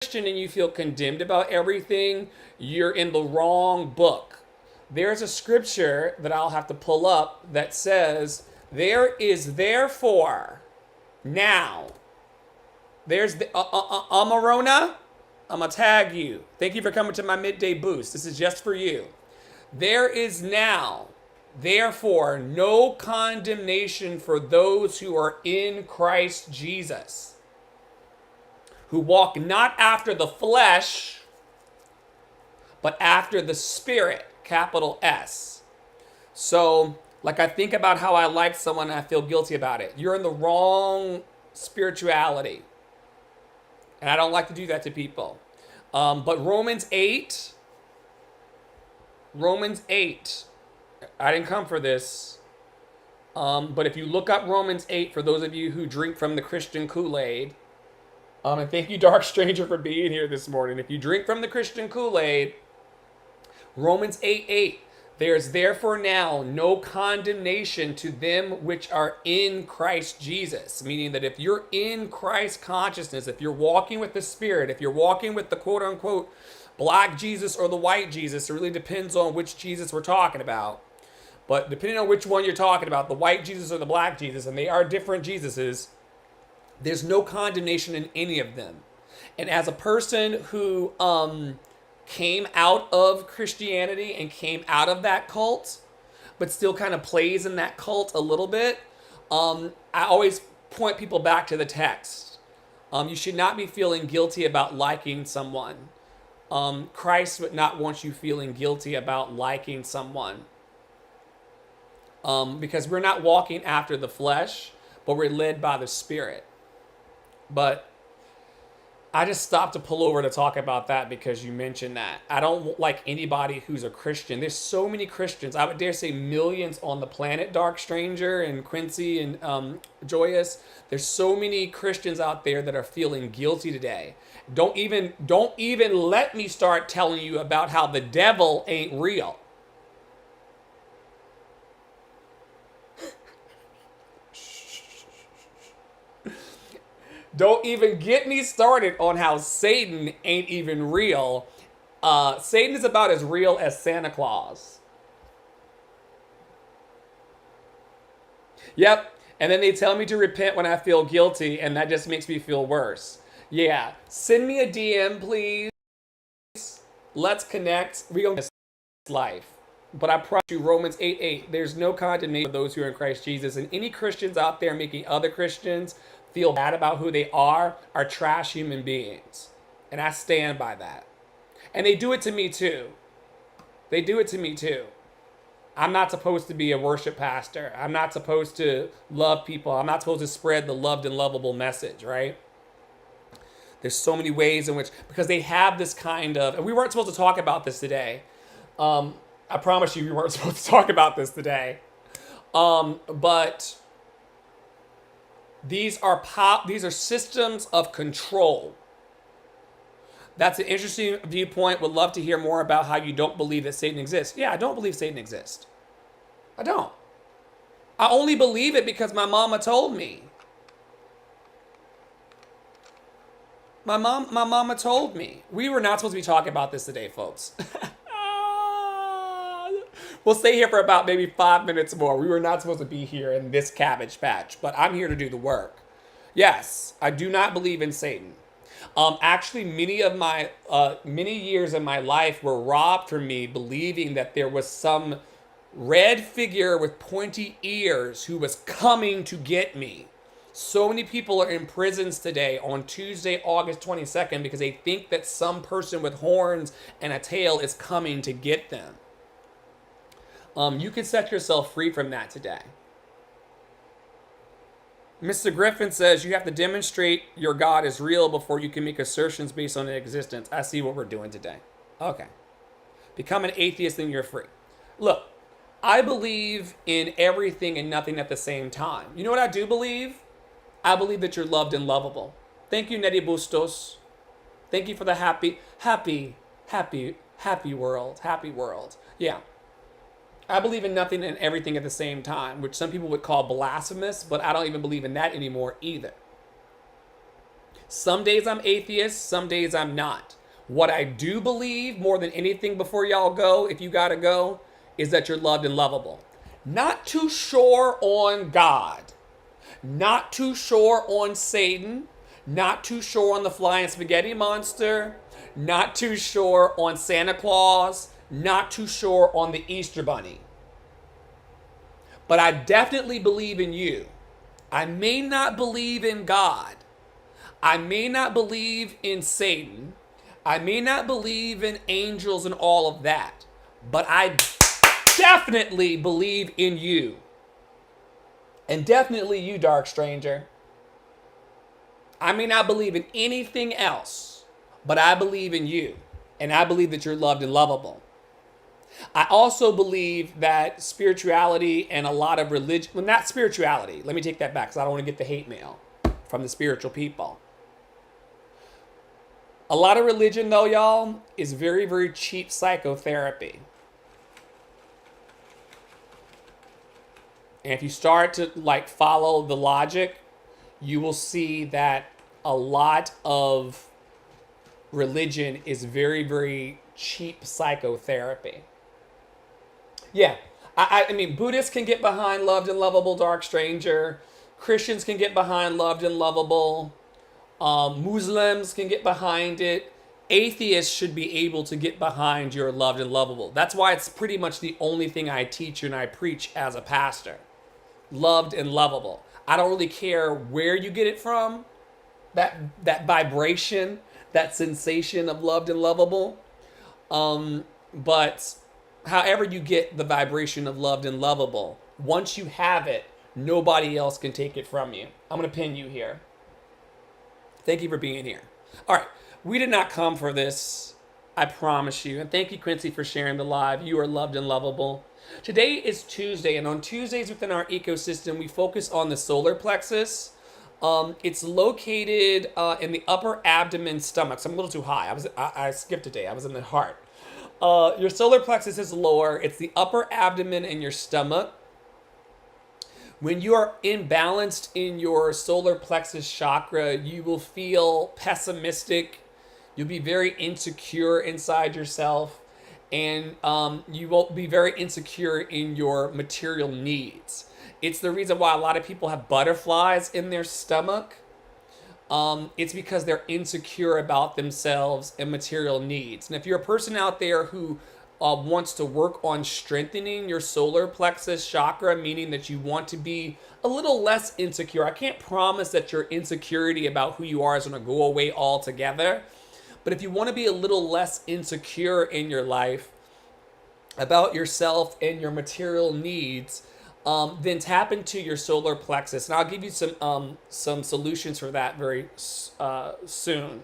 Christian and you feel condemned about everything, you're in the wrong book. There's a scripture that I'll have to pull up that says, there is therefore now. There's the Amarona. I'm going to tag you. Thank you for coming to my midday boost. This is just for you. There is now, therefore, no condemnation for those who are in Christ Jesus, who walk not after the flesh, but after the Spirit, capital S. So, like, I think about how I like someone and I feel guilty about it. You're in the wrong spirituality. And I don't like to do that to people. But Romans 8, I didn't come for this. But if you look up Romans 8, for those of you who drink from the Christian Kool-Aid, and thank you, Dark Stranger, for being here this morning. If you drink from the Christian Kool-Aid, Romans 8:8, there's therefore now no condemnation to them which are in Christ Jesus. Meaning that if you're in Christ consciousness, if you're walking with the Spirit, if you're walking with the quote unquote black Jesus or the white Jesus, it really depends on which Jesus we're talking about. But depending on which one you're talking about, the white Jesus or the black Jesus, and they are different Jesuses, there's no condemnation in any of them. And as a person who came out of Christianity and came out of that cult, but still kind of plays in that cult a little bit, I always point people back to the text. You should not be feeling guilty about liking someone. Christ would not want you feeling guilty about liking someone. Because we're not walking after the flesh, but we're led by the Spirit. But I just stopped to pull over to talk about that because you mentioned that. I don't like anybody who's a Christian. There's so many Christians. I would dare say millions on the planet, Dark Stranger and Quincy and Joyous. There's so many Christians out there that are feeling guilty today. Don't even let me start telling you about how the devil ain't real. Don't even get me started on how Satan ain't even real. Satan is about as real as Santa Claus. Yep. And then they tell me to repent when I feel guilty, and that just makes me feel worse. Yeah. Send me a DM, please. Let's connect. We gonna miss life. But I promise you, Romans 8:8, there's no condemnation for those who are in Christ Jesus. And any Christians out there making other Christians feel bad about who they are trash human beings. And I stand by that. And they do it to me too. They do it to me too. I'm not supposed to be a worship pastor. I'm not supposed to love people. I'm not supposed to spread the loved and lovable message, right? There's so many ways in which, because they have this kind of, and we weren't supposed to talk about this today. I promise you, we weren't supposed to talk about this today. But these are systems of control. That's an interesting viewpoint. Would love to hear more about how you don't believe that Satan exists. Yeah, I don't believe Satan exists. I don't. I only believe it because my mama told me. My mama told me. We were not supposed to be talking about this today, folks. We'll stay here for about maybe 5 minutes more. We were not supposed to be here in this cabbage patch, but I'm here to do the work. Yes, I do not believe in Satan. Actually, many years of my life were robbed from me believing that there was some red figure with pointy ears who was coming to get me. So many people are in prisons today on Tuesday, August 22nd, because they think that some person with horns and a tail is coming to get them. You can set yourself free from that today. Mr. Griffin says you have to demonstrate your God is real before you can make assertions based on its existence. I see what we're doing today. Okay. Become an atheist and you're free. Look, I believe in everything and nothing at the same time. You know what I do believe? I believe that you're loved and lovable. Thank you, Nettie Bustos. Thank you for the happy world. Happy world. Yeah. I believe in nothing and everything at the same time, which some people would call blasphemous, but I don't even believe in that anymore either. Some days I'm atheist, some days I'm not. What I do believe more than anything before y'all go, if you gotta go, is that you're loved and lovable. Not too sure on God. Not too sure on Satan. Not too sure on the flying spaghetti monster. Not too sure on Santa Claus. Not too sure on the Easter Bunny. But I definitely believe in you. I may not believe in God. I may not believe in Satan. I may not believe in angels and all of that. But I definitely believe in you. And definitely you, Dark Stranger. I may not believe in anything else, but I believe in you. And I believe that you're loved and lovable. I also believe that spirituality and a lot of religion, well, not spirituality, let me take that back because I don't want to get the hate mail from the spiritual people. A lot of religion, though, y'all, is very, very cheap psychotherapy. And if you start to follow the logic, you will see that a lot of religion is very, very cheap psychotherapy. Yeah, I mean, Buddhists can get behind loved and lovable, Dark Stranger. Christians can get behind loved and lovable. Muslims can get behind it. Atheists should be able to get behind your loved and lovable. That's why it's pretty much the only thing I teach and I preach as a pastor. Loved and lovable. I don't really care where you get it from. That vibration, that sensation of loved and lovable. But however you get the vibration of loved and lovable, once you have it, nobody else can take it from you. I'm going to pin you here. Thank you for being here. All right. We did not come for this. I promise you. And thank you, Quincy, for sharing the live. You are loved and lovable. Today is Tuesday, and on Tuesdays within our ecosystem, we focus on the solar plexus. It's located in the upper abdomen stomach. So I'm a little too high. I skipped a day. I was in the heart. Your solar plexus is lower. It's the upper abdomen and your stomach. When you are imbalanced in your solar plexus chakra, you will feel pessimistic. You'll be very insecure inside yourself. And you will be very insecure in your material needs. It's the reason why a lot of people have butterflies in their stomach. It's because they're insecure about themselves and material needs. And if you're a person out there who wants to work on strengthening your solar plexus chakra, meaning that you want to be a little less insecure, I can't promise that your insecurity about who you are is going to go away altogether. But if you want to be a little less insecure in your life about yourself and your material needs, then tap into your solar plexus. And I'll give you some solutions for that very soon.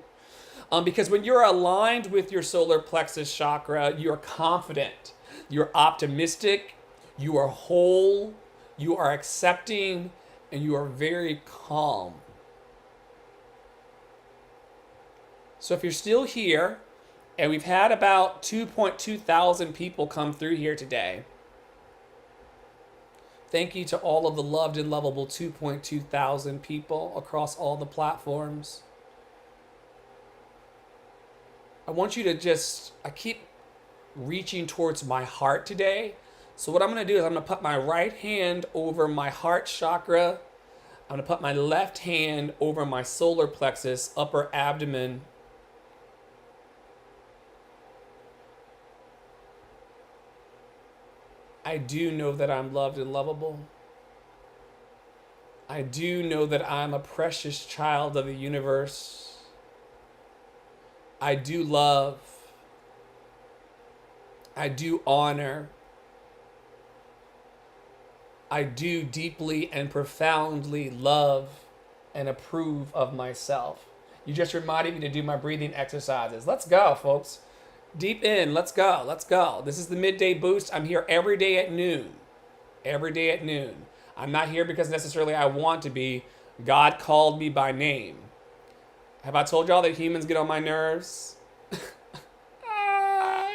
Because when you're aligned with your solar plexus chakra, you're confident, you're optimistic, you are whole, you are accepting, and you are very calm. So if you're still here, and we've had about 2.2 thousand people come through here today, thank you to all of the loved and lovable 2.2 thousand people across all the platforms. I want you to I keep reaching towards my heart today. So what I'm going to do is I'm going to put my right hand over my heart chakra. I'm going to put my left hand over my solar plexus, upper abdomen. I do know that I'm loved and lovable. I do know that I'm a precious child of the universe. I do love. I do honor. I do deeply and profoundly love and approve of myself. You just reminded me to do my breathing exercises. Let's go, folks. Deep in. Let's go. Let's go. This is the midday boost. I'm here every day at noon. Every day at noon. I'm not here because necessarily I want to be. God called me by name. Have I told y'all that humans get on my nerves?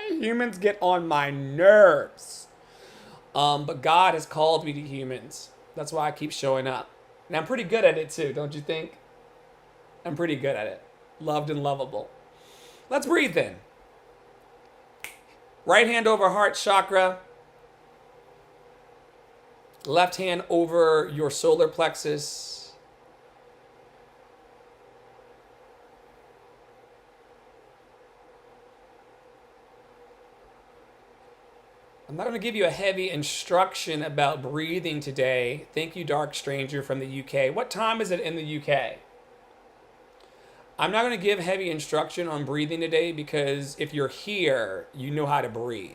Humans get on my nerves. But God has called me to humans. That's why I keep showing up. And I'm pretty good at it too, don't you think? I'm pretty good at it. Loved and lovable. Let's breathe in. Right hand over heart chakra. Left hand over your solar plexus. I'm not going to give you a heavy instruction about breathing today. Thank you, Dark Stranger from the UK. What time is it in the UK? I'm not going to give heavy instruction on breathing today because if you're here, you know how to breathe.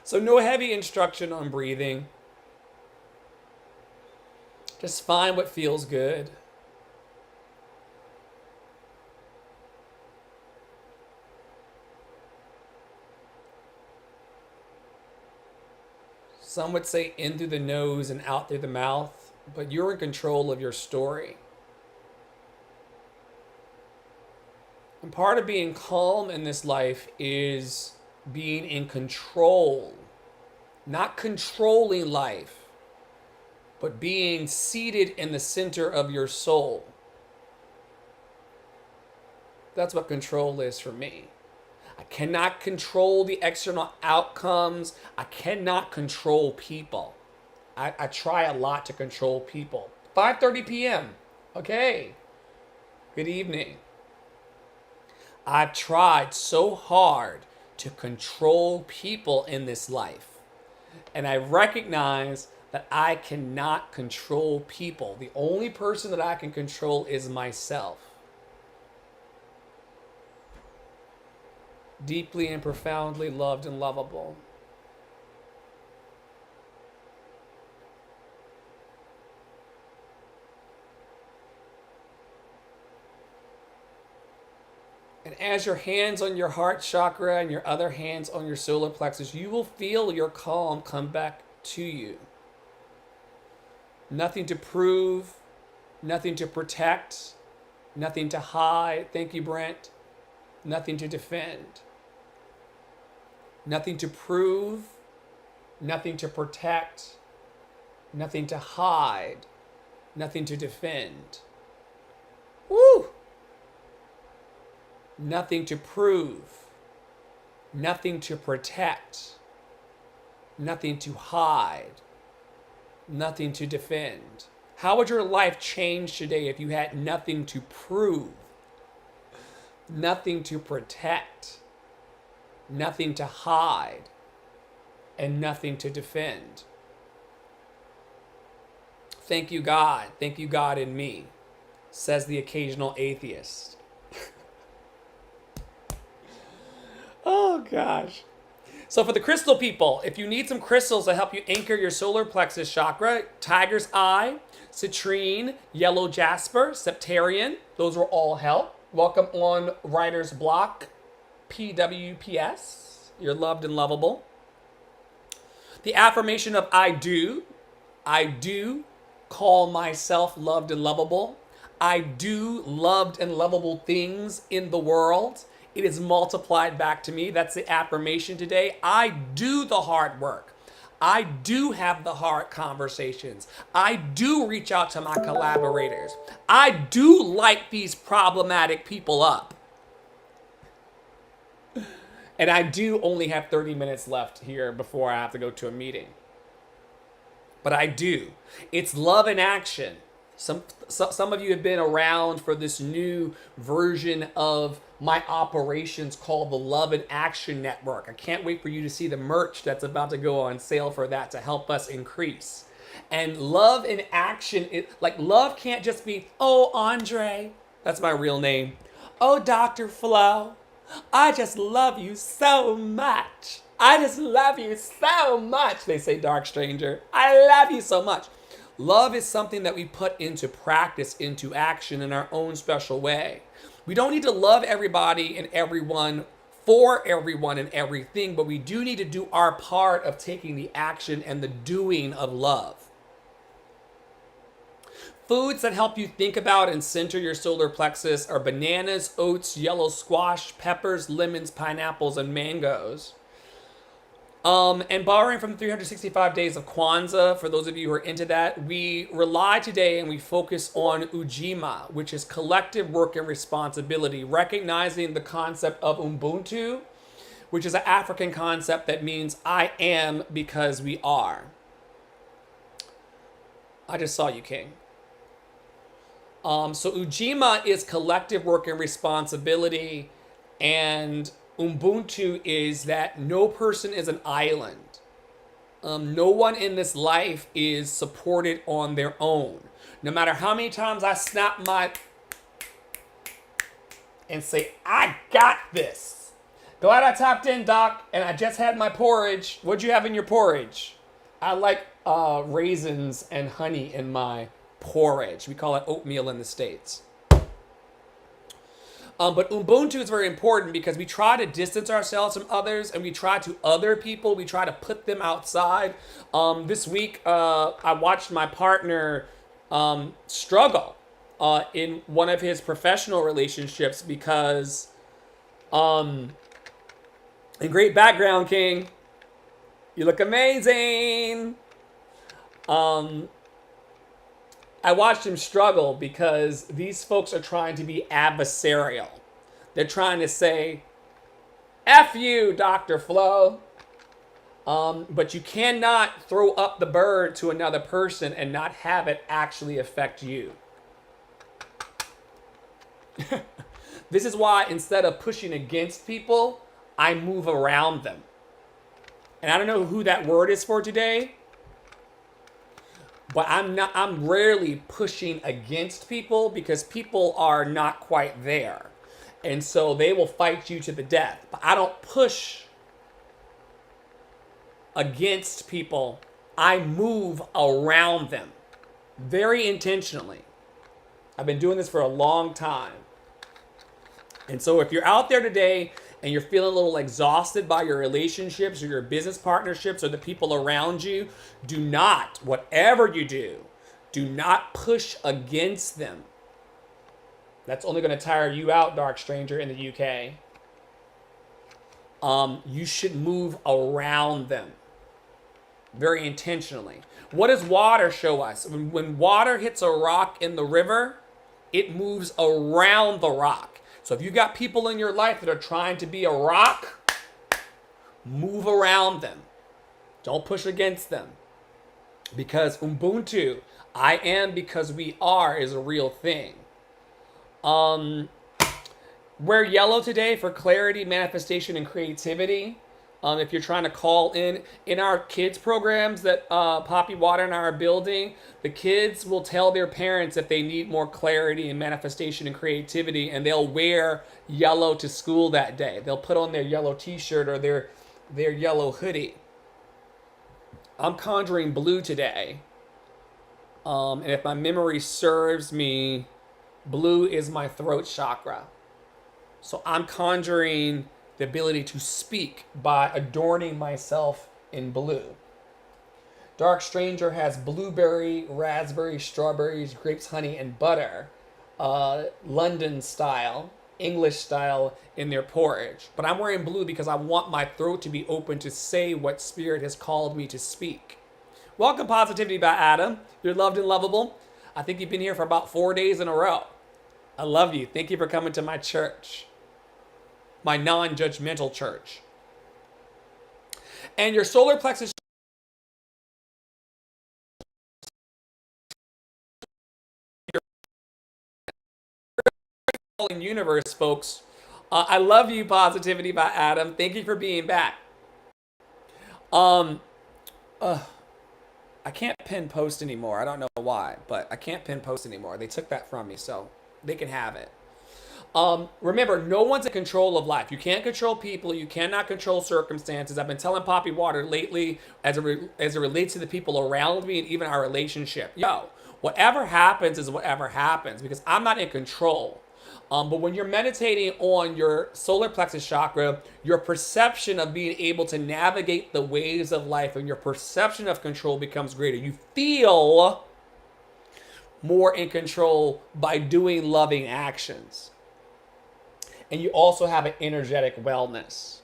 So no heavy instruction on breathing. Just find what feels good. Some would say in through the nose and out through the mouth, but you're in control of your story. And part of being calm in this life is being in control, not controlling life, but being seated in the center of your soul. That's what control is for me. I cannot control the external outcomes. I cannot control people. I try a lot to control people. 5:30 p.m. Okay. Good evening. I've tried so hard to control people in this life. And I recognize that I cannot control people. The only person that I can control is myself. Deeply and profoundly loved and lovable. And as your hands on your heart chakra and your other hands on your solar plexus, you will feel your calm come back to you. Nothing to prove, nothing to protect, nothing to hide. Thank you, Brent. Nothing to defend. Nothing to prove, nothing to protect, nothing to hide, nothing to defend. Woo! Nothing to prove, nothing to protect, nothing to hide, nothing to defend. How would your life change today if you had nothing to prove, nothing to protect, nothing to hide, and nothing to defend? Thank you, God. Thank you, God, in me, says the occasional atheist. Oh, gosh. So for the crystal people, if you need some crystals to help you anchor your solar plexus chakra, tiger's eye, citrine, yellow jasper, septarian, those will all help. Welcome on writer's block, PWPS. You're loved and lovable. The affirmation of I do call myself loved and lovable. I do loved and lovable things in the world. It is multiplied back to me. That's the affirmation today. I do the hard work. I do have the hard conversations. I do reach out to my collaborators. I do light these problematic people up. And I do only have 30 minutes left here before I have to go to a meeting. But I do. It's love in action. Some of you have been around for this new version of my operations called the Love in Action Network. I can't wait for you to see the merch that's about to go on sale for that to help us increase. And love in action, love can't just be, oh, Andre, that's my real name. Oh, Dr. Flo, I just love you so much. I just love you so much. They say, Dark Stranger, I love you so much. Love is something that we put into practice, into action in our own special way. We don't need to love everybody and everyone for everyone and everything, but we do need to do our part of taking the action and the doing of love. Foods that help you think about and center your solar plexus are bananas, oats, yellow squash, peppers, lemons, pineapples, and mangoes. And borrowing from 365 days of Kwanzaa, for those of you who are into that, we rely today and we focus on Ujima, which is collective work and responsibility, recognizing the concept of Ubuntu, which is an African concept that means I am because we are. I just saw you, King. So Ujima is collective work and responsibility, and Ubuntu is that no person is an island. No one in this life is supported on their own. No matter how many times I snap my and say, I got this. Glad I tapped in, Doc, and I just had my porridge. What'd you have in your porridge? I like raisins and honey in my porridge. We call it oatmeal in the States. But Ubuntu is very important because we try to distance ourselves from others, and we try to other people. We try to put them outside. This week, I watched my partner struggle in one of his professional relationships because, and great background, King. You look amazing. I watched him struggle because these folks are trying to be adversarial. They're trying to say, F you, Dr. Flo. But you cannot throw up the bird to another person and not have it actually affect you. This is why instead of pushing against people, I move around them. And I don't know who that word is for today, but I'm rarely pushing against people because people are not quite there. And so they will fight you to the death. But I don't push against people. I move around them very intentionally. I've been doing this for a long time. And so if you're out there today and you're feeling a little exhausted by your relationships or your business partnerships or the people around you, do not, whatever you do not push against them. That's only going to tire you out, Dark Stranger in the UK. You should move around them very intentionally. What does water show us? When water hits a rock in the river, it moves around the rock. So if you got people in your life that are trying to be a rock, move around them. Don't push against them. Because Ubuntu, I am because we are, is a real thing. Wear yellow today for clarity, manifestation, and creativity. If you're trying to call in our kids programs that Poppy Water and I are building, the kids will tell their parents if they need more clarity and manifestation and creativity, and they'll wear yellow to school that day. They'll put on their yellow t-shirt or their yellow hoodie. I'm conjuring blue today. And if my memory serves me, blue is my throat chakra. So I'm conjuring the ability to speak by adorning myself in blue. Dark Stranger has blueberry, raspberry, strawberries, grapes, honey, and butter. London style, English style in their porridge. But I'm wearing blue because I want my throat to be open to say what Spirit has called me to speak. Welcome, Positivity by Adam. You're loved and lovable. I think you've been here for about 4 days in a row. I love you. Thank you for coming to my church. My non-judgmental church. And your solar plexus universe, folks. I love you, Positivity by Adam. Thank you for being back. I can't pin post anymore. I don't know why, but I can't pin post anymore. They took that from me, so they can have it. Remember, no one's in control of life. You can't control people. You cannot control circumstances. I've been telling Poppy Water lately as it relates to the people around me and even our relationship. Whatever happens is whatever happens because I'm not in control. But when you're meditating on your solar plexus chakra, your perception of being able to navigate the waves of life and your perception of control becomes greater. You feel more in control by doing loving actions. And you also have an energetic wellness.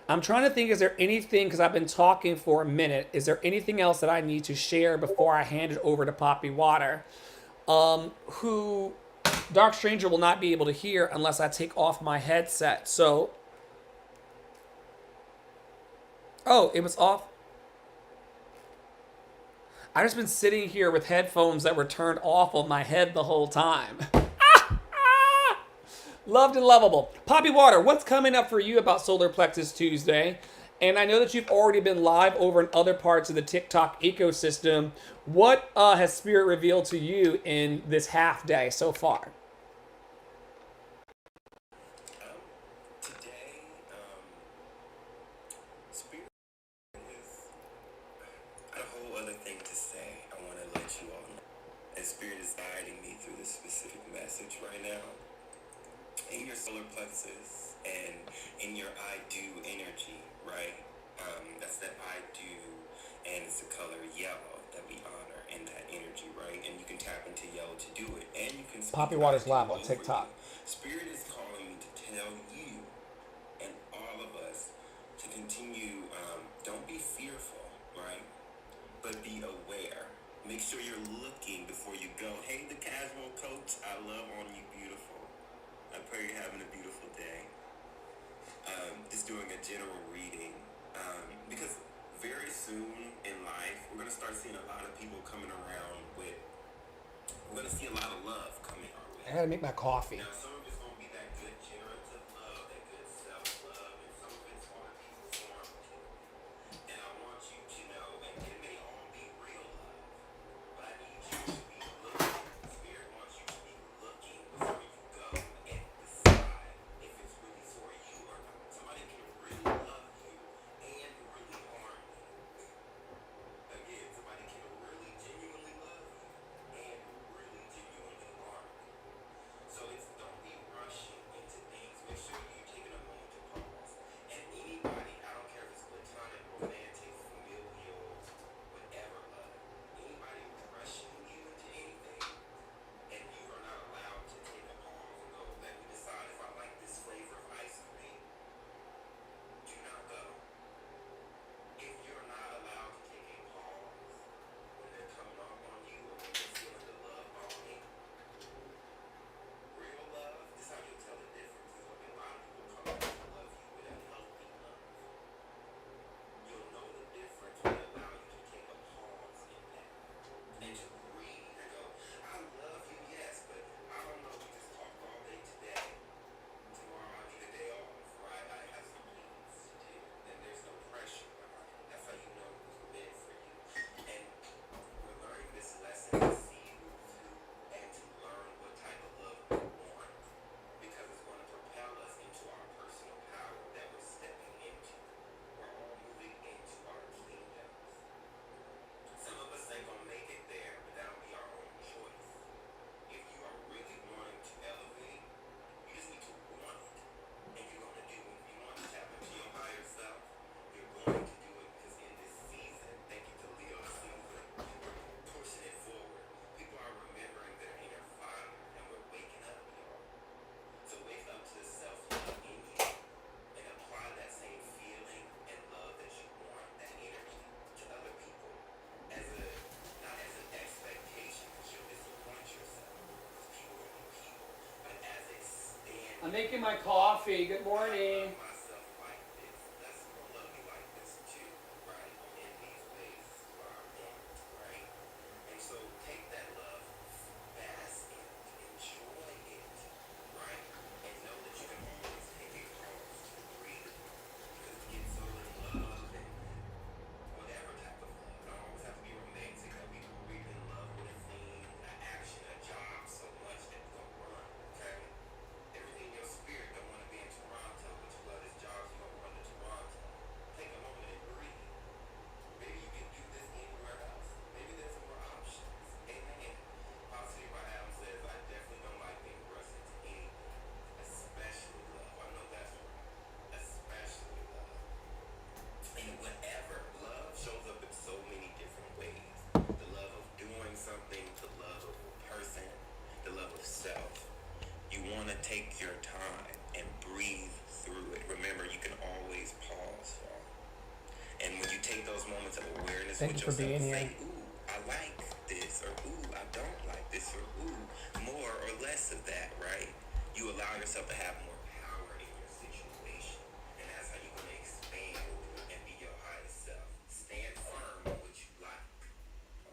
I'm trying to think, is there anything, because I've been talking for a minute, is there anything else that I need to share before I hand it over to Poppy Water? Who Dark Stranger will not be able to hear unless I take off my headset. So, oh, it was off. I've just been sitting here with headphones that were turned off on my head the whole time. Loved and lovable. Poppy Water, what's coming up for you about Solar Plexus Tuesday? And I know that you've already been live over in other parts of the TikTok ecosystem. What has Spirit revealed to you in this half day so far? Today, Spirit is a whole other thing to say. I want to let you all know. And Spirit is guiding me through this specific message right now. In your solar plexus and in your I do energy, right? That's that I do, and it's the color yellow that we honor in that energy, right? And you can tap into yellow to do it, and you can Poppy Water's live on over TikTok. you. Spirit is calling me to tell you and all of us to continue. Don't be fearful, right? But be aware. Make sure you're looking before you go. Hey, the casual coach, I love on you, beautiful. I pray you're having a beautiful day. Just doing a general reading. Because very soon in life, we're going to start seeing a lot of people coming around with, we're going to see a lot of love coming our way. I gotta make my coffee. Now, some of it's going to be that good generative love, that good self-love, and some of it's going to be performed too. And I want you to know, and it may all be real love, but I need you to be looking. Spirit wants you to be looking before you go and decide if it's really for you or not. Somebody can really love you and really harm you. Again, somebody can really genuinely love you and really genuinely harm you. So don't be rushing into things. Make sure you're taking a moment to pause. And anybody, I don't care if it's platonic, romantic, familial, whatever love, anybody rushing you into anything, and you are not allowed to take a pause and go, let me decide if I like this flavor of ice cream, do not go. If you're not allowed to take a pause when they're coming up on you or when you're feeling the love bombing, real love, this is how you tell the difference. Is when a lot of people come out to love you with a healthy love. You'll know the difference when they allow you to take a pause in that and to breathe and go, I love you, yes, but I don't know, we just talked all day today. Tomorrow I need a day off, right? I have some things to do, and there's no pressure behind it. That's how you know it was meant for you. And we're learning this lesson to see you and to learn what type of love we want, because it's going to propel us into our personal power that we're stepping into. We're all moving into our kingdoms. Some of us ain't going to make it there, but that'll be our own choice. If you are really wanting to elevate, you just need to want it. And you're going to do it. If you want to tap into your higher self, you're going to do it, because in this season, thank you to Leo season, we're pushing it forward. People are remembering their inner fire, and we're waking up, y'all. So wake up to the self-love in you and apply that same feeling and love that you want, that energy, to other people as a, not as an expectation, because you'll disappoint yourself. Because people will be people, but as a stand. I'm making my coffee. Good morning. Myself like this. That's gonna love me like this too, right? In these ways where I want, right? And so take that love, bask in it, enjoy it, right? And know that you can always take a pause to breathe. Because we get so in love and whatever type of love. It don't always have to be romantic. We can love with a thing, an action, a job so much that we don't run, okay? Everything in your spirit don't want to be in Toronto, but you love this job, so you don't run to Toronto. Take a moment and breathe. Maybe you can do this anywhere else. Maybe there's more options. Amen. Positive by Adam says, I definitely don't like being rushed into anything, especially love. I know that's right. Especially love. And whatever, love shows up in so many different ways. The love of doing something, the love of a person, the love of self. You want to take your time and breathe through it. Remember, you can always pause, y'all. And when you take those moments of awareness Thank with you for yourself being and here. say, ooh, I like this, or ooh, I don't like this, or ooh, more or less of that, right? You allow yourself to have more power in your situation. And that's how you're going to expand and be your highest self. Stand firm on what you like,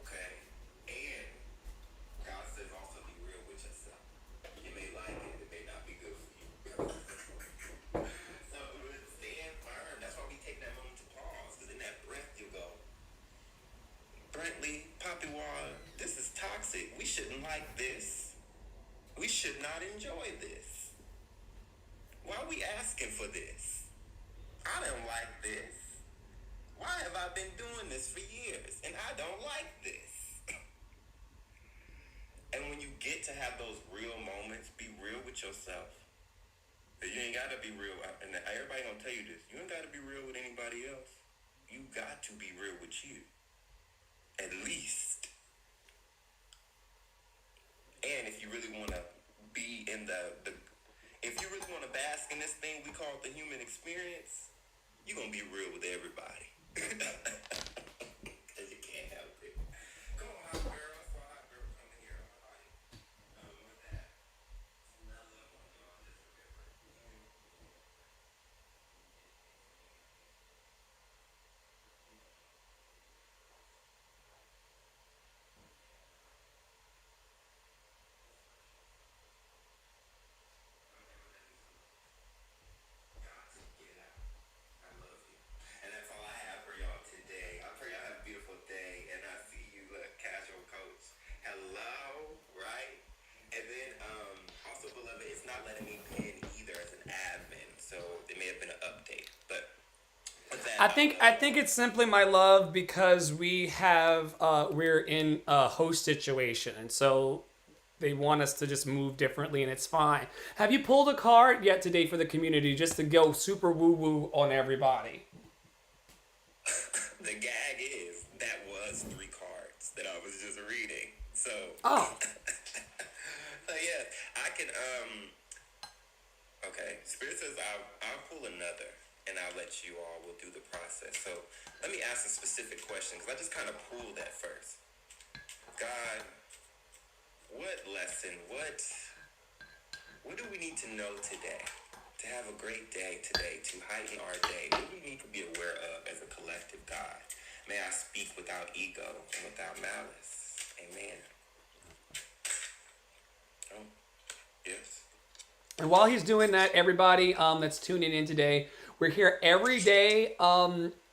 okay? And God says also be real with yourself. You may like it, it may not be good for you. So stand firm. That's why we take that moment to pause. Because in that breath, you go, Brentley, Poppy Water, this is toxic. We shouldn't like this. We should not enjoy this. Why are we asking for this? I don't like this. Why have I been doing this for years and I don't like this? And when you get to have those real moments, be real with yourself. You ain't gotta be real, and everybody gonna tell you this. You ain't gotta be real with anybody else. You got to be real with you, at least. And if you really wanna be in if you really wanna bask in this thing we call the human experience, you gonna be real with everybody. Cause you can't help it. Come on, hot girl. So hot girl, come in here. With that, another one, y'all. Just remember. Get out. I love you. And that's all I have for y'all today. I pray y'all have a beautiful day. And I see you, look, casual coach. Hello, right? And then also, beloved, it's not letting me pin either as an admin. So there may have been an update. But with that, I think it's simply my love because we're in a host situation, and so they want us to just move differently, and it's fine. Have you pulled a card yet today for the community just to go super woo woo on everybody? the gag is that was 3 cards that I was just reading. So, Oh, so yeah, I can okay. Spirit says I'll pull another, and I'll let you all will do the process. So let me ask a specific question because I just kind of pulled that first. God, what lesson? What do we need to know today to have a great day today, to heighten our day? What do we need to be aware of as a collective, God? May I speak without ego and without malice. Amen. Oh, yes. and while he's doing that, everybody that's tuning in today, we're here every day,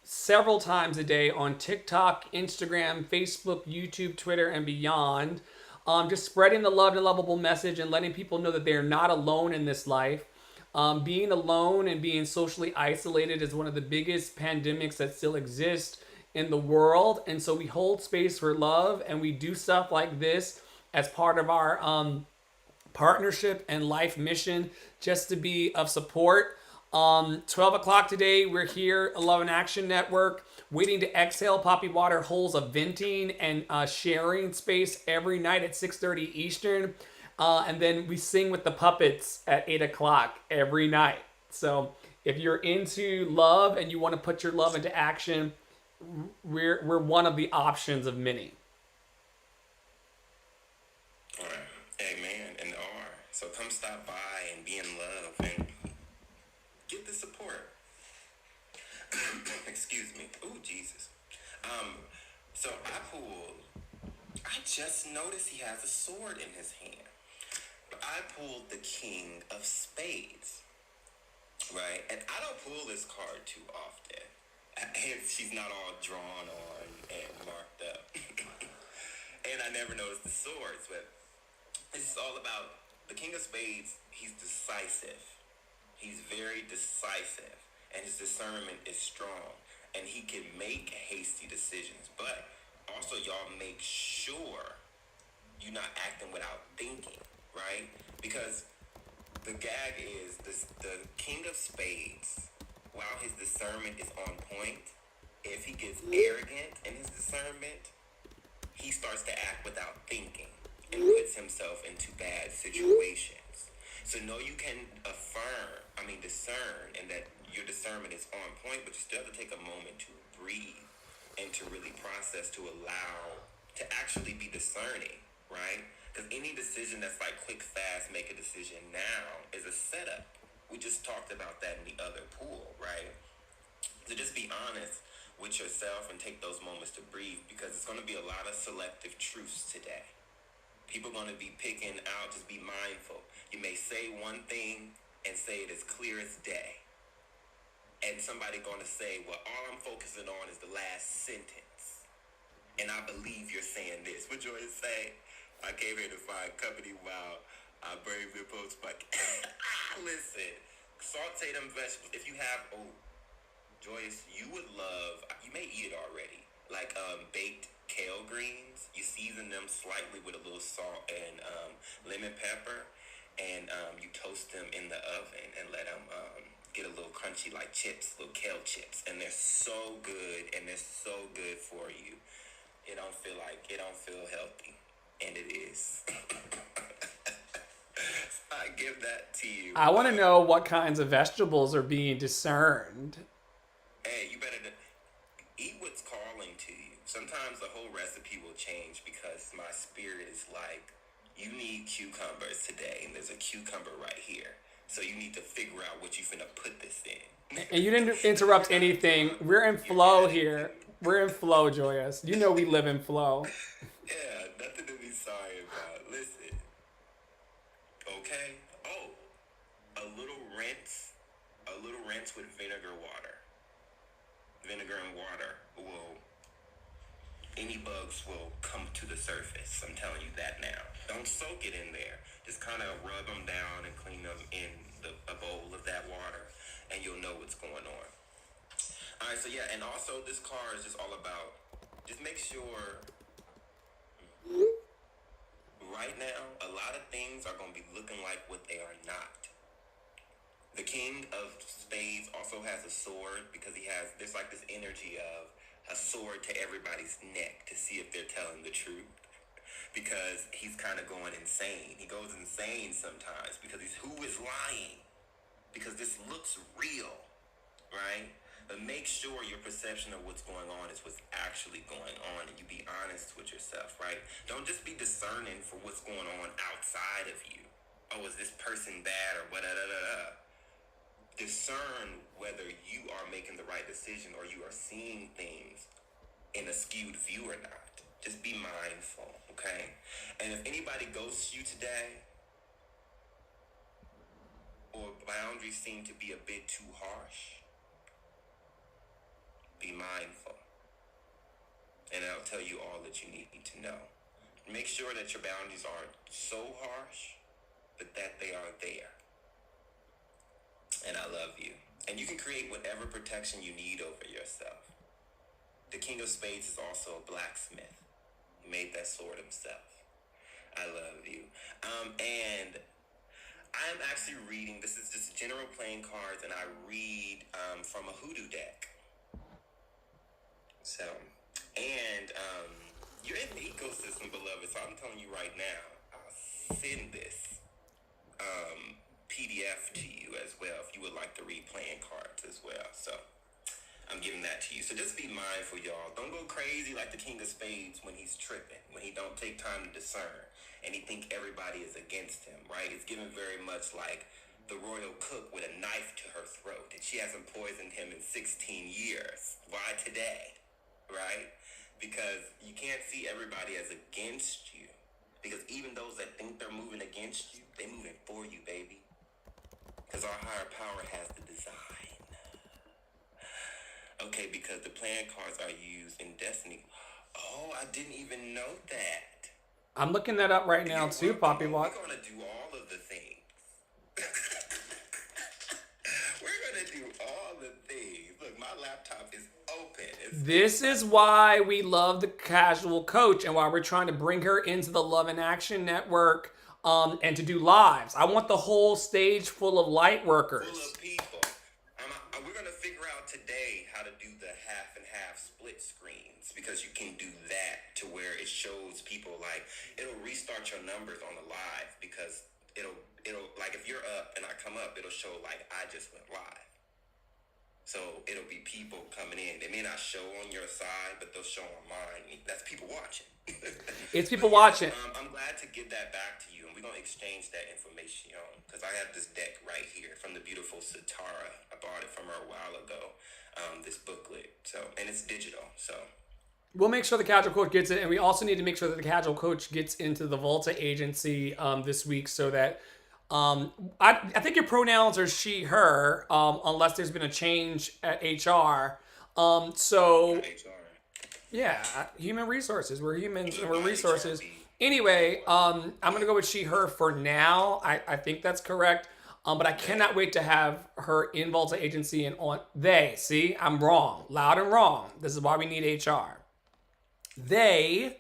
several times a day on TikTok, Instagram, Facebook, YouTube, Twitter, and beyond. Just spreading the love and lovable message and letting people know that they are not alone in this life. Being alone and being socially isolated is one of the biggest pandemics that still exist in the world. And so we hold space for love and we do stuff like this as part of our partnership and life mission just to be of support. 12 o'clock today, we're here, Love and Action Network, waiting to exhale. Poppy Water holds a venting and sharing space every night at 6:30 Eastern. And then we sing with the puppets at 8 o'clock every night. So if you're into love and you want to put your love into action, we're one of the options of many. All right. Amen. And are. So come stop by and be in love and get the support. Excuse me. Ooh, Jesus. So I just noticed he has a sword in his hand. I pulled the King of Spades, right? And I don't pull this card too often. She's not all drawn on and marked up. And I never noticed the swords, but this is all about the King of Spades. He's decisive. He's very decisive, and his discernment is strong, and he can make hasty decisions. But also, y'all make sure you're not acting without thinking, right? Because the gag is this: the King of Spades, while his discernment is on point, if he gets arrogant in his discernment, he starts to act without thinking and puts himself into bad situations. So know you can affirm discern, and that your discernment is on point, but you still have to take a moment to breathe and to really process, to allow, to actually be discerning, right? Because any decision that's like quick, fast, make a decision now is a setup. We just talked about that in the other pool, right? So just be honest with yourself and take those moments to breathe, because it's going to be a lot of selective truths today. People are going to be picking out, just be mindful. You may say one thing and say it as clear as day. And somebody going to say, well, all I'm focusing on is the last sentence. And I believe you're saying this. What Joy say? I came here to find company while I bravely post my... Listen, saute them vegetables. If you have... Oh, Joyce, you would love... You may eat it already. Like baked kale greens. You season them slightly with a little salt and lemon pepper. And you toast them in the oven and let them get a little crunchy, like chips, little kale chips. And they're so good, and they're so good for you. It don't feel healthy. And it is. I give that to you. I want to know what kinds of vegetables are being discerned. Hey, you better eat what's calling to you. Sometimes the whole recipe will change because my spirit is like, you need cucumbers today, and there's a cucumber right here. So you need to figure out what you finna put this in. And you didn't interrupt anything. We're in flow here. We're in flow, Joyous. You know we live in flow. Yeah, nothing to be sorry about. Listen. Okay. Oh, a little rinse with vinegar water. Vinegar and water will, any bugs will come to the surface. I'm telling you that now. Don't soak it in there. Just kind of rub them down and clean them in a bowl of that water, and you'll know what's going on. All right, so yeah, and also this car is just all about, just make sure right now, a lot of things are going to be looking like what they are not. The King of Spades also has a sword, because there's like this energy of a sword to everybody's neck to see if they're telling the truth. Because he's kind of going insane. He goes insane sometimes because who is lying? Because this looks real, right? But make sure your perception of what's going on is what's actually going on, and you be honest with yourself, right? Don't just be discerning for what's going on outside of you. Oh, is this person bad or what? Discern whether you are making the right decision or you are seeing things in a skewed view or not. Just be mindful, okay? And if anybody ghosts you today, or boundaries seem to be a bit too harsh, be mindful. And I'll tell you all that you need to know. Make sure that your boundaries aren't so harsh, but that they are there. And I love you. And you can create whatever protection you need over yourself. The King of Spades is also a blacksmith. He made that sword himself. I love you. And I'm actually reading, this is just general playing cards, and I read from a hoodoo deck. So, and you're in the ecosystem, beloved, so I'm telling you right now, I'll send this PDF to you as well if you would like to read playing cards as well. So I'm giving that to you. So just be mindful, y'all. Don't go crazy like the King of Spades when he's tripping, when he don't take time to discern and he think everybody is against him, right? It's given very much like the royal cook with a knife to her throat, and she hasn't poisoned him in 16 years. Why today, right? Because you can't see everybody as against you. Because even those that think they're moving against you, they're moving for you, baby. Because our higher power has the design. Okay, because the playing cards are used in Destiny. Oh, I didn't even know that. I'm looking that up right now too, Poppy Walk. We're going to do all of the things. We're going to do all the things. Look, my laptop is open. This is why we love the casual coach and why we're trying to bring her into the Love in Action Network and to do lives. I want the whole stage full of light workers. Full of people. We're going to figure out today how to do the half and half split screens, because you can do that to where it shows people, like, it'll restart your numbers on the live, because it'll, like, if you're up and I come up, it'll show like I just went live. So it'll be people coming in. They may not show on your side, but they'll show on mine. That's people watching. It's But people yeah, watching. I'm glad to give that back to you, and we're gonna exchange that information, because I have this deck right here from the beautiful Satara. I bought it from her a while ago. This booklet, and it's digital, so. We'll make sure the casual coach gets it, and we also need to make sure that the casual coach gets into the Volta agency this week, so that I think your pronouns are she, her, unless there's been a change at HR. So HR. yeah, human resources. We're humans and we're resources. Anyway, I'm gonna go with she, her for now. I think that's correct. But I cannot wait to have her in Volta agency and on they. See, I'm wrong, loud and wrong. This is why we need HR. They,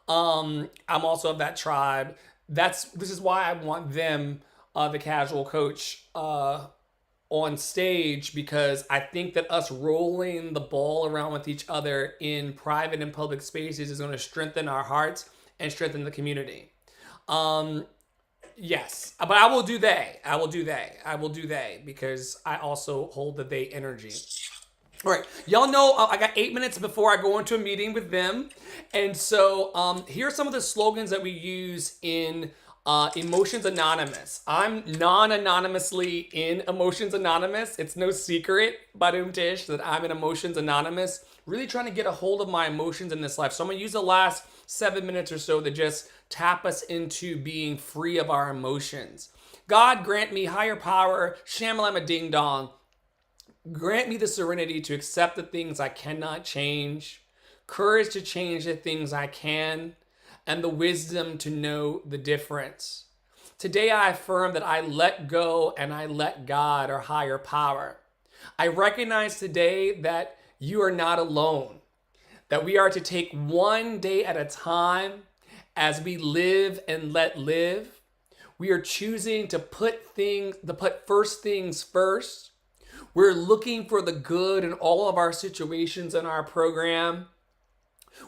I'm also of that tribe. This is why I want them, the casual coach, on stage, because I think that us rolling the ball around with each other in private and public spaces is going to strengthen our hearts and strengthen the community. Yes, but I will do they. I will do they. I will do they, because I also hold the they energy. All right, y'all know I got 8 minutes before I go into a meeting with them, and so here are some of the slogans that we use in Emotions Anonymous. I'm non-anonymously in Emotions Anonymous. It's no secret, Badum Tish, that I'm in Emotions Anonymous. Really trying to get a hold of my emotions in this life. So I'm gonna use the last 7 minutes or so to just tap us into being free of our emotions. God grant me higher power, shamalama ding dong. Grant me the serenity to accept the things I cannot change, courage to change the things I can, and the wisdom to know the difference. Today I affirm that I let go and I let God or higher power. I recognize today that you are not alone, that we are to take one day at a time as we live and let live. We are choosing to put first things first. We're looking for the good in all of our situations in our program.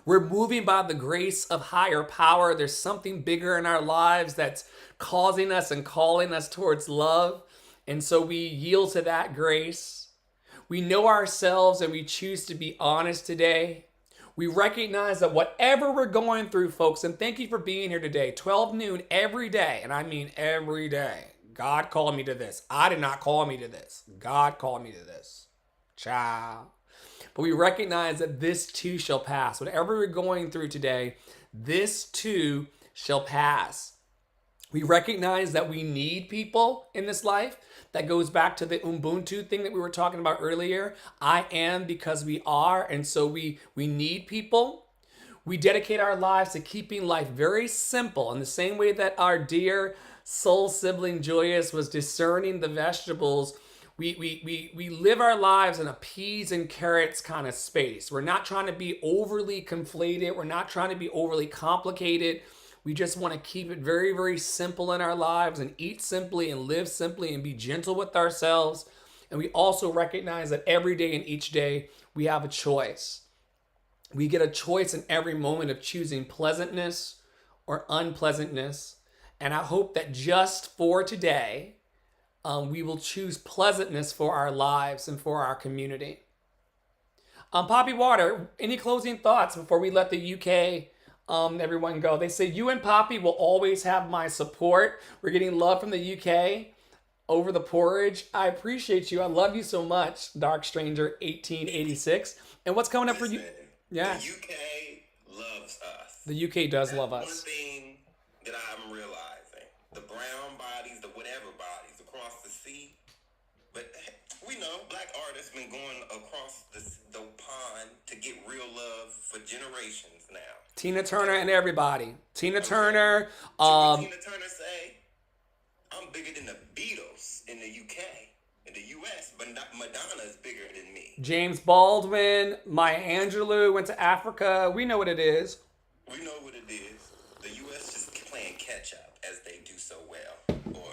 We're moving by the grace of higher power. There's something bigger in our lives that's causing us and calling us towards love. And so we yield to that grace. We know ourselves and we choose to be honest today. We recognize that whatever we're going through, folks, and thank you for being here today, 12 noon every day, and I mean every day. God called me to this. I did not call me to this. God called me to this. Ciao. But we recognize that this too shall pass. Whatever we're going through today, this too shall pass. We recognize that we need people in this life. That goes back to the Ubuntu thing that we were talking about earlier. I am because we are, and so we need people. We dedicate our lives to keeping life very simple in the same way that our dear soul sibling Joyous was discerning the vegetables. We live our lives in a peas and carrots kind of space. We're not trying to be overly conflated. We're not trying to be overly complicated. We just want to keep it very, very simple in our lives and eat simply and live simply and be gentle with ourselves. And we also recognize that every day and each day we have a choice. We get a choice in every moment of choosing pleasantness or unpleasantness. And I hope that just for today, we will choose pleasantness for our lives and for our community. Poppy Water, any closing thoughts before we let the UK everyone go? They say you and Poppy will always have my support. We're getting love from the UK over the porridge. I appreciate you. I love you so much, Dark Stranger 1886. And what's coming up for you? Yeah. The UK loves us. The UK does love One us. thing that I'm realizing, the brown bodies, the whatever bodies across the sea, but we know black artists been going across the pond to get real love for generations now. Tina Turner and everybody. Tina Turner. Tina Turner say, I'm bigger than the Beatles in the UK. In the US, but Madonna is bigger than me. James Baldwin, Maya Angelou went to Africa. We know what it is. We know what it is. The US just playing catch up as they do so well. Or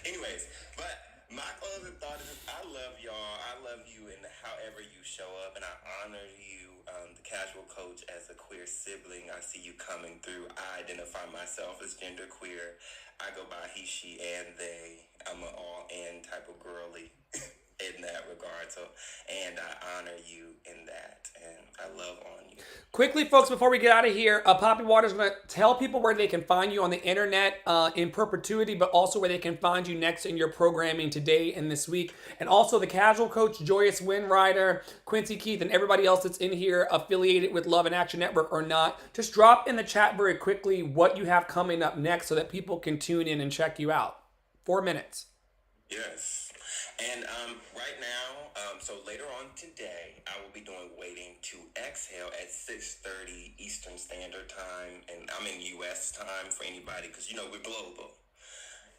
anyways, but my closing thought is I love y'all. I love you and however you show up, and I honor you the casual coach as a queer sibling. I see you coming through. I identify myself as genderqueer. I go by he, she, and they. I'm an all-in type of girly in that regard. So, and I honor you in that, and I love on you. Quickly, folks, before we get out of here, Poppy Water's going to tell people where they can find you on the internet in perpetuity, but also where they can find you next in your programming today and this week. And also the casual coach, Joyous Winrider, Quincy Keith, and everybody else that's in here affiliated with Love and Action Network or not. Just drop in the chat very quickly what you have coming up next so that people can tune in and check you out. 4 minutes. Yes. And right now, so later on today, I will be doing Waiting to Exhale at 6:30 Eastern Standard Time, and I'm in U.S. time for anybody because we're global.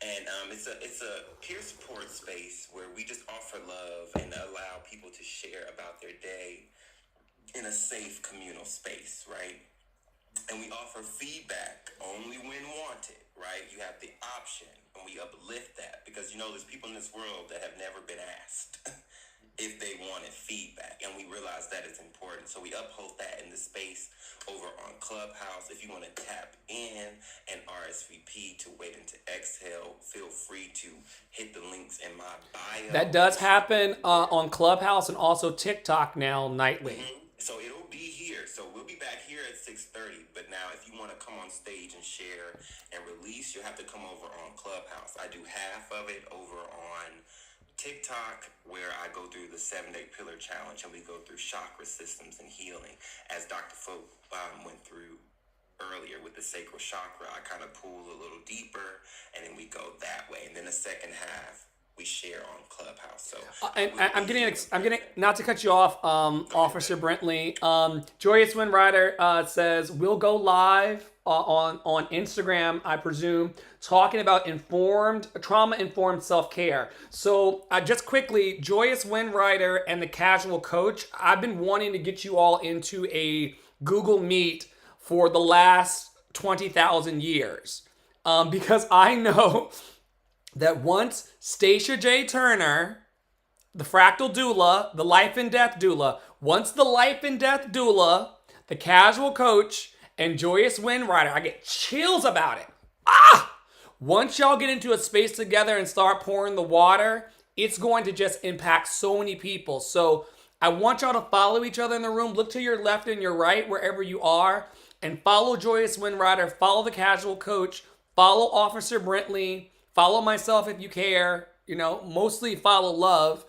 And it's a peer support space where we just offer love and allow people to share about their day in a safe communal space, right? And we offer feedback only when wanted, right? You have the option, and we uplift that because there's people in this world that have never been asked if they wanted feedback, and we realize that it's important. So we uphold that in the space over on Clubhouse. If you want to tap in and RSVP to Waiting to Exhale, feel free to hit the links in my bio. That does happen on Clubhouse and also TikTok now nightly. So it'll be here. So we'll be back here at 6:30. But now if you want to come on stage and share and release, you'll have to come over on Clubhouse. I do half of it over on TikTok, where I go through the 7-day pillar challenge and we go through chakra systems and healing. As Dr. Folk went through earlier with the sacral chakra, I kind of pull a little deeper and then we go that way. And then the second half we share on Clubhouse. So I'm getting not to cut you off, Officer Brentley. Joyous Winrider says we'll go live on Instagram, I presume, talking about trauma-informed self-care. So just quickly, Joyous Winrider and the Casual Coach, I've been wanting to get you all into a Google Meet for the last 20,000 years because I know that once Stacia J. Turner, the fractal doula, the life and death doula, once the life and death doula, the casual coach, and Joyous Winrider, I get chills about it. Once y'all get into a space together and start pouring the water, it's going to just impact so many people. So I want y'all to follow each other in the room. Look to your left and your right, wherever you are, and follow Joyous Winrider, follow the casual coach, follow Officer Brentley, follow myself if you care, mostly follow love,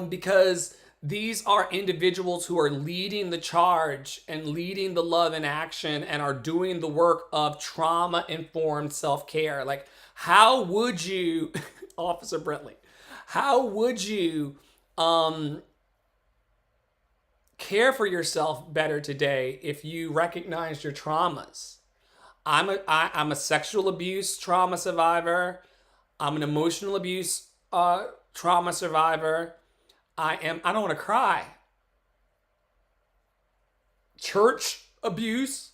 because these are individuals who are leading the charge and leading the love in action and are doing the work of trauma-informed self-care. Like, how would you, Officer Brentley, how would you care for yourself better today if you recognized your traumas? I'm a sexual abuse trauma survivor. I'm an emotional abuse trauma survivor. I don't want to cry. Church abuse.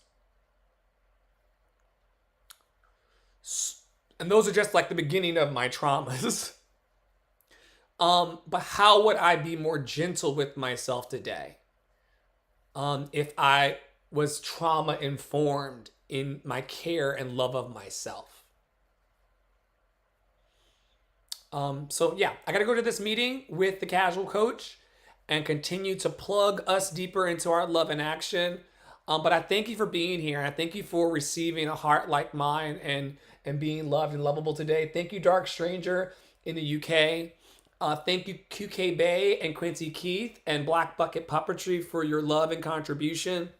And those are just like the beginning of my traumas. But how would I be more gentle with myself today? If I was trauma informed in my care and love of myself. So yeah, I got to go to this meeting with the casual coach and continue to plug us deeper into our love and action. But I thank you for being here. And I thank you for receiving a heart like mine and being loved and lovable today. Thank you, Dark Stranger in the UK. Thank you, QK Bay and Quincy Keith and Black Bucket Puppetry for your love and contribution.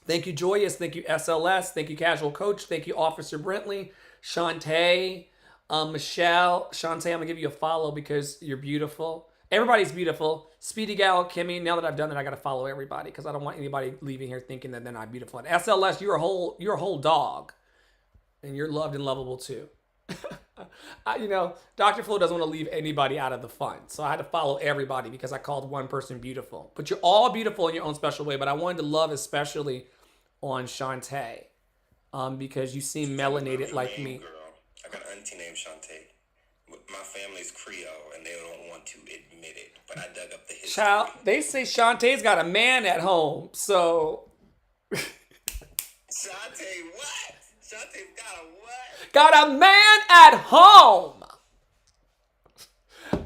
Thank you, Joyous. Thank you, SLS. Thank you, Casual Coach. Thank you, Officer Brentley. Shantae, Michelle. Shantae, I'm going to give you a follow because you're beautiful. Everybody's beautiful. Speedy Gal, Kimmy. Now that I've done that, I got to follow everybody because I don't want anybody leaving here thinking that they're not beautiful. And SLS, you're a whole dog. And you're loved and lovable too. Dr. Flo doesn't want to leave anybody out of the fun. So I had to follow everybody because I called one person beautiful. But you're all beautiful in your own special way. But I wanted to love especially on Shantae because you seem melanated like me. Girl. I got an auntie named Shantae. My family's Creole, and they don't want to admit it. But I dug up the history. Child, they say Shantae's got a man at home, so Shantae, what? Shantae's got a what? got a man at home.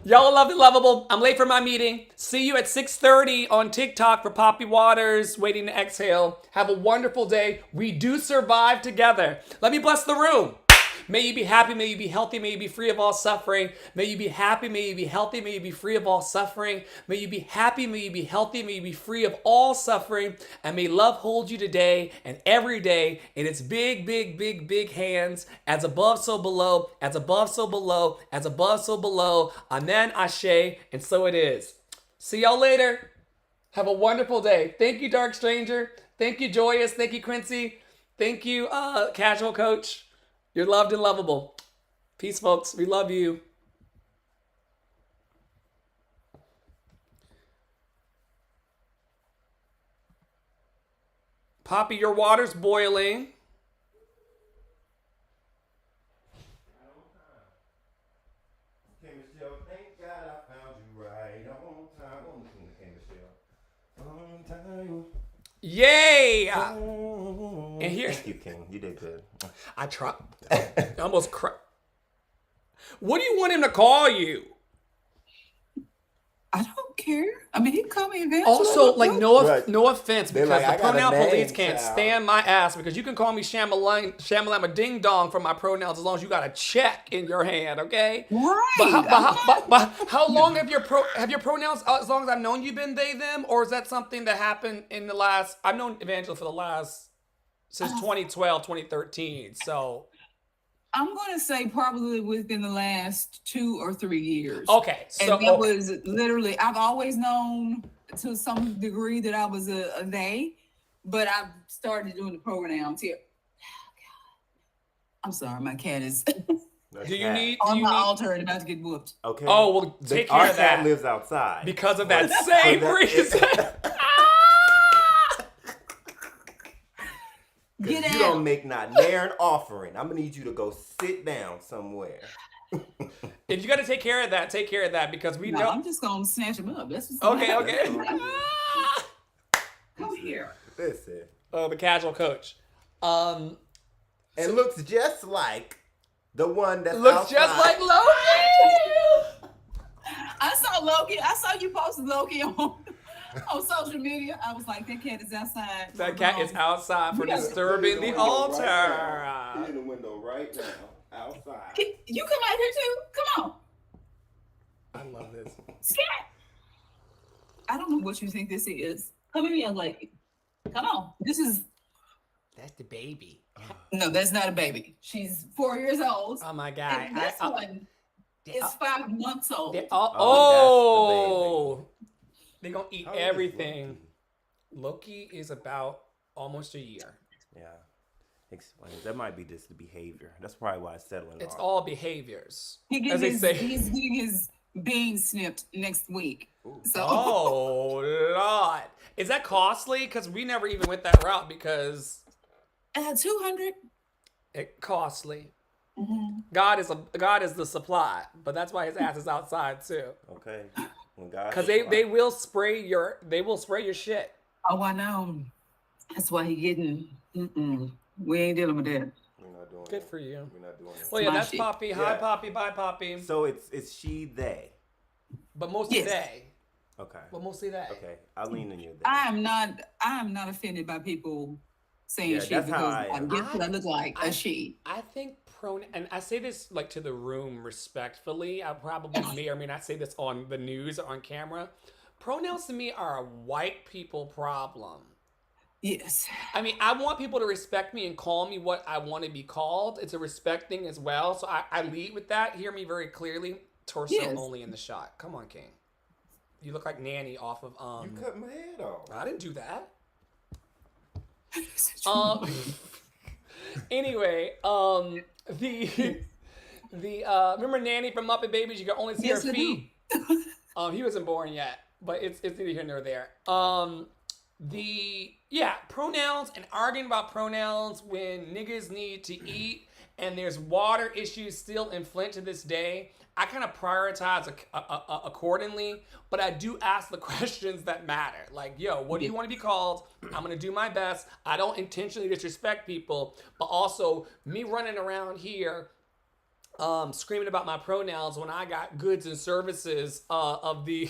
Y'all love the lovable. I'm late for my meeting. See you at 6:30 on TikTok for Poppy Waters, Waiting to Exhale. Have a wonderful day. We do survive together. Let me bless the room. May you be happy, may you be healthy, may you be free of all suffering. May you be happy, may you be healthy, may you be free of all suffering. May you be happy, may you be healthy, may you be free of all suffering. And may love hold you today and every day in its big, big, big, big hands. As above, so below. As above, so below. As above, so below. Amen, ashe, and so it is. See y'all later. Have a wonderful day. Thank you, Dark Stranger. Thank you, Joyous. Thank you, Quincy. Thank you, Casual Coach. You're loved and lovable. Peace, folks. We love you. Poppy, your water's boiling. Okay, Michelle, thank God I found you right on time. Okay, Michelle. On time. Yay! And here, Thank you, King. You did good. I tried. I almost cried. What do you want him to call you? I don't care. I mean, he can call me Evangelist. Also, like, no Right. no offense, They're because like, I the got a pronoun name, police can't child. stand my ass, because you can call me Shamalama Ding Dong for my pronouns as long as you got a check in your hand, okay? Right. But how long have your pronouns, as long as I've known you, been they, them? Or is that something that happened in the last, I've known Evangelist for the last, since 2012, 2013, so. I'm going to say probably within the last 2 or 3 years. Okay, so. And that was literally, I've always known to some degree that I was a they, but I've started doing the pronouns here. I'm sorry, my cat is Do you need, on my altar and about to get whooped. Okay. oh, well, take care Our of cat that. lives outside. Because of that same reason. Get You don't out. make not near an offering. I'm gonna need you to go sit down somewhere. If you got to take care of that, because we No, know. I'm just going to snatch him up. That's what's Okay, gonna okay. happen. Come here. Listen. Oh, the casual coach. It looks just like the one that's Looks outside. just like Loki. I saw Loki. I saw you posted Loki on social media. I was like, that cat is outside. That cat is outside for Yeah. disturbing the altar. He's in the window right now, outside. You come out here too. Come on. I love this. Scat. I don't know what you think this is. Come here, young lady. Come on. This is That's the baby. no, that's not a baby. She's 4 years old. Oh my god. And this one is 5 months old. Oh, They're gonna eat How old is everything. Loki is about almost a year. Yeah. Explains. That might be just the behavior. That's probably why it's settling It's off. all behaviors. He as they say. He's getting his bean snipped next week. Ooh. So Oh Lord. Is that costly? Because we never even went that route because 200. it costly. Mm-hmm. God is the supply, but that's why his ass is outside too. Okay. When God Because they will spray your shit. Oh, I know. That's why he getting. We ain't dealing with that. We're not doing Good it. for you. We're not doing it. Well, yeah, My that's shit. Poppy. Hi, Yeah. Poppy. Bye, Poppy. So it's she, they. But mostly Yes. they. Okay. But mostly they. Okay. I'll lean in you there. I am not offended by people saying Yeah, she that's because how I am. guess what I look like I- a she. I think and I say this like to the room respectfully. I probably may or may not say this on the news or on camera. Pronouns to me are a white people problem. Yes. I mean, I want people to respect me and call me what I want to be called. It's a respect thing as well. So I lead with that. Hear me very clearly. Torso Yes. only in the shot. Come on, King. You look like Nanny off of You cut my head off. I didn't do that. Anyway, remember Nanny from Muppet Babies? You can only see Yes, her I do. feet. He wasn't born yet, but it's neither here nor there. pronouns and arguing about pronouns when niggas need to eat and there's water issues still in Flint to this day. I kind of prioritize accordingly, but I do ask the questions that matter. Like, yo, what do you want to be called? I'm going to do my best. I don't intentionally disrespect people, but also me running around here screaming about my pronouns when I got goods and services of the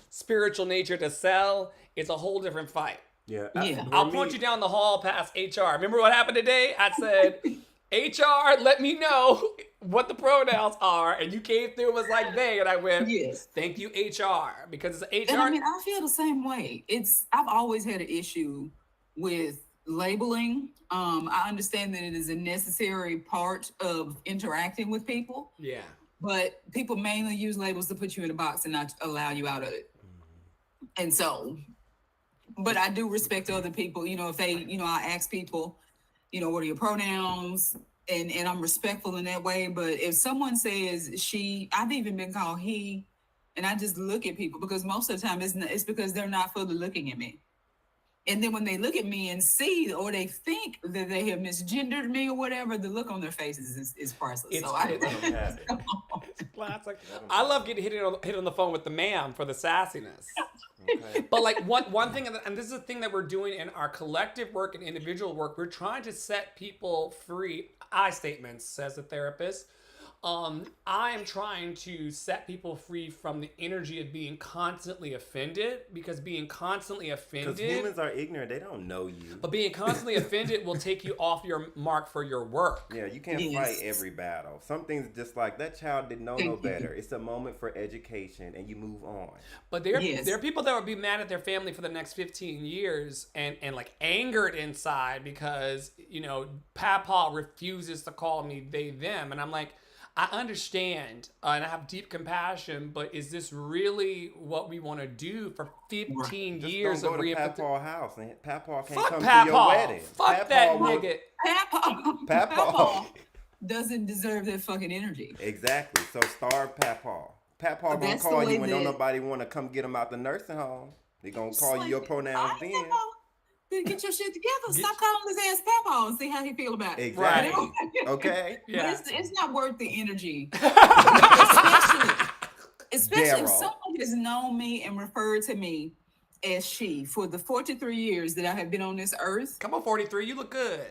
spiritual nature to sell, it's a whole different fight. Yeah. I'll point you down the hall past HR. Remember what happened today? I said, HR, let me know what the pronouns are. And you came through and was like, they. And I went, Yes. thank you, HR. Because it's HR. And I mean, I feel the same way. I've always had an issue with labeling. I understand that it is a necessary part of interacting with people. Yeah. But people mainly use labels to put you in a box and not allow you out of it. And so, but I do respect other people. You know, if they, I ask people, what are your pronouns? And I'm respectful in that way. But if someone says she, I've even been called he, and I just look at people because most of the time it's because they're not fully looking at me. And then when they look at me and see, or they think that they have misgendered me or whatever, the look on their faces is priceless. It's classic. I love getting hit on the phone with the ma'am for the sassiness. Okay. But like one thing, and this is a thing that we're doing in our collective work and individual work, we're trying to set people free. I statements, says the therapist. I am trying to set people free from the energy of being constantly offended, because being constantly offended... Because humans are ignorant. They don't know you. But being constantly offended will take you off your mark for your work. Yeah, you can't fight every battle. Some things just like, that child didn't know no better. It's a moment for education, and you move on. But there are people that would be mad at their family for the next 15 years and like angered inside because, Papa refuses to call me they, them. And I'm like... I understand and I have deep compassion, but is this really what we want to do for 15 years don't of go to Papa's house and Papa can't Fuck come Papa. to your wedding. Fuck that nigga. Papa doesn't deserve that fucking energy. Exactly. So starve Papa. Papa gonna call you when don't nobody want to come get him out the nursing home. They gonna call you your pronouns then. Get your shit together. Stop calling his ass Papa and see how he feel about it. Exactly. Right. Okay. Yeah. But it's not worth the energy. especially if someone has known me and referred to me as she for the 43 years that I have been on this earth. Come on, 43. You look good.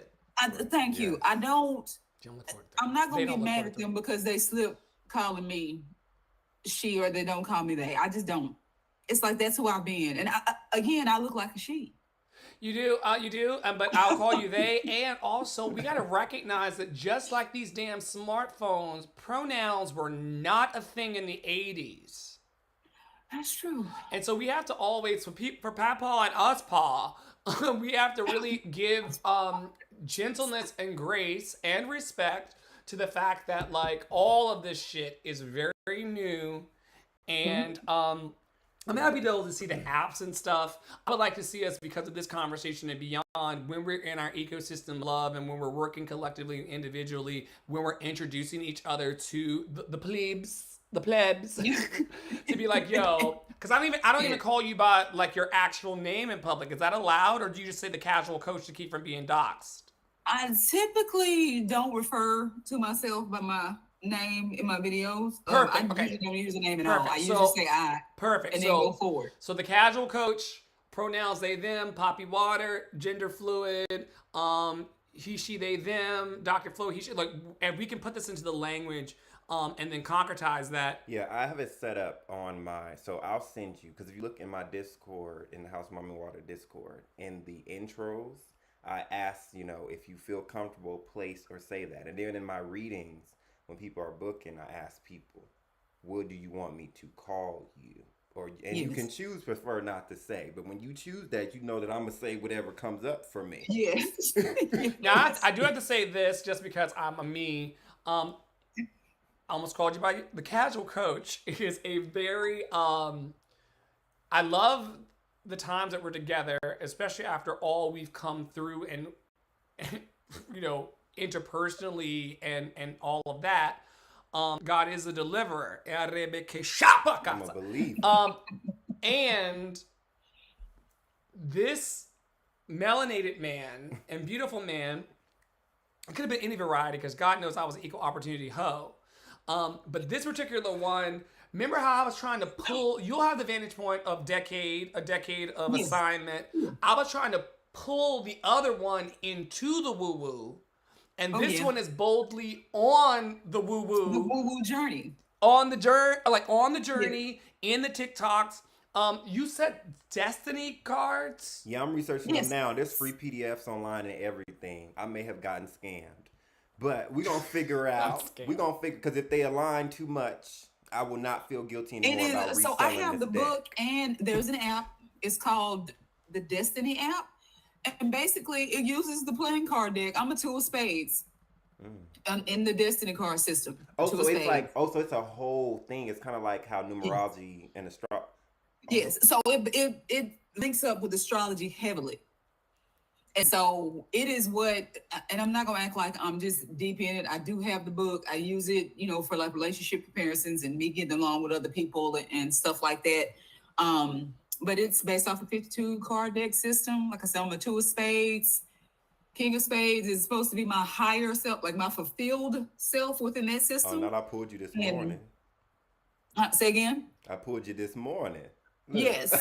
Thank you. I'm not going to get mad at them because they slip calling me she or they don't call me they. I just don't. It's like that's who I've been. And I look like a she. You do, but I'll call you they. And also, we got to recognize that just like these damn smartphones, pronouns were not a thing in the 80s. That's true. And so we have to always, for Papa and us, Pa, we have to really give gentleness and grace and respect to the fact that, like, all of this shit is very, very new. And, I'm happy to be able to see the apps and stuff. I would like to see us, because of this conversation and beyond, when we're in our ecosystem love and when we're working collectively and individually, when we're introducing each other to the plebs, to be like, yo, because I don't even call you by like your actual name in public. Is that allowed, or do you just say the casual coach to keep from being doxxed? I typically don't refer to myself by my name in my videos. Perfect. I usually don't use a name at all. I usually say I. Perfect. And then go forward. So the casual coach, pronouns they, them, Poppy Water, gender fluid, he, she, they, them, Dr. Flo, he, she, like, and we can put this into the language and then concretize that. Yeah, I have it set up on so I'll send you, because if you look in my Discord, in the House Mommy Water Discord, in the intros, I ask, if you feel comfortable, place or say that. And then in my readings, when people are booking, I ask people, what do you want me to call you? You can choose prefer not to say. But when you choose that, you know that I'm going to say whatever comes up for me. Yes. Now, I do have to say this just because I'm a me. I almost called you by the casual coach. Is a very, I love the times that we're together, especially after all we've come through and interpersonally and all of that. God is a deliverer. I'm a believer. And this melanated man and beautiful man, it could have been any variety because God knows I was an equal opportunity hoe. But this particular one, remember how I was trying to pull, you'll have the vantage point of a decade of Yes. assignment. I was trying to pull the other one into the woo woo. And Oh, this yeah. one is boldly on the woo The woo, woo woo journey. on the journey, like on the Yeah. journey, in the TikToks. You said Destiny cards. Yeah, I'm researching Yes. them now. There's free PDFs online and everything. I may have gotten scammed, but we're gonna figure out. scammed. We're gonna figure because if they align too much, I will not feel guilty It anymore about is. reselling So I have the this deck. book, and there's an app. It's called the Destiny app, and basically it uses the playing card deck. I'm a two of spades in the Destiny card system. Oh, Two so of it's spades. like, oh, so it's a whole thing. It's kind of like how numerology and astro. Yes. So it links up with astrology heavily. And so it is what, and I'm not gonna act like I'm just deep in it. I do have the book. I use it, for like relationship comparisons and me getting along with other people and stuff like that. But it's based off a 52 card deck system. Like I said, I'm a two of spades. King of spades is supposed to be my higher self, like my fulfilled self within that Oh, system. no, I pulled you this And- morning. Say again? I pulled you this morning. Look. Yes.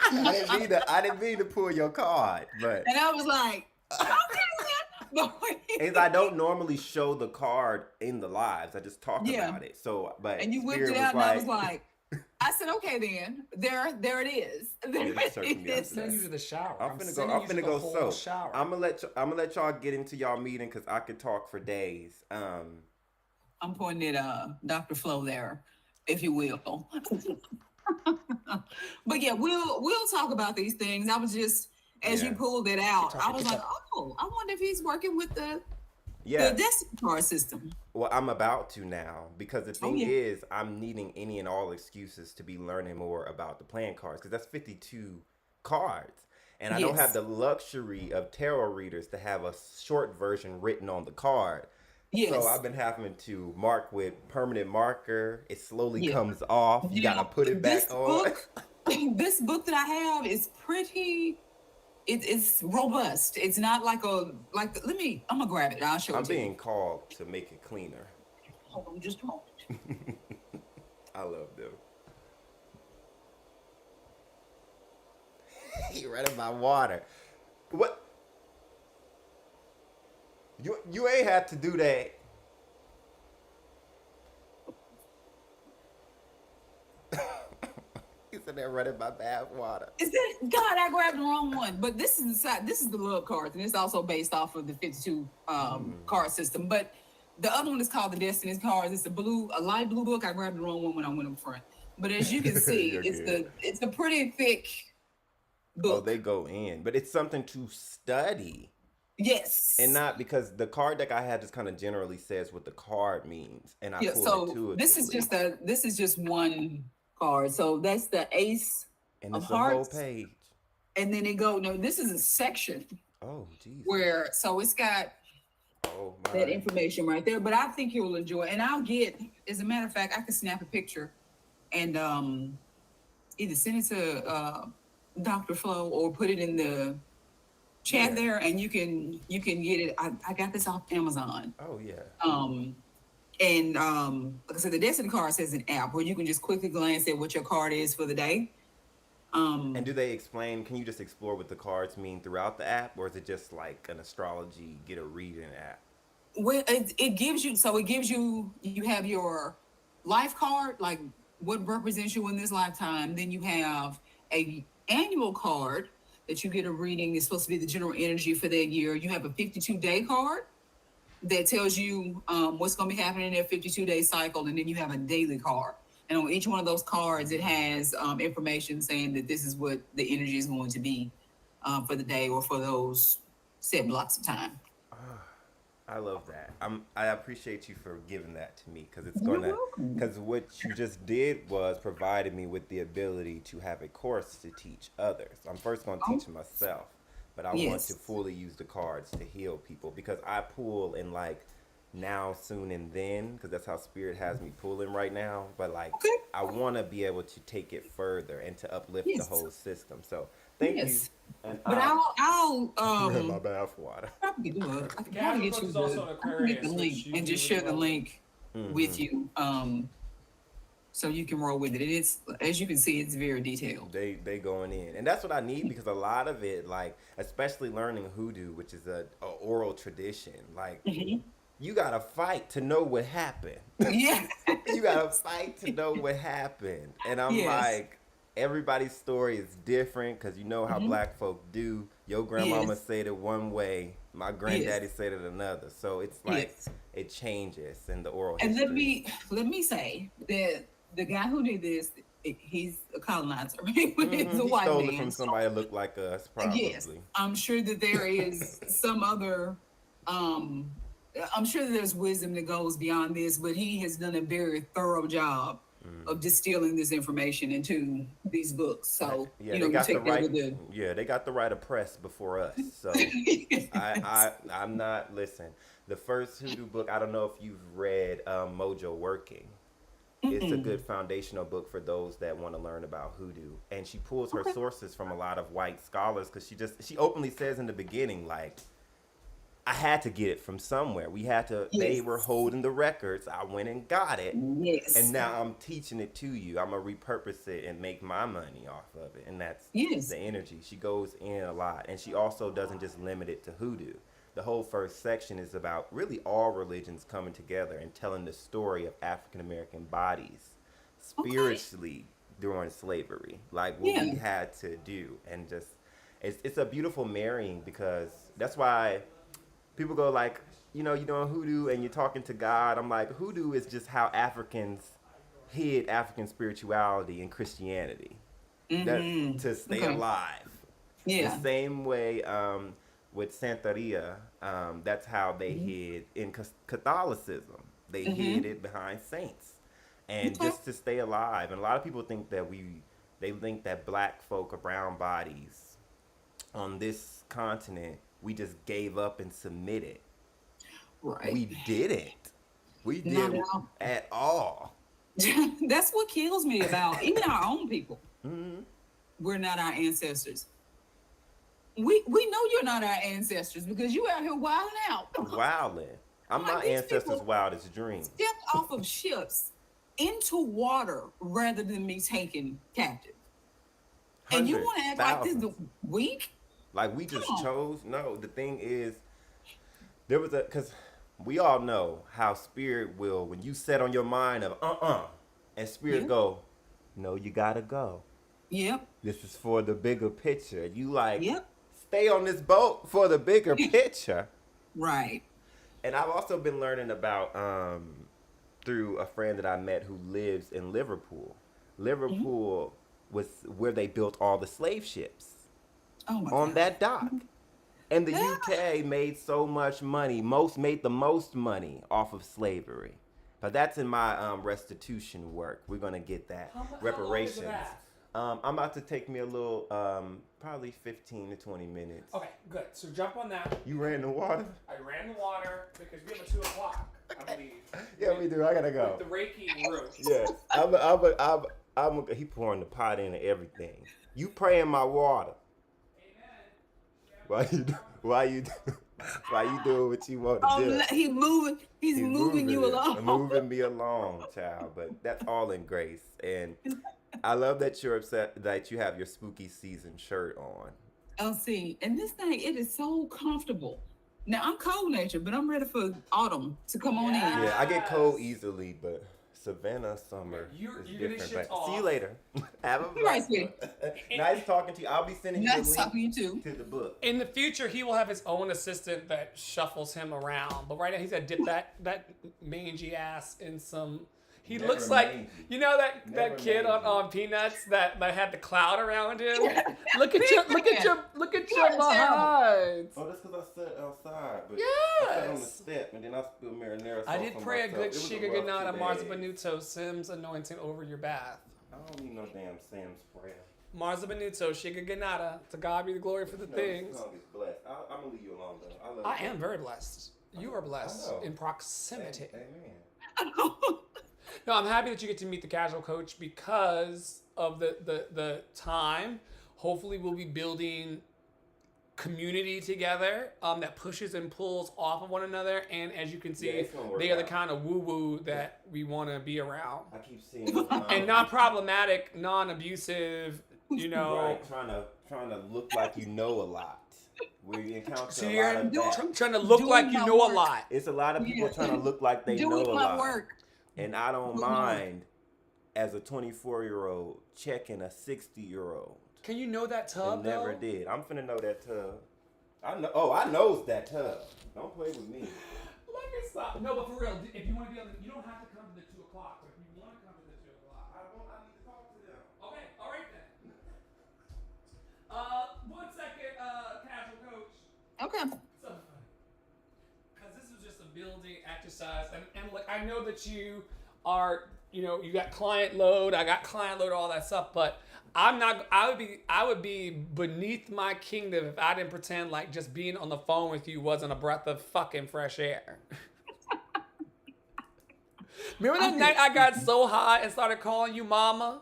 I didn't mean to pull your card, but And I was like, as I don't normally show the card in the lives, I just talk Yeah. about it. So, but and you whipped Spirit it out, and I was like, I said, okay, then there it is. There this took me it is. Send you to the shower. I'm finna sending go. you I'm to finna the go. whole So shower. I'm gonna let y'all get into y'all meeting because I could talk for days. I'm pointing at Dr. Flo there, if you will. But yeah, we'll talk about these things. I was just as Yeah. you pulled it out, Talk I it was up. like, oh, I wonder if he's working with the Yeah. Destiny card system. Well, I'm about to now because the thing yeah. is, I'm needing any and all excuses to be learning more about the playing cards because that's 52 cards. And I don't Yes. have the luxury of tarot readers to have a short version written on the card. Yes. So I've been having to mark with permanent marker. It slowly Yeah. comes off. You gotta put it back this on. Book, this book that I have is pretty. It's robust. It's not like let me. I'm gonna grab it. I'll show I'm it to you. being called to make it cleaner. Hold on, just a moment. I love them. You read about water. What? You ain't had to do that. You said that running my bath water. Is that God? I grabbed the wrong one. But this is inside. This is the love cards, and it's also based off of the 52 card system. But the other one is called the Destiny's cards. It's a light blue book. I grabbed the wrong one when I went up front. But as you can see, You're it's good. it's a pretty thick book. Oh, they go in, but it's something to study, Yes. and not because the card deck I had just kind of generally says what the card means, and I Yeah. pull So intuitively. this is just one card. So that's the Ace and of it's a whole Hearts. page. And then this is a section Oh, geez. so it's got Oh my. that information right there. But I think you'll enjoy it. And I'll as a matter of fact, I can snap a picture and either send it to Dr. Flo or put it in the chat Yeah. there, and you can get it. I got this off Amazon. Oh yeah. And like I said, the Destiny card says an app where you can just quickly glance at what your card is for the day. And do they explain? Can you just explore what the cards mean throughout the app, or is it just like an astrology get a reading app? Well, it gives you you have your life card, like what represents you in this lifetime. Then you have a annual card that you get a reading. It's supposed to be the general energy for that year. You have a 52-day card that tells you what's going to be happening in that 52-day cycle, and then you have a daily card. And on each one of those cards, it has information saying that this is what the energy is going to be for the day or for those set blocks of time. I love that. I appreciate you for giving that to me because it's You're gonna welcome. because what you just did was provided me with the ability to have a course to teach others. I'm first gonna teach myself, but I want Yes. to fully use the cards to heal people because I pull in like now, soon, and then because that's how Spirit has me pulling right now. But like Okay. I want to be able to take it further and to uplift Yes. the whole system. So thank Yes. And But I'll my bath water. probably do it. I The can casual probably get coach you is also an I can get the Aquarius, link which you and do just really share the well. link with you. So you can roll with it. And it's, as you can see, it's very detailed. They going in, and that's what I need because a lot of it, like especially learning hoodoo, which is a oral tradition, like you gotta fight to know what happened. Yeah. You gotta fight to know what happened, and I'm Yes. like, everybody's story is different because you know how black folk do. Your grandmama Yes. said it one way, my Yes. granddaddy said it another, so it's like Yes. it changes in the oral And history. let me say that the guy who did this, he's a colonizer. He's a He white stole it man. from So somebody that looked like us, yes, probably. I'm sure that there is some other um I'm sure that there's wisdom that goes beyond this, but he has done a very thorough job of distilling this information into these books. So, Yeah, we they got the take that right. with the Yeah, they got the right of press before us. So I'm not. Listen, the first hoodoo book. I don't know if you've read Mojo Working. It's a good foundational book for those that want to learn about hoodoo. And she pulls her Okay. sources from a lot of white scholars because she openly says in the beginning, like, I had to get it from somewhere. We had to. They Yes. were holding the records. I went and got it. Yes. And now I'm teaching it to you. I'm gonna repurpose it and make my money off of it. And that's Yes. the energy. She goes in a lot. And she also doesn't just limit it to hoodoo. The whole first section is about really all religions coming together and telling the story of African American bodies spiritually during slavery. Like what we Yeah. had to do. And just it's a beautiful marrying because that's why people go like, you're doing hoodoo and you're talking to God. I'm like, hoodoo is just how Africans hid African spirituality and Christianity. That to stay Okay. alive. The Yeah. same way with Santeria, that's how they hid in Catholicism. They hid it behind saints, and Okay. just to stay alive. And a lot of people think that they think that black folk or brown bodies on this continent, we just gave up and submitted. Right. We didn't. We Not didn't at all. at all. That's what kills me about even our own people. We're not our ancestors. We know you're not our ancestors because you out here wilding out. Wilding. I'm Like my these ancestors' people wildest dreams. stepped off of ships into water rather than be taken captive. And you Hundreds, want to act like this thousands. the weak? Like we just Come on. chose. No, the thing is, there was because we all know how spirit will when you set on your mind of and spirit Yeah. go, no, you gotta go. Yep. This is for the bigger picture. You like Yep. stay on this boat for the bigger picture. Right. And I've also been learning about through a friend that I met who lives in Liverpool. Liverpool was where they built all the slave ships Oh my on God. that dock. And the Yeah. UK made so much money, made the most money off of slavery. But that's in my restitution work. We're gonna get that How long is reparations. that? I'm about to take me a little, probably 15 to 20 minutes. Okay, good. So jump on that. You ran the water? I ran the water because we have a 2 o'clock, I believe. Yeah, we do. I gotta go. With the Reiki room. Yes, he pouring the pot in and everything. You praying my water. Why you doing what you want to do? He's moving. He's moving you it, along. moving me along, child. But that's all in grace, and I love that you're upset that you have your spooky season shirt on. Oh, see, and this thing, it is so comfortable. Now I'm cold natured, but I'm ready for autumn to come on in. Yeah, I get cold Yes. easily, but Savannah summer You're is getting different. shipped But see you off. later. Have a You're right, blessed one. Nice talking to you. I'll be sending you the Nice talking link to you too. to the book. In the future, he will have his own assistant that shuffles him around. But right now, he's got to dip that mangy ass in some. He Never looks like mangy. that Never kid mangy. on Peanuts that had the cloud around him. Yeah. Look at your You're behinds. Oh, that's because I sat outside. But I sat on the Yes. step and then I spilled marinara sauce I did on pray a myself. good It was a Shiga rough Ganata 2 Mars days. Benuto Sims anointing over your bath. I don't need no damn Sam's prayer. Mars Benuto Shiga Ganata. To God be the glory for the No, things. this song is blessed. I'm gonna leave you alone though. I love I you. am very blessed. You are blessed know. in proximity. Amen. No, I'm happy that you get to meet the casual coach because of the time. Hopefully, we'll be building community together that pushes and pulls off of one another. And as you can see, it's gonna work they are the out. kind of woo-woo that we want to be around. I keep seeing And not problematic, non-abusive, right, trying to look like you know a lot. We encounter So a you're lot of that. trying to look Doing like you my know a work. lot. It's a lot of people Yeah. trying to look like they know Doing a my lot. work. And I don't Doing my work. mind as a 24-year-old checking a 60-year-old. Can you know that tub, And never though? did. I'm finna know that tub. I know. Oh, I knows that tub. Don't play with me. Let me stop. No, but for real, if you want to be on the, you don't have to come to the 2 o'clock. But if you want to come to the 2 o'clock, I need to talk to them. okay, all right then. 1 second, casual coach. Okay. So funny. Because this was just a building exercise. And look, I know that you are, you got client load. I got client load, all that stuff. But I'm not, I would be beneath my kingdom if I didn't pretend like just being on the phone with you wasn't a breath of fucking fresh air. Remember that night I got so high and started calling you mama?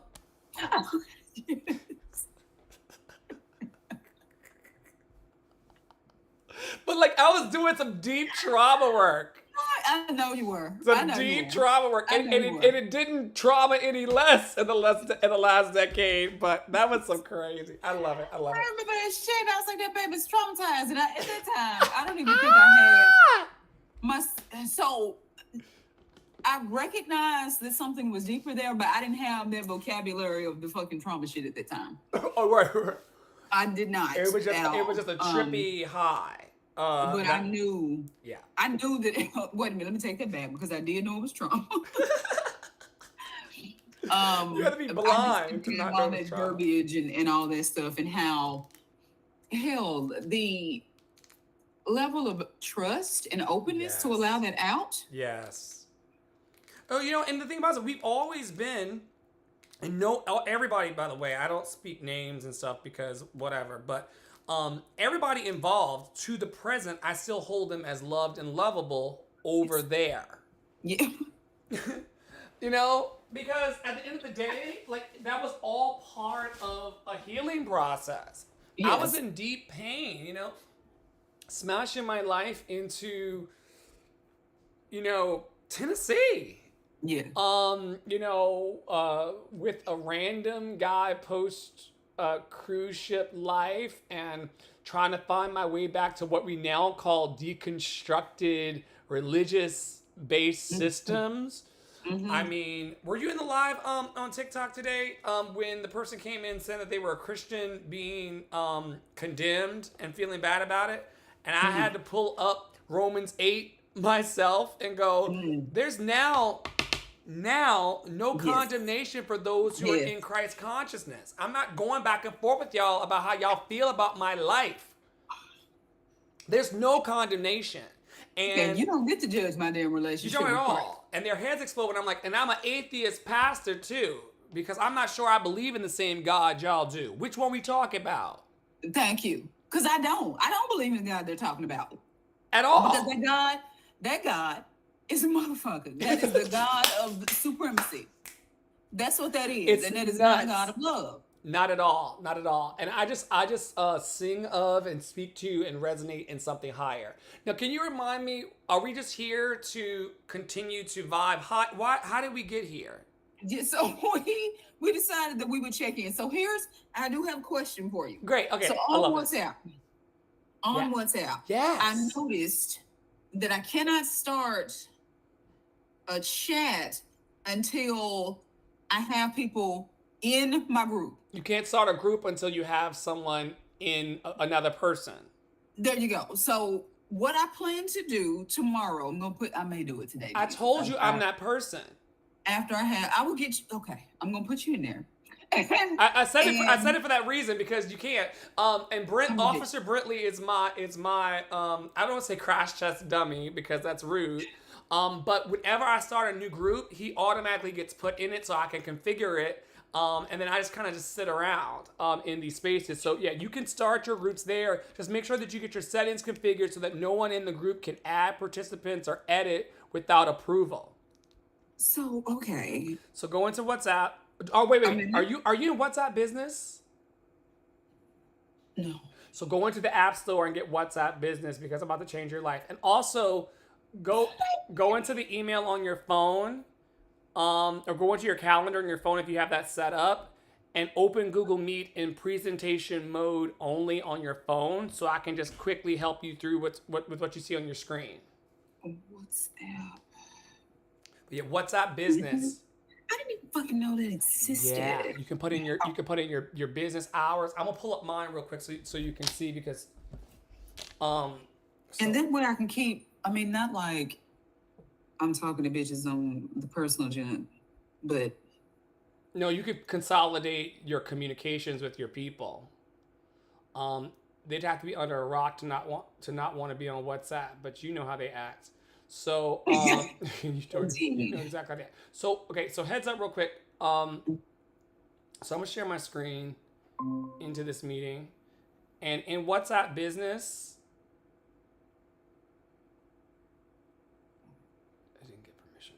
But like I was doing some deep trauma work. I know you were. I Some know you deep were. trauma work. I And, know and, you it, were. and it didn't trauma any less in the last decade, but that was some crazy. I love it. I love I it. remember that shit. I was like, that baby's traumatized. And at that time, I don't even think I had so I recognized that something was deeper there, but I didn't have that vocabulary of the fucking trauma shit at that time. Oh, right. I did not. It was just at all. a trippy high. But I knew. Yeah. I knew that. Wait a minute. Let me take that back because I did know it was trauma. You have to be blind to not know all it was that trauma. verbiage and all that stuff, and how hell the level of trust and openness to Yes. allow that out. Yes. Oh, and the thing about it, we've always been, and everybody, by the way, I don't speak names and stuff because whatever, but everybody involved to the present, I still hold them as loved and lovable over there. Yeah. Because at the end of the day, like that was all part of a healing process. I was Yes. in deep pain, smashing my life into, Tennessee. Yeah. With a random guy post cruise ship life and trying to find my way back to what we now call deconstructed religious based systems. Mhm. I mean, were you in the live on TikTok today when the person came in and said that they were a Christian being condemned and feeling bad about it? And I had to pull up Romans 8 myself and go, there's now no condemnation for those who are Yes. in Christ consciousness. I'm not going back and forth with y'all about how y'all feel about my life. There's no condemnation. And you don't get to judge my damn you relationship. don't at with Christ. all. And their heads explode. And I'm like, and I'm an atheist pastor too, because I'm not sure I believe in the same God y'all do. Which one we talk about? Thank you. Because I don't believe in the God they're talking about. At all. Because that God is a motherfucker. That is the God of supremacy. That's what that is. It's and that is not a nuts. God of love. Not at all. Not at all. And I just sing of and speak to and resonate in something higher. Now, can you remind me, are we just here to continue to vibe? How did we get here? Yeah, so we decided that we would check in. So I do have a question for you. Great. Okay. So I on love this. WhatsApp, WhatsApp, Yes. I noticed that I cannot start a chat until I have people in my group. You can't start a group until you have someone in another person. There you go. So what I plan to do tomorrow, I may do it today. I told you I'm that person. After I will get you. Okay, I'm gonna put you in there. I said it for that reason because you can't. And Okay. Officer Brentley is my I don't want to say crash test dummy because that's rude. But whenever I start a new group, he automatically gets put in it so I can configure it. And then I just kind of sit around in these spaces. So yeah, you can start your groups there. Just make sure that you get your settings configured so that no one in the group can add participants or edit without approval. So okay. So go into WhatsApp. Oh wait. I'm in Are you in WhatsApp business? No. So go into the App Store and get WhatsApp Business because I'm about to change your life. And also go into the email on your phone, or go into your calendar on your phone if you have that set up, and open Google Meet in presentation mode only on your phone, so I can just quickly help you through what you see on your screen. WhatsApp. But yeah, WhatsApp Business. I didn't even fucking know that existed. Yeah, you can put in your business hours. I'm gonna pull up mine real quick so you can see because And then what I can keep, I mean, not like I'm talking to bitches on the personal gen, but no, you could consolidate your communications with your people. They'd have to be under a rock to not want to be on WhatsApp, but you know how they act. So you know exactly how they act. So okay, so heads up real quick. So I'm gonna share my screen into this meeting, and in WhatsApp Business, I didn't get permission.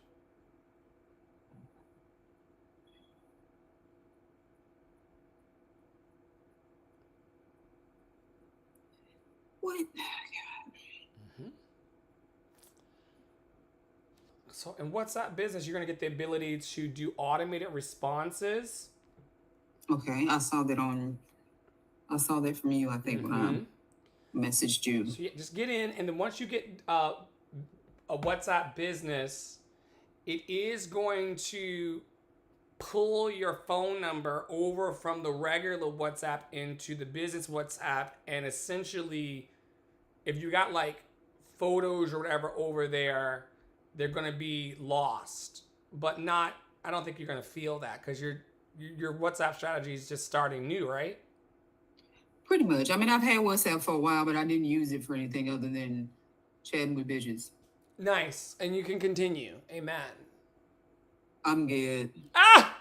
what? So in WhatsApp Business, you're gonna get the ability to do automated responses. Okay, I saw that from you, I think, when I messaged you. So yeah, just get in, and then once you get a WhatsApp Business, it is going to pull your phone number over from the regular WhatsApp into the business WhatsApp, and essentially, if you got like photos or whatever over there, they're gonna be lost. But not, I don't think you're gonna feel that because your WhatsApp strategy is just starting new, right? Pretty much. I mean, I've had WhatsApp for a while, but I didn't use it for anything other than chatting with bitches. Nice, and you can continue. Amen. I'm good. Ah!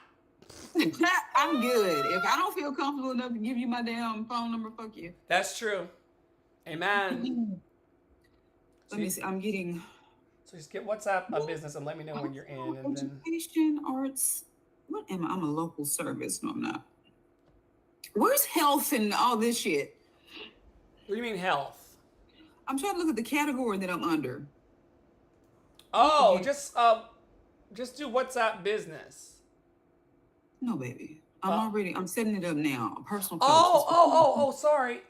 I'm good. If I don't feel comfortable enough to give you my damn phone number, fuck you. That's true. Amen. Let me see. I'm getting So just get WhatsApp Business and let me know when you're in, and then education, arts. What am I? I'm a local service. No, I'm not. Where's health and all this shit? what do you mean health? I'm trying to look at the category that I'm under. Oh, Okay. just do WhatsApp Business. No, baby. I'm setting it up now. Personal post. Oh, sorry.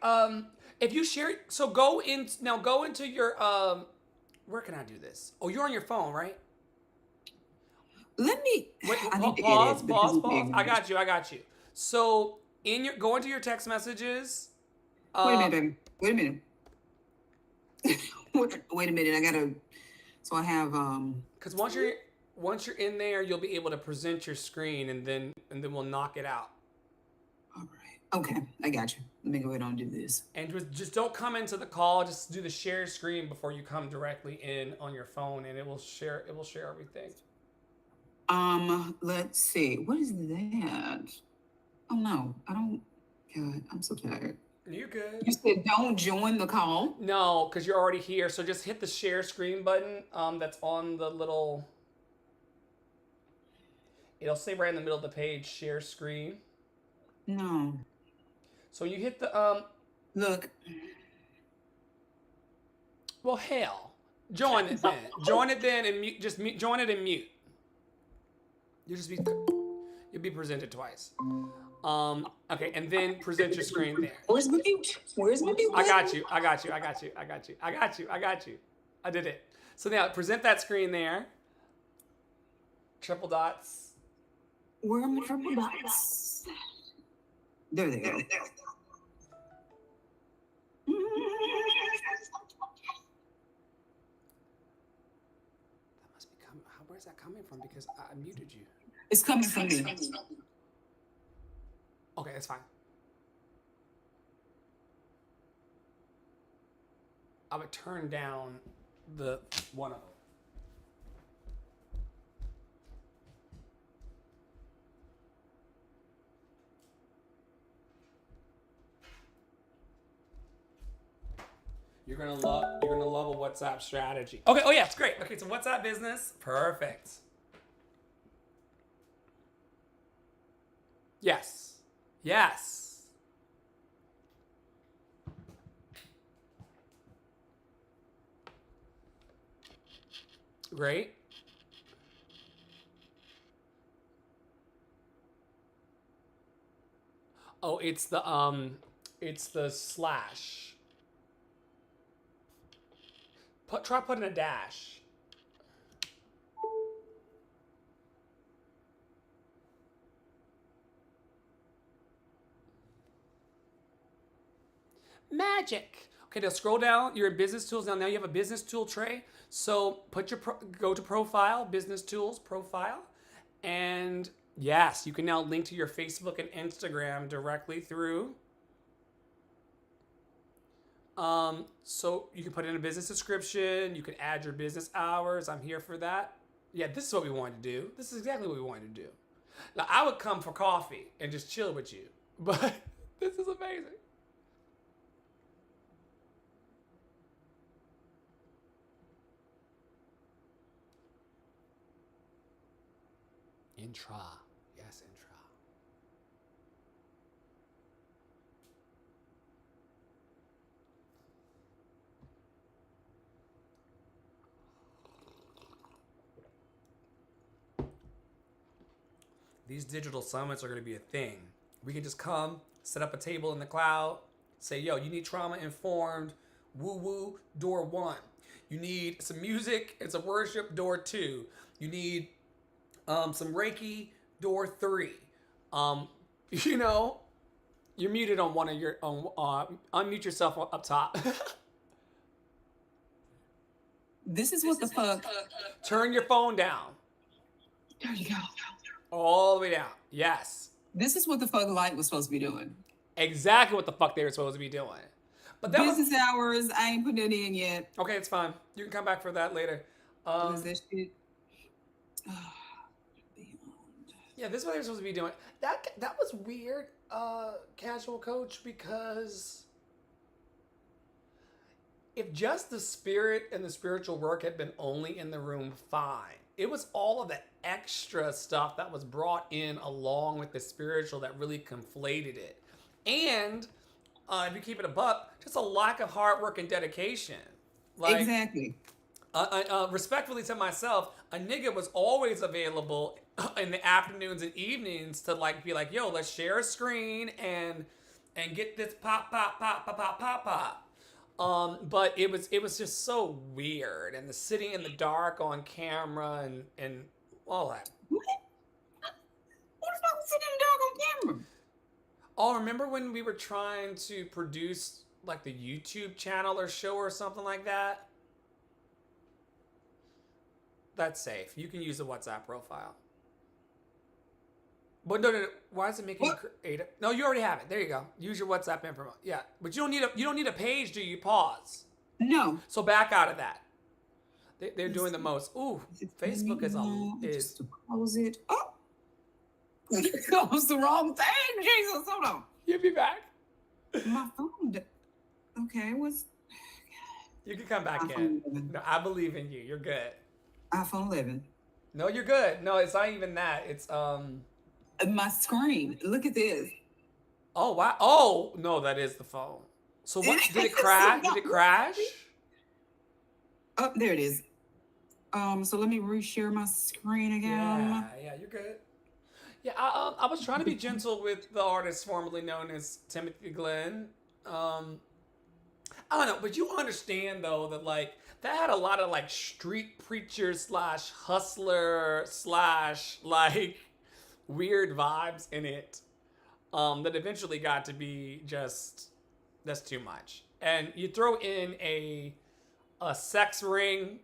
If you share, so go into your where can I do this? Oh, you're on your phone, right? Let me. Wait, I need to pause. edit because of I ignorance. got you. So go into your text messages. Wait a minute, baby. Wait a minute. Wait a minute. I gotta. So I have Because once you're in there, you'll be able to present your screen, and then we'll knock it out. All right. Okay, I got you. Let me go ahead and do this. And just don't come into the call. Just do the share screen before you come directly in on your phone, and it will share everything. Let's see. What is that? Oh no, I don't. God, I'm so tired. You're good. You said don't join the call. No, because you're already here. So just hit the share screen button. That's on the little. It'll say right in the middle of the page, share screen. No. So you hit the Look. Well, hell, join it then. Join it then and mute. Just join it and mute. You'll be presented twice. Okay, and then present your screen there. Where's my mute? Where's my mute? I got you. I did it. So now present that screen there. Triple dots. Where are my triple dots? There they go. Where's that coming from? Because I muted you. It's coming from me. Okay, that's fine. I would turn down the one of them. You're gonna love a WhatsApp strategy. Okay, oh yeah, it's great. Okay, so WhatsApp Business, perfect. Yes. Great. Oh, it's the slash. Try putting a dash. Magic. Okay, now scroll down. You're in business tools now. Now you have a business tool tray. So put your go to profile, business tools, profile, and yes, you can now link to your Facebook and Instagram directly through. So you can put in a business description. You can add your business hours. I'm here for that. Yeah, this is what we wanted to do. This is exactly what we wanted to do. Now I would come for coffee and just chill with you, but this is amazing. Intra. Yes, intra. These digital summits are going to be a thing. We can just come, set up a table in the cloud, say, yo, you need trauma informed, woo woo, door one. You need some music and some worship, door two. You need some Reiki, door three. You know, you're muted on one of your, unmute yourself up top. This is what the fuck. Turn your phone down. There you go. All the way down. Yes. This is what the fuck light was supposed to be doing. Exactly what the fuck they were supposed to be doing. But that Business hours, I ain't putting it in yet. okay, it's fine. You can come back for that later. Was that shit? Yeah, this is what they were supposed to be doing. That was weird, casual coach, because if just the spirit and the spiritual work had been only in the room, fine. It was all of the extra stuff that was brought in along with the spiritual that really conflated it. And if you keep it a buck, just a lack of hard work and dedication. Like, Exactly. respectfully to myself, a nigga was always available in the afternoons and evenings to like be like, yo, let's share a screen and get this pop. But it was just so weird, and the sitting in the dark on camera and all that. What? Who the fuck was sitting in the dark on camera? Oh, remember when we were trying to produce like the YouTube channel or show or something like that? That's safe. You can use the WhatsApp profile. But no. Why is it making you create it? No, you already have it. There you go. Use your WhatsApp info. Yeah, but you don't need a page. Do you pause? No. So back out of that. They're doing the most. Ooh, Facebook is Just to close it. Oh, that was the wrong thing. Jesus, hold on. You'll be back. My phone. Okay, what's You can come back iPhone in. 11. No, I believe in you. You're good. iPhone 11? No, you're good. No, it's not even that. It's My screen. Look at this. Oh wow. Oh no, that is the phone. So what? Did it crash? Did it crash? Oh, there it is. So let me reshare my screen again. Yeah, you're good. Yeah, I was trying to be gentle with the artist formerly known as Timothy Glenn. I don't know, but you understand though that like that had a lot of like street preacher slash hustler slash like weird vibes in it. That eventually got to be just that's too much. And you throw in a sex ring.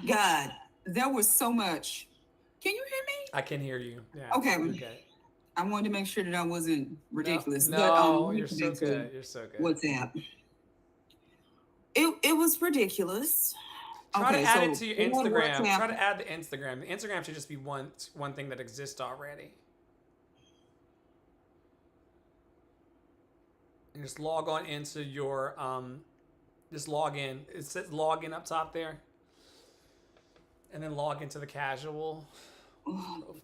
God, there was so much. Can you hear me? I can hear you. Yeah. Okay. Okay. I wanted to make sure that I wasn't ridiculous. No, but, you're so good. You're so good. WhatsApp. It was ridiculous. Try to add it to your Instagram. WhatsApp. Try to add the Instagram. The Instagram should just be one thing that exists already. And just log on into your just log in. It says log in up top there. And then log into the casual.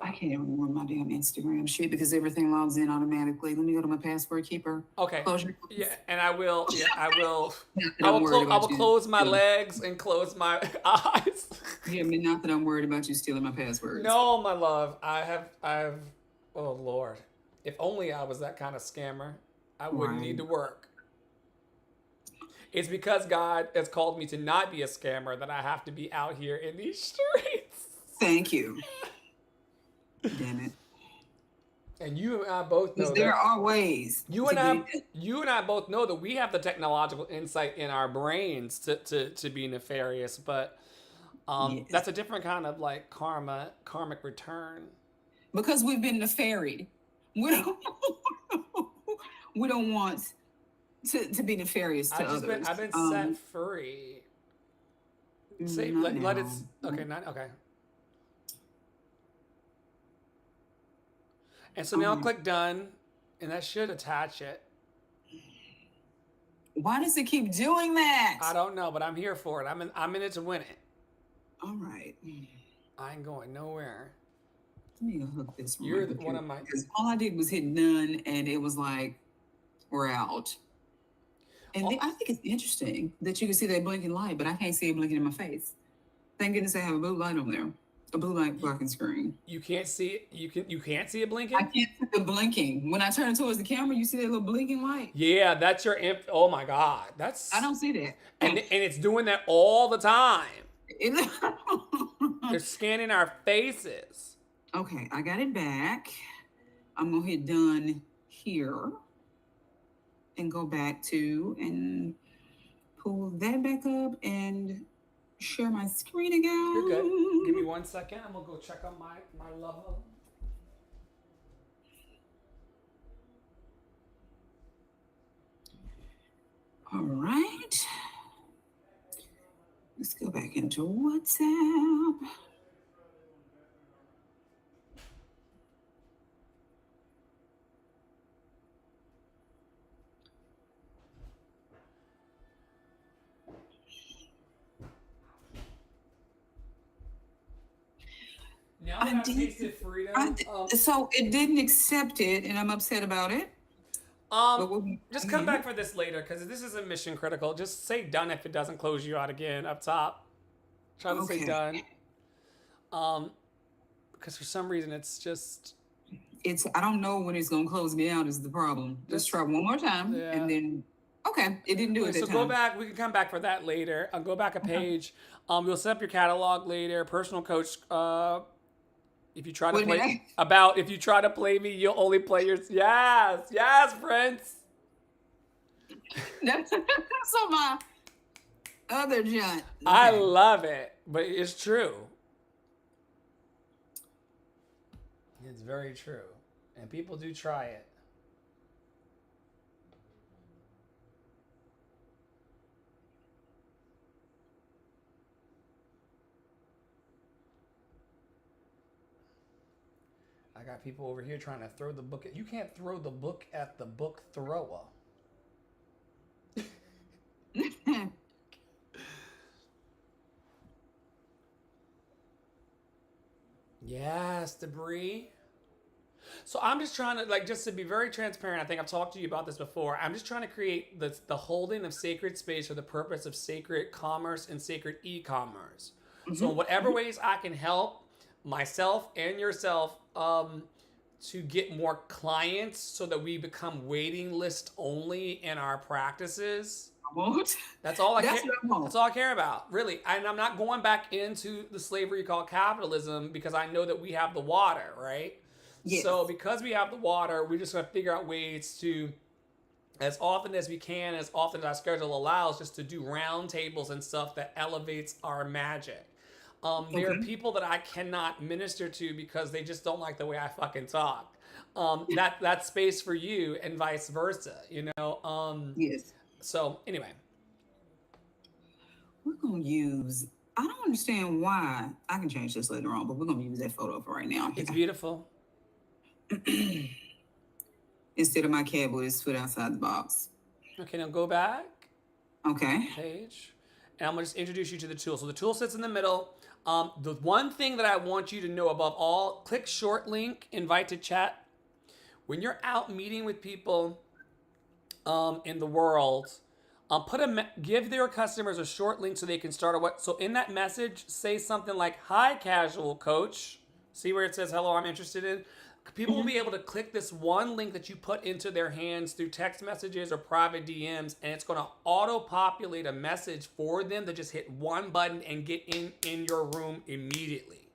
I can't even remember my damn Instagram shit because everything logs in automatically. Let me go to my password keeper. Okay. Close your Yeah, and I will. Yeah, I will. Not that I'm worried I about will you. close my stealing- legs and close my eyes. Yeah, I mean, not that I'm worried about you stealing my passwords. No, my love. I have. Oh Lord, if only I was that kind of scammer, I wouldn't need Right. to work. It's because God has called me to not be a scammer that I have to be out here in these streets. Thank you. Damn it. And you and I both Because know there that are ways you to and I get it. you and I both know that we have the technological insight in our brains to be nefarious, but Yes. that's a different kind of like karmic return. Because we've been nefaried. We don't, we don't want to be nefarious to others. I've been set free. Say not let now. it okay, not okay. And so now I'll click done, and that should attach it. Why does it keep doing that? I don't know, but I'm here for it. I'm in it to win it. All right. I ain't going nowhere. Let me go hook this from You're my one computer, of my. because all I did was hit done and it was like, we're out. And I think it's interesting that you can see that blinking light, but I can't see it blinking in my face. Thank goodness I have a blue light on there. A blue light blocking screen. You can't see it. You can't see it blinking. I can't see the blinking. When I turn it towards the camera, you see that little blinking light. Yeah, that's your imp. Oh my God, that's. I don't see that. And it's doing that all the time. It- They're scanning our faces. Okay, I got it back. I'm gonna hit done here and go back to and pull that back up and share my screen again. You're good. Give me 1 second. I'm gonna go check on my level. All right. Let's go back into WhatsApp. Now that I've tasted freedom, So it didn't accept it, and I'm upset about it. But just come back for this later because this isn't mission critical. Just say done if it doesn't close you out again up top. Try to say Okay. done. Because for some reason it's just I don't know when it's gonna close me out is the problem. Just try one more time, Yeah. and then okay, it didn't do it that so time. go back. We can come back for that later. I'll go back a page. We'll set up your catalog later. Personal coach. If you try to Wait a play minute. if you try to play me, you'll only play your yes, Prince. That's on my other junk. I Okay. love it, but it's true. It's very true, and people do try it. I got people over here trying to throw the book at you. Can't throw the book at the book thrower. Yes, debris. So I'm just trying to just to be very transparent. I think I've talked to you about this before. I'm just trying to create the holding of sacred space for the purpose of sacred commerce and sacred e-commerce. So in whatever ways I can help myself and yourself to get more clients so that we become waiting list only in our practices. What? That's all I That's care. what I want. That's all I care about, really. And I'm not going back into the slavery called capitalism because I know that we have the water, right? Yes. So because we have the water, we're just going to figure out ways to, as often as we can, as often as our schedule allows, just to do round tables and stuff that elevates our magic. There are people that I cannot minister to because they just don't like the way I fucking talk. That's space for you and vice versa, you know? Yes. So anyway. We're gonna use. I don't understand why. I can change this later on, but we're gonna use that photo for right now. It's beautiful. Instead of my cat with his foot outside the box. Okay, now go back. Okay. Page. and I'm going to just introduce you to the tool. So the tool sits in the middle. The one thing that I want you to know above all, click short link, invite to chat. When you're out meeting with people in the world, give their customers a short link so they can start a what. So in that message, say something like, "Hi, casual coach." See where it says, "Hello, I'm interested in." People will be able to click this one link that you put into their hands through text messages or private DMs, and it's going to auto-populate a message for them to just hit one button and get in your room immediately.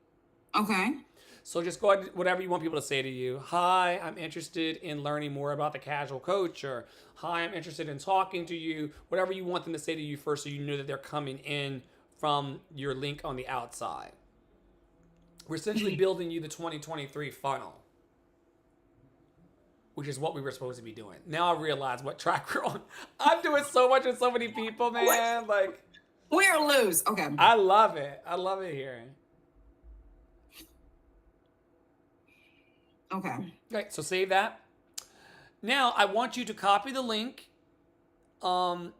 Okay. So just go ahead, whatever you want people to say to you. "Hi, I'm interested in learning more about the casual coach," or "Hi, I'm interested in talking to you." Whatever you want them to say to you first, so you know that they're coming in from your link on the outside. We're essentially building you the 2023 funnel, which is what we were supposed to be doing. Now I realize what track we're on. I'm doing so much with so many people, man. Like, We're loose. Okay. I love it. I love it here. Okay. Okay, so save that. Now I want you to copy the link, where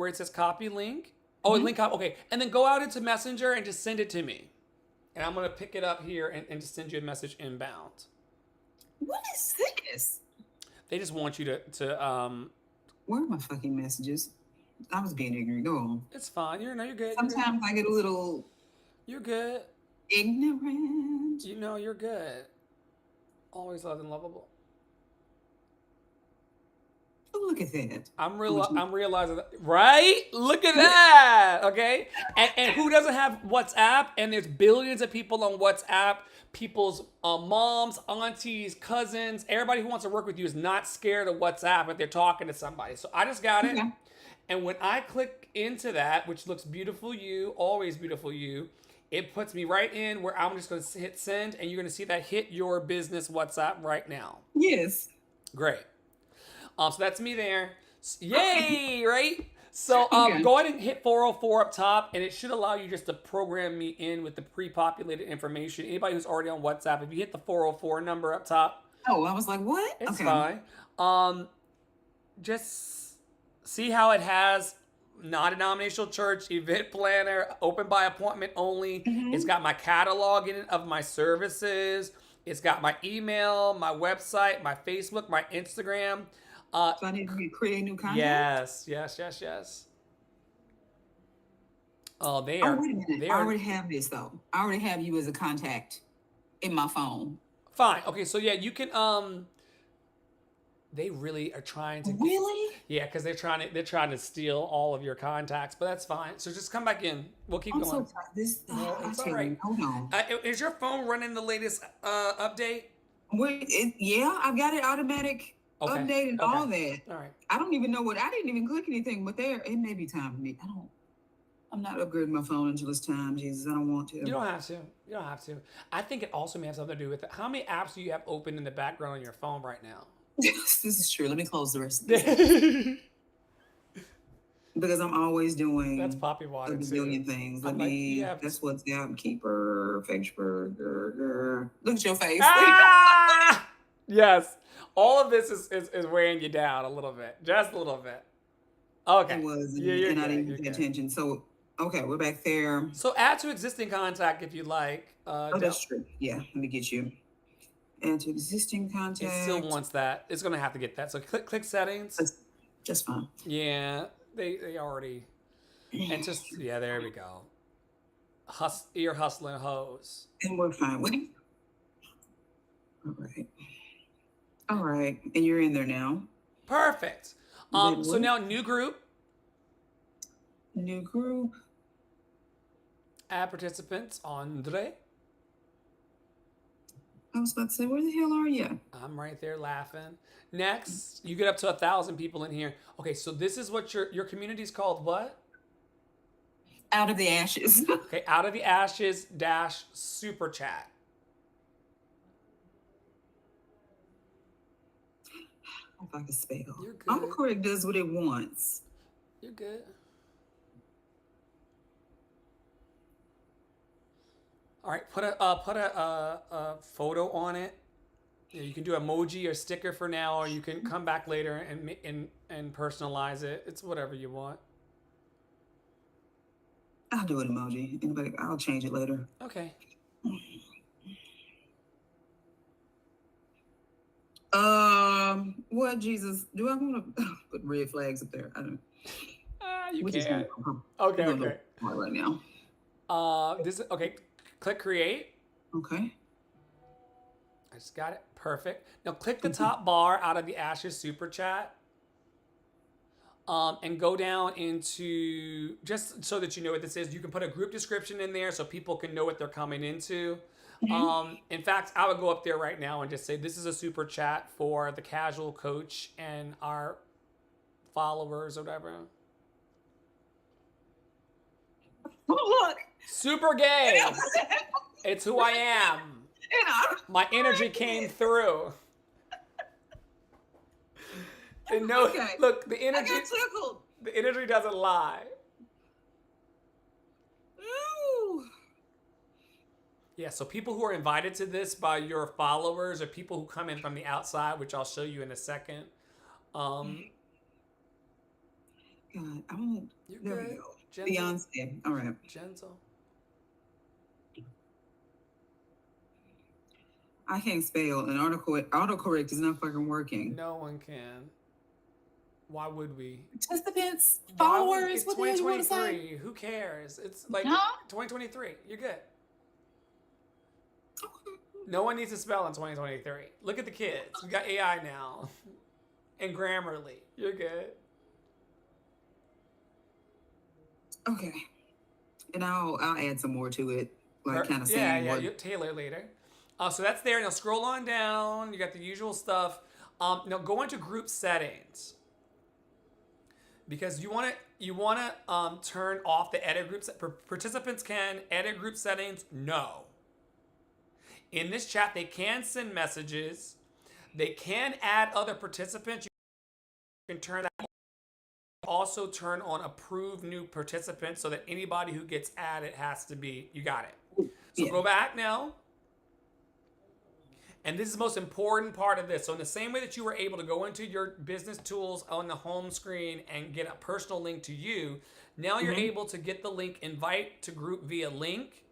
it says copy link. Oh, link copy. Okay, and then go out into Messenger and just send it to me, and I'm gonna pick it up here and just send you a message inbound. What is this? They just want you to Where are my fucking messages? I was being ignorant. Go on. It's fine. You're good. Sometimes I get a little You're good. ignorant. You know you're good. Always loved and lovable. Oh, look at that. I'm realizing that, right? Look at that. Okay. And who doesn't have WhatsApp? And there's billions of people on WhatsApp. People's moms, aunties, cousins, everybody who wants to work with you is not scared of WhatsApp if they're talking to somebody. So I just got it. Okay. And when I click into that, which looks beautiful you, always beautiful you, it puts me right in where I'm just going to hit send, and you're going to see that hit your business WhatsApp right now. Yes. Great. So that's me there. Yay, right? So Okay. go ahead and hit 404 up top, and it should allow you just to program me in with the pre-populated information. Anybody who's already on WhatsApp, if you hit the 404 number up top, Oh, I was like, what? it's fine. Just see how it has non-denominational church, event planner, open by appointment only. It's got my catalog in it of my services. It's got my email, my website, my Facebook, my Instagram. So I need to create new content? Yes. Oh, they are. Oh, wait a minute. They I are already have this, though. I already have you as a contact in my phone. fine. Okay, so yeah, you can. They really are trying to. Really? Yeah, because they're trying to steal all of your contacts, but that's fine. So just come back in. We'll keep I'm going. so tired. This, No, I it's tell all right. you, hold on. Is your phone running the latest update? Yeah, I've got it automatic Okay, update and okay. all that. All right. I don't even know I didn't even click anything, but it may be time for me. I'm not upgrading my phone until it's time, Jesus. I don't want to. You don't have to. You don't have to. I think it also may have something to do with it. How many apps do you have open in the background on your phone right now? This is true. Let me close the rest of this. Because I'm always doing That's poppy a water too. bazillion things. I'm like, yeah. That's WhatsApp, Keeper, Facebook. Look at your face. Ah! Yes. All of this is wearing you down a little bit. Just a little bit. Okay. It was, Yeah, you're and I good, didn't you're pay good. attention. So, okay, we're back there. So add to existing contact if you'd like. Oh, that's true. Yeah, let me get you. Add to existing contact. It still wants that. It's gonna have to get that. So click settings. That's just fine. Yeah, they already. And just there we go. Ear hustling hoes. And we're fine with it. All right. And you're in there now. Perfect. So now new group. New group. Add participants. Andre. I was about to say, where the hell are you? I'm right there laughing. Next, you get up to 1,000 people in here. Okay, so this is what your community's called. What? Out of the ashes. Okay, out of the ashes - super chat. If I can spell. You're good. Autocorrect does what it wants. You're good. All right, put a photo on it. You can do emoji or sticker for now, or you can come back later and personalize it. It's whatever you want. I'll do an emoji. Anybody? I'll change it later. Okay. What Jesus? Do I want to put red flags up there? I don't. You We're just can't. gonna, Okay, we're gonna okay. do it right now. This is okay. Click create. Okay. I just got it. Perfect. Now click the top bar out of the Ashes super chat. And go down into, just so that you know what this is, you can put a group description in there so people can know what they're coming into. In fact, I would go up there right now and just say, this is a super chat for the casual coach and our followers or whatever. Oh, look. Super gay. It's who I am. My energy came through. And no, Okay. look, the I energy, got tickled. the energy doesn't lie. Ooh. Yeah, so people who are invited to this by your followers or people who come in from the outside, which I'll show you in a second. God, I won't. You're There good. we go. Gentle. Beyonce. All right. Gentle. I can't spell, and autocorrect is not fucking working. No one can. Why would we? Participants, Why would- followers, It's what the hell you want to say? 2023. Who cares? It's like Huh? 2023. You're good. No one needs to spell in 2023. Look at the kids. We got AI now. And Grammarly. You're good. Okay. And I'll add some more to it, like kind of saying Yeah, what. you'll tailor later. So that's there. Now scroll on down. You got the usual stuff. Now go into group settings because you want to turn off the edit groups. Participants can edit group settings. No. In this chat, they can send messages. They can add other participants. You can turn that. Also turn on approve new participants so that anybody who gets added has to be. You got it. So Yeah. go back now. And this is the most important part of this. So in the same way that you were able to go into your business tools on the home screen and get a personal link to you, now you're able to get the link invite to group via link.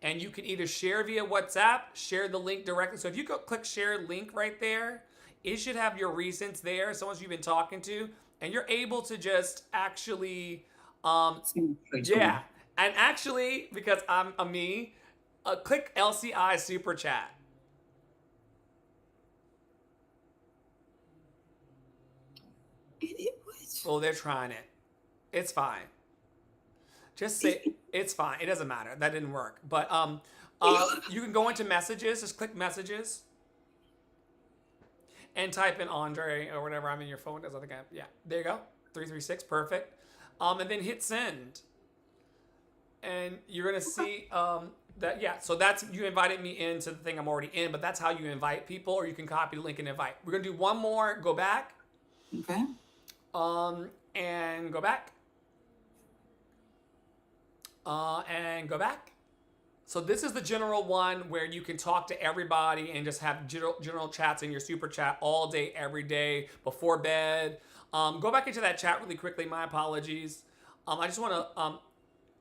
And you can either share via WhatsApp, share the link directly. So if you go click share link right there, it should have your recents there, someone you've been talking to, and you're able to just actually, yeah. And actually, because I'm a me, click LCI Super Chat. Oh, they're trying it. It's fine. Just say it's fine. It doesn't matter. That didn't work. But you can go into messages. Just click messages. And type in Andre or whatever. I'm in your phone. Does I think yeah. There you go. 336. Perfect. And then hit send. And you're gonna see that so that's you invited me into the thing I'm already in, but that's how you invite people, or you can copy the link and invite. We're gonna do one more. Go back. Okay. And go back. And go back. So this is the general one where you can talk to everybody and just have general chats in your super chat all day, every day, before bed. Go back into that chat really quickly. My apologies. I just want to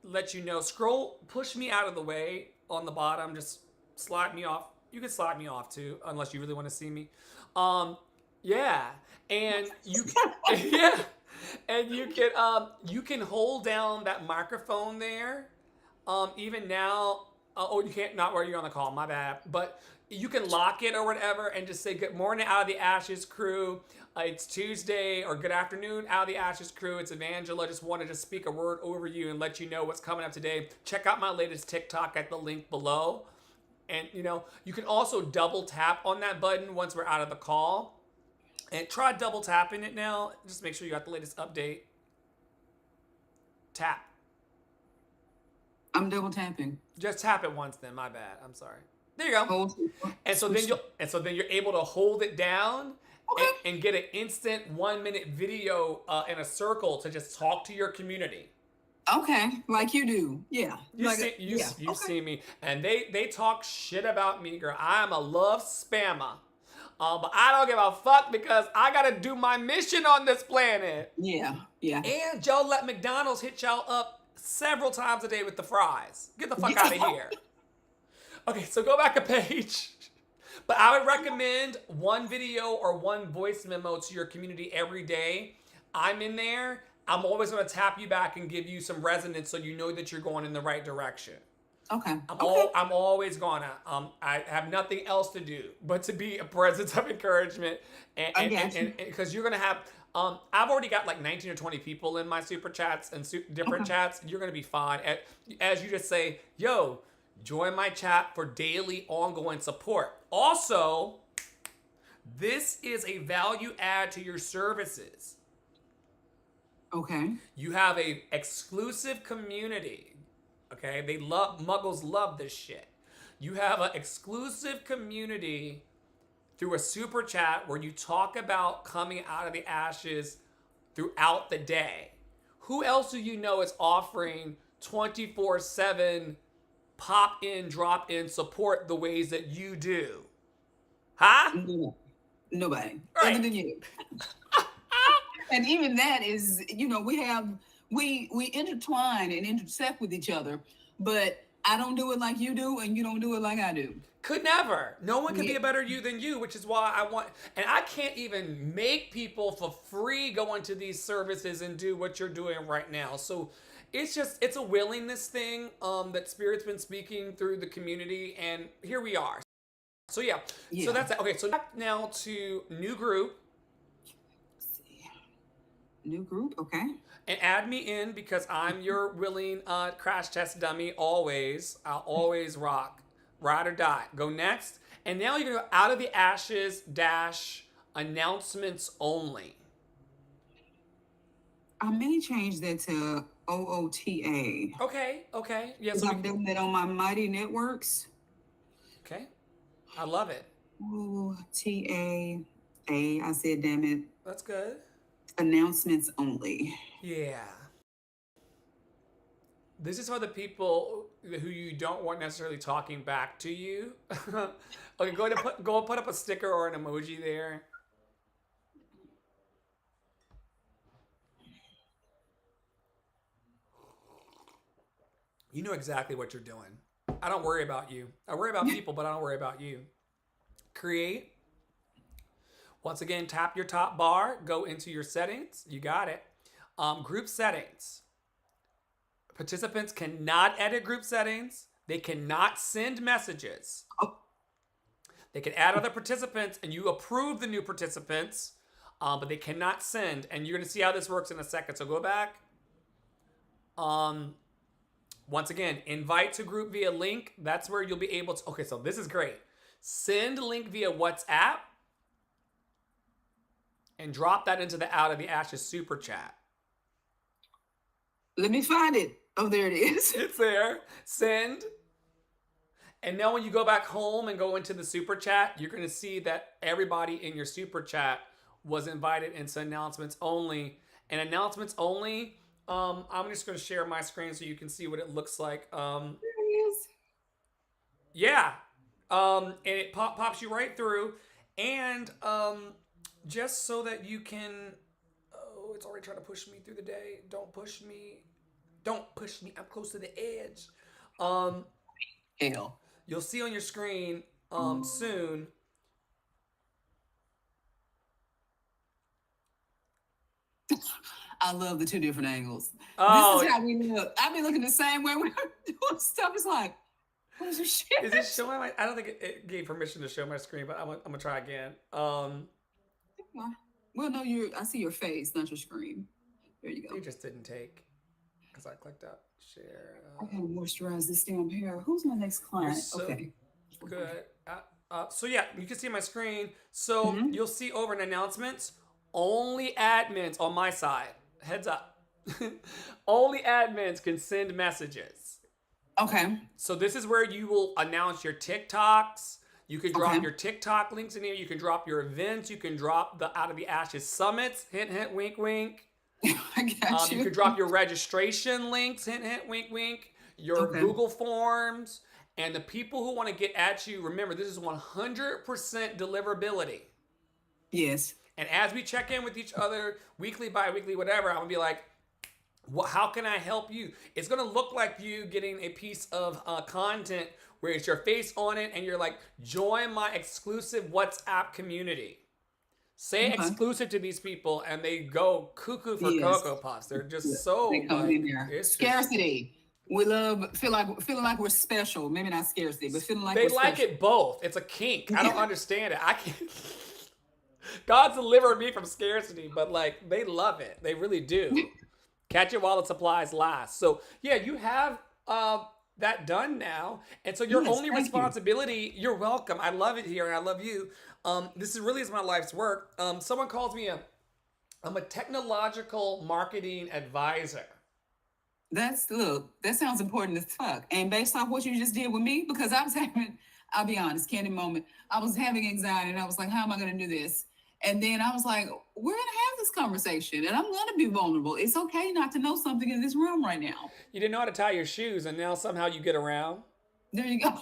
let you know. Push me out of the way on the bottom. Just slide me off. You can slide me off too, unless you really want to see me. Yeah, and you yeah, and you can hold down that microphone there. Even now. Oh, you can't, not while you're on the call, my bad. But you can lock it or whatever and just say good morning out of the Ashes crew. It's Tuesday, or good afternoon out of the Ashes crew. It's Evangela. Just wanted to speak a word over you and let you know what's coming up today. Check out my latest TikTok at the link below. And you can also double tap on that button once we're out of the call. And try double tapping it now. Just make sure you got the latest update. Tap. I'm double tapping. Just tap it once then, my bad. I'm sorry. There you go. Hold. And so then you're able to hold it down and get an instant 1-minute video in a circle to just talk to your community. Okay, like you do. Yeah. You see me. And they talk shit about me, girl. I'm a love spammer. But I don't give a fuck because I gotta do my mission on this planet. Yeah, yeah. And Joe let McDonald's hit y'all up several times a day with the fries. Get the fuck out of here. Okay, so go back a page. But I would recommend one video or one voice memo to your community every day. I'm in there. I'm always going to tap you back and give you some resonance so you know that you're going in the right direction. Okay. I'm always gonna. I have nothing else to do but to be a presence of encouragement, and because you're gonna have. I've already got like 19 or 20 people in my super chats and different chats. You're gonna be fine. As you just say, yo, join my chat for daily ongoing support. Also, this is a value add to your services. Okay. You have a exclusive community. Okay, Muggles love this shit. You have an exclusive community through a super chat where you talk about coming out of the ashes throughout the day. Who else do you know is offering 24/7 pop in, drop in support the ways that you do? Huh? Nobody. Right. Other than you. And even that is, we intertwine and intersect with each other, but I don't do it like you do, and you don't do it like I do. Could never. No one can be a better you than you, which is why I want, and I can't even make people for free go into these services and do what you're doing right now. So it's a willingness thing that Spirit's been speaking through the community, and here we are. So yeah. So that's it. Okay, so back now to new group. New group, okay. And add me in because I'm your willing crash test dummy always. I'll always rock. Ride or die. Go next. And now you're going to go out of the ashes -- announcements only. I may change that to OOTA. Okay. Yeah, so I've done that on my Mighty Networks. Okay. I love it. OOTA. I said, damn it. That's good. Announcements only. Yeah. This is for the people who you don't want necessarily talking back to you. Okay, go ahead and put up a sticker or an emoji there. You know exactly what you're doing. I don't worry about you. I worry about people, but I don't worry about you. Create. Once again, tap your top bar, go into your settings. You got it. Group settings. Participants cannot edit group settings. They cannot send messages. They can add other participants and you approve the new participants, but they cannot send. And you're going to see how this works in a second. So go back. Once again, invite to group via link. That's where you'll be able to. Okay, so this is great. Send link via WhatsApp. And drop that into the Out of the Ashes super chat. Let me find it. Oh, there it is. It's there. Send. And now when you go back home and go into the super chat, you're going to see that everybody in your super chat was invited into announcements only. And announcements only, I'm just going to share my screen so you can see what it looks like. There it is. Yeah. And it pops you right through. And just so that you can, oh, it's already trying to push me through the day. Don't push me. I'm close to the edge. Hell. You'll see on your screen soon. I love the two different angles. Oh, this is how we look. I've been looking the same way when I'm doing stuff. It's like, what is this shit? Is it showing my? I don't think it gave permission to show my screen, but I'm gonna try again. Well, no, I see your face, not your screen. There you go. You just didn't take because I clicked up share. I gotta moisturize this damn hair. Who's my next client? So okay. Good. So yeah, you can see my screen. So you'll see over in announcements, only admins on my side. Heads up. Only admins can send messages. Okay. So this is where you will announce your TikToks. You can drop your TikTok links in here. You can drop your events. You can drop the Out of the Ashes summits. Hint, hint, wink, wink. I got you. You can drop your registration links. Hint, hint, wink, wink. Your Google Forms. And the people who want to get at you, remember, this is 100% deliverability. Yes. And as we check in with each other, weekly, bi-weekly, whatever, I'm going to be like, how can I help you? It's going to look like you getting a piece of content where it's your face on it and you're like, join my exclusive WhatsApp community. Say Okay. exclusive to these people and they go cuckoo for Yes. Cocoa Puffs. They're just so They come like, in there. it's just- Scarcity. We love feeling like we're special. Maybe not scarcity, but feeling like they we're like special. it both. It's a kink. I don't understand it. I can't. God's delivered me from scarcity, but like they love it. They really do. Catch it while the supplies last. So yeah, you have that done now, and so your Yes, only thank you. responsibility. You're welcome. I love it here, and I love you. This is really is my life's work. Someone calls me I'm a technological marketing advisor. That sounds important as fuck. And based off what you just did with me, because I was having, I'll be honest, candid moment, I was having anxiety and I was like, how am I going to do this? And then I was like, we're going to have this conversation and I'm going to be vulnerable. It's okay not to know something in this room right now. You didn't know how to tie your shoes, and now somehow you get around. There you go.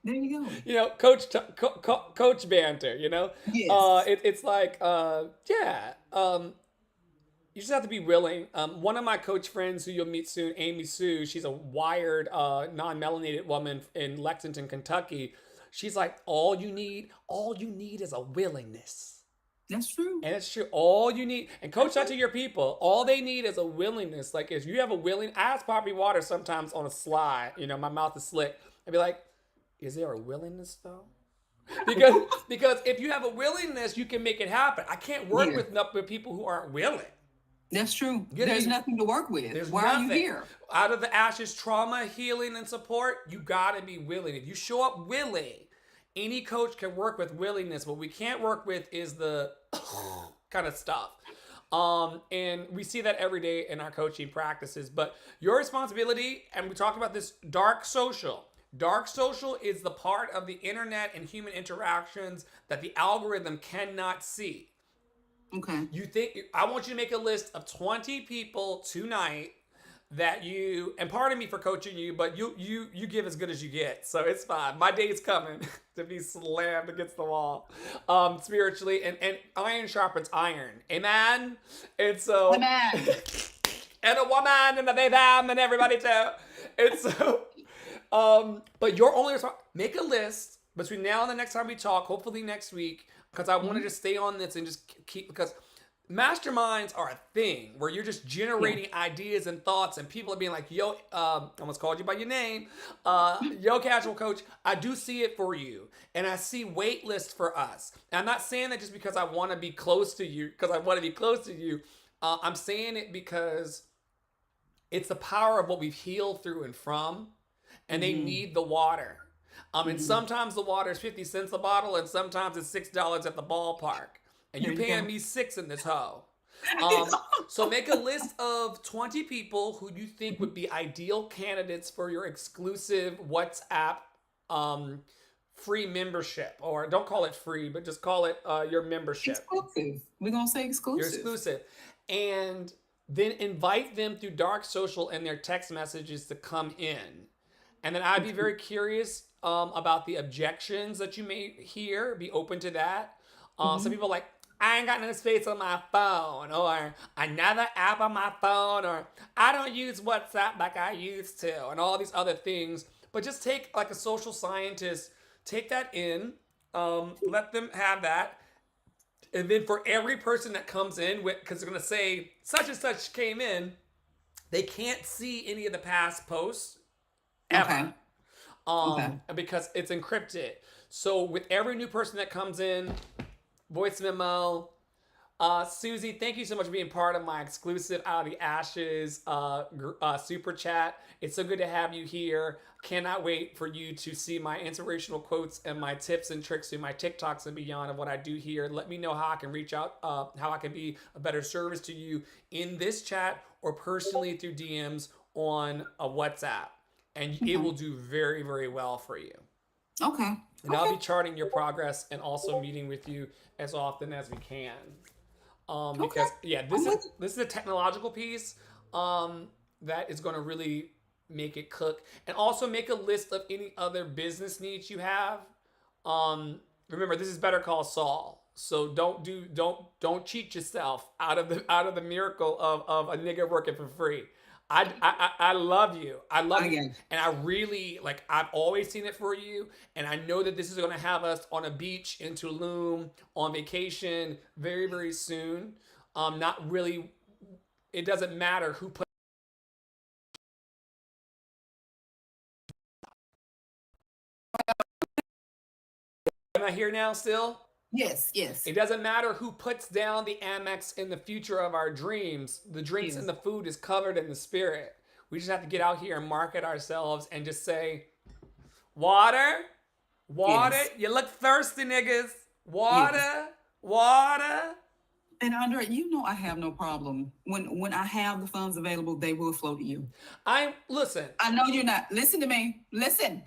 There you go. You know, coach banter. You know, Yes. it's like yeah. You just have to be willing. One of my coach friends who you'll meet soon, Amy Sue, she's a wired, non-melanated woman in Lexington, Kentucky. She's like, all you need is a willingness. That's true. And it's true. All you need, and coach that to your people, all they need is a willingness. Like if you have a I ask Poppy Water sometimes on a slide, you know, my mouth is slick. I'd be like, is there a willingness though? Because if you have a willingness, you can make it happen. I can't work Yeah. with people who aren't willing. That's true. Yeah, There's you- nothing to work with. There's Why nothing. are you here? Out of the ashes, trauma, healing, and support, you gotta be willing. If you show up willing, any coach can work with willingness. What we can't work with is the kind of stuff. And we see that every day in our coaching practices. But your responsibility, and we talked about this, dark social. Dark social is the part of the internet and human interactions that the algorithm cannot see. Okay. I want you to make a list of 20 people tonight that you, and pardon me for coaching you, but you give as good as you get. So it's fine. My day's coming to be slammed against the wall spiritually, and iron sharpens iron. Amen. And so Amen. and a woman and a baby and everybody too. And so but your only make a list between now and the next time we talk, hopefully next week, because I want to just stay on this and just keep, because masterminds are a thing where you're just generating ideas and thoughts, and people are being like, yo, I almost called you by your name, yo, casual coach, I do see it for you, and I see wait lists for us. And I'm not saying that just because I want to be close to you, I'm saying it because it's the power of what we've healed through and from, and they need the water. And sometimes the water is 50 cents a bottle, and sometimes it's $6 at the ballpark. And you're There you paying go. me $6 in this hoe. So make a list of 20 people who you think would be ideal candidates for your exclusive WhatsApp free membership. Or don't call it free, but just call it your membership. Exclusive. We're gonna say exclusive. You're exclusive. And then invite them through dark social and their text messages to come in. And then I'd be very curious about the objections that you may hear. Be open to that. Some people are like, I ain't got no space on my phone, or another app on my phone, or I don't use WhatsApp like I used to, and all these other things. But just take, like a social scientist, take that in, let them have that. And then for every person that comes in, because they're going to say such and such came in, they can't see any of the past posts ever. Okay. Because it's encrypted. So with every new person that comes in, voice memo, Susie, thank you so much for being part of my exclusive Out of the Ashes super chat. It's so good to have you here. Cannot wait for you to see my inspirational quotes and my tips and tricks in my TikToks and beyond of what I do here. Let me know how I can reach out, how I can be a better service to you in this chat or personally through DMs on a WhatsApp. And it will do very, very well for you. Okay. And I'll be charting your progress and also meeting with you as often as we can. Because this is a technological piece that is going to really make it cook, and also make a list of any other business needs you have. Remember, this is Better Call Saul, so don't cheat yourself out of the miracle of a nigga working for free. I love you. I love I you. got you. And I really like I've always seen it for you. And I know that this is gonna have us on a beach in Tulum on vacation very, very soon. Not really it doesn't matter who put am I here now still? Yes, yes, It doesn't matter who puts down the Amex in the future of our dreams. The drinks and yes, the food is covered in the spirit. We just have to get out here and market ourselves and just say, water, water. yes, You look thirsty, niggas. yes. Water, water. And Andre, you know I have no problem. When I have the funds available, they will flow to you. Listen. I know you're not. Listen to me. Listen.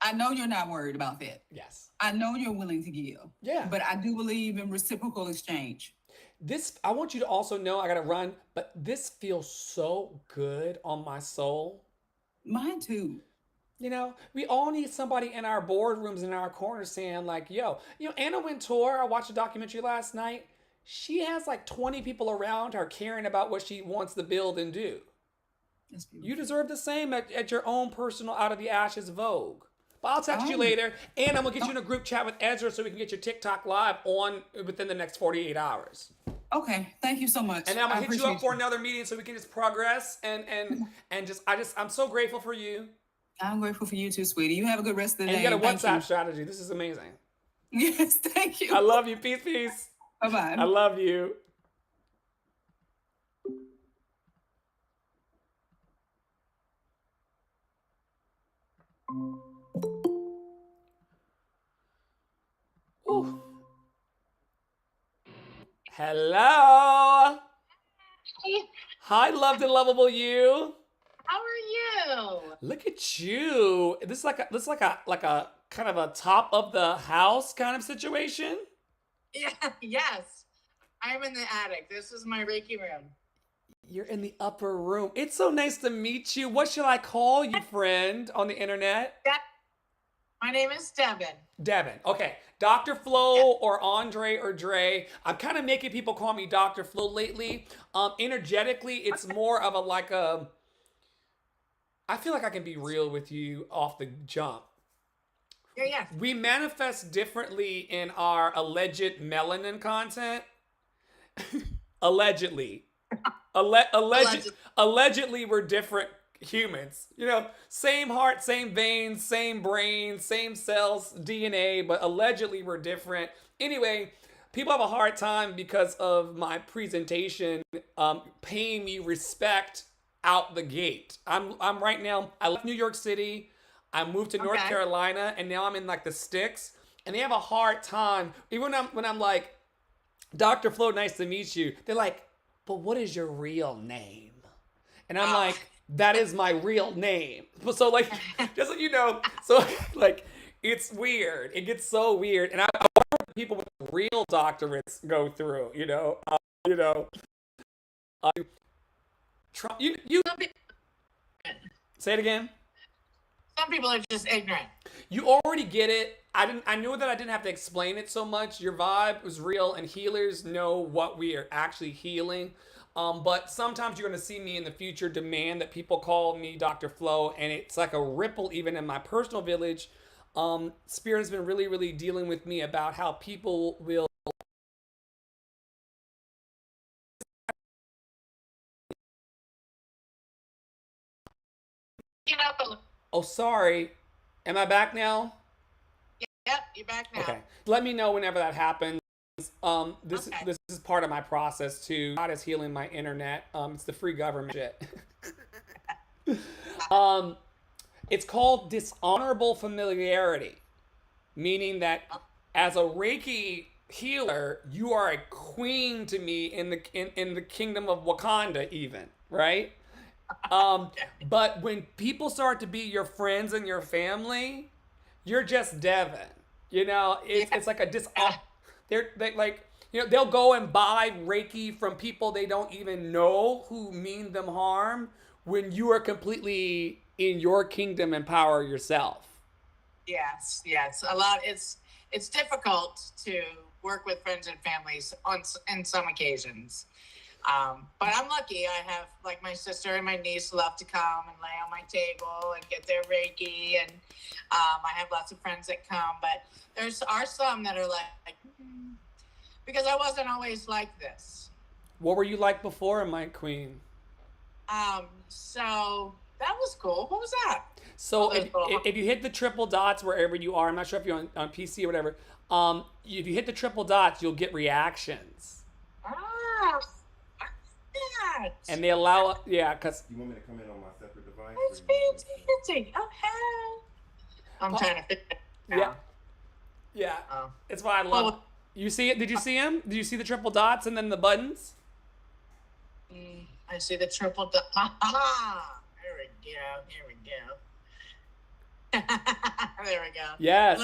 I know you're not worried about that. Yes. I know you're willing to give. Yeah. But I do believe in reciprocal exchange. This, I want you to also know, I gotta run, but this feels so good on my soul. Mine too. You know, we all need somebody in our boardrooms in our corners saying, like, yo, Anna Wintour, I watched a documentary last night. She has like 20 people around her caring about what she wants to build and do. That's You beautiful. deserve the same at your own personal Out of the Ashes Vogue. But I'll text you Oh, later, and I'm gonna get you in a group chat with Ezra so we can get your TikTok live on within the next 48 hours. okay. Thank you so much. And then I'm I gonna hit you up appreciate for another meeting so we can just progress and I'm so grateful for you. I'm grateful for you too, sweetie. You have a good rest of the And day. you got a Thank WhatsApp you. strategy. This is amazing. Yes, thank I you. love you. Peace, peace. Bye I bye. love you. Ooh. Hello. Hey, Hi, loved and lovable you. how are you? Look at you. This is like a kind of a top of the house kind of situation. Yeah, yes. I'm in the attic. This is my Reiki room. You're in the upper room. It's so nice to meet you. What should I call you, friend, on the internet? Yeah, my name is Devin. Devin. Okay. Dr. Yeah. Flo or Andre or Dre. I'm kind of making people call me Dr. Flo lately. Energetically, it's more of a like a I feel like I can be real with you off the jump. Yeah, yeah. We manifest differently in our alleged melanin content. Allegedly. Alleged. Allegedly, we're different humans. Same heart, same veins, same brain, same cells, DNA, but allegedly we're different. Anyway, people have a hard time because of my presentation paying me respect out the gate. I'm right now, I left New York City, I moved to North Okay. Carolina, and now I'm in like the sticks, and they have a hard time, even when I'm like, Dr. Flo, nice to meet you. They're like, but what is your real name? And I'm Oh, like, that is my real name. So like, just so you know, so like, it's weird. It gets so weird. And I wonder what people with real doctorates go through, you know. Uh, Trump, you some, pe- say it again. some people are just ignorant. You already get it. I knew that I didn't have to explain it so much. Your vibe was real, and healers know what we are actually healing. But sometimes you're going to see me in the future demand that people call me Dr. Flo, and it's like a ripple even in my personal village. Spirit has been really, really dealing with me about how people will. You know, Oh, sorry. Am I back now? yep, you're back now. Okay. Let me know whenever that happens. This Okay. this is part of my process too. God is healing my internet. It's the free government shit. um, it's called dishonorable familiarity, meaning that as a Reiki healer, you are a queen to me in the kingdom of Wakanda, even right. But when people start to be your friends and your family, you're just Devin. It's like a they like they'll go and buy Reiki from people they don't even know who mean them harm when you are completely in your kingdom and power yourself. Yes, it's difficult to work with friends and families in some occasions. But I'm lucky. I have like my sister and my niece love to come and lay on my table and get their Reiki, and I have lots of friends that come. But there's are some that are like because I wasn't always like this. What were you like before, my queen? So that was cool. What was that? So Oh, there's little- if you hit the triple dots wherever you are, I'm not sure if you're on PC or whatever. If you hit the triple dots, you'll get reactions, Ah, that. and they allow because You want me to come in on my separate device? That's or you want me to- fantastic. Okay. I'm trying to fit it yeah, now. Oh. it's why I love. You see it? Did you see him? Did you see the triple dots and then the buttons? I see the triple dot. There we go. Here we go. There we go. Yes.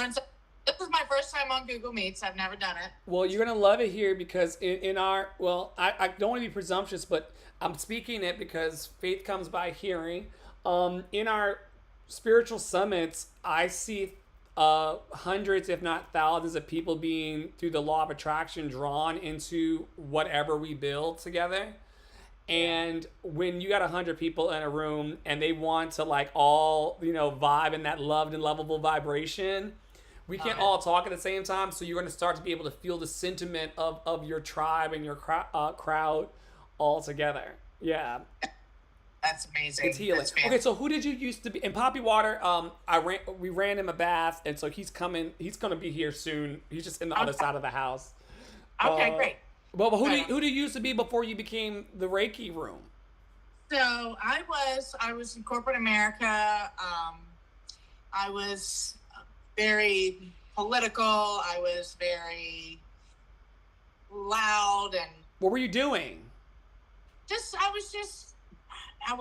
This is my first time on Google Meets. I've never done it. Well, you're gonna love it here because in our I don't want to be presumptuous, but I'm speaking it because faith comes by hearing. In our spiritual summits, I see hundreds, if not thousands, of people being through the law of attraction drawn into whatever we build together. And when you got 100 people in a room and they want to like all vibe in that loved and lovable vibration, we can't all talk at the same time. So you're going to start to be able to feel the sentiment of your tribe and your crowd all together. Yeah. That's amazing. It's healing. Okay, so who did you used to be in Poppy Water? We ran him a bath, and so he's coming. He's gonna be here soon. He's just in the other side of the house. Okay, great. Well, who do you used to be before you became the Reiki room? So I was in corporate America. I was very political. I was very loud and What were you doing?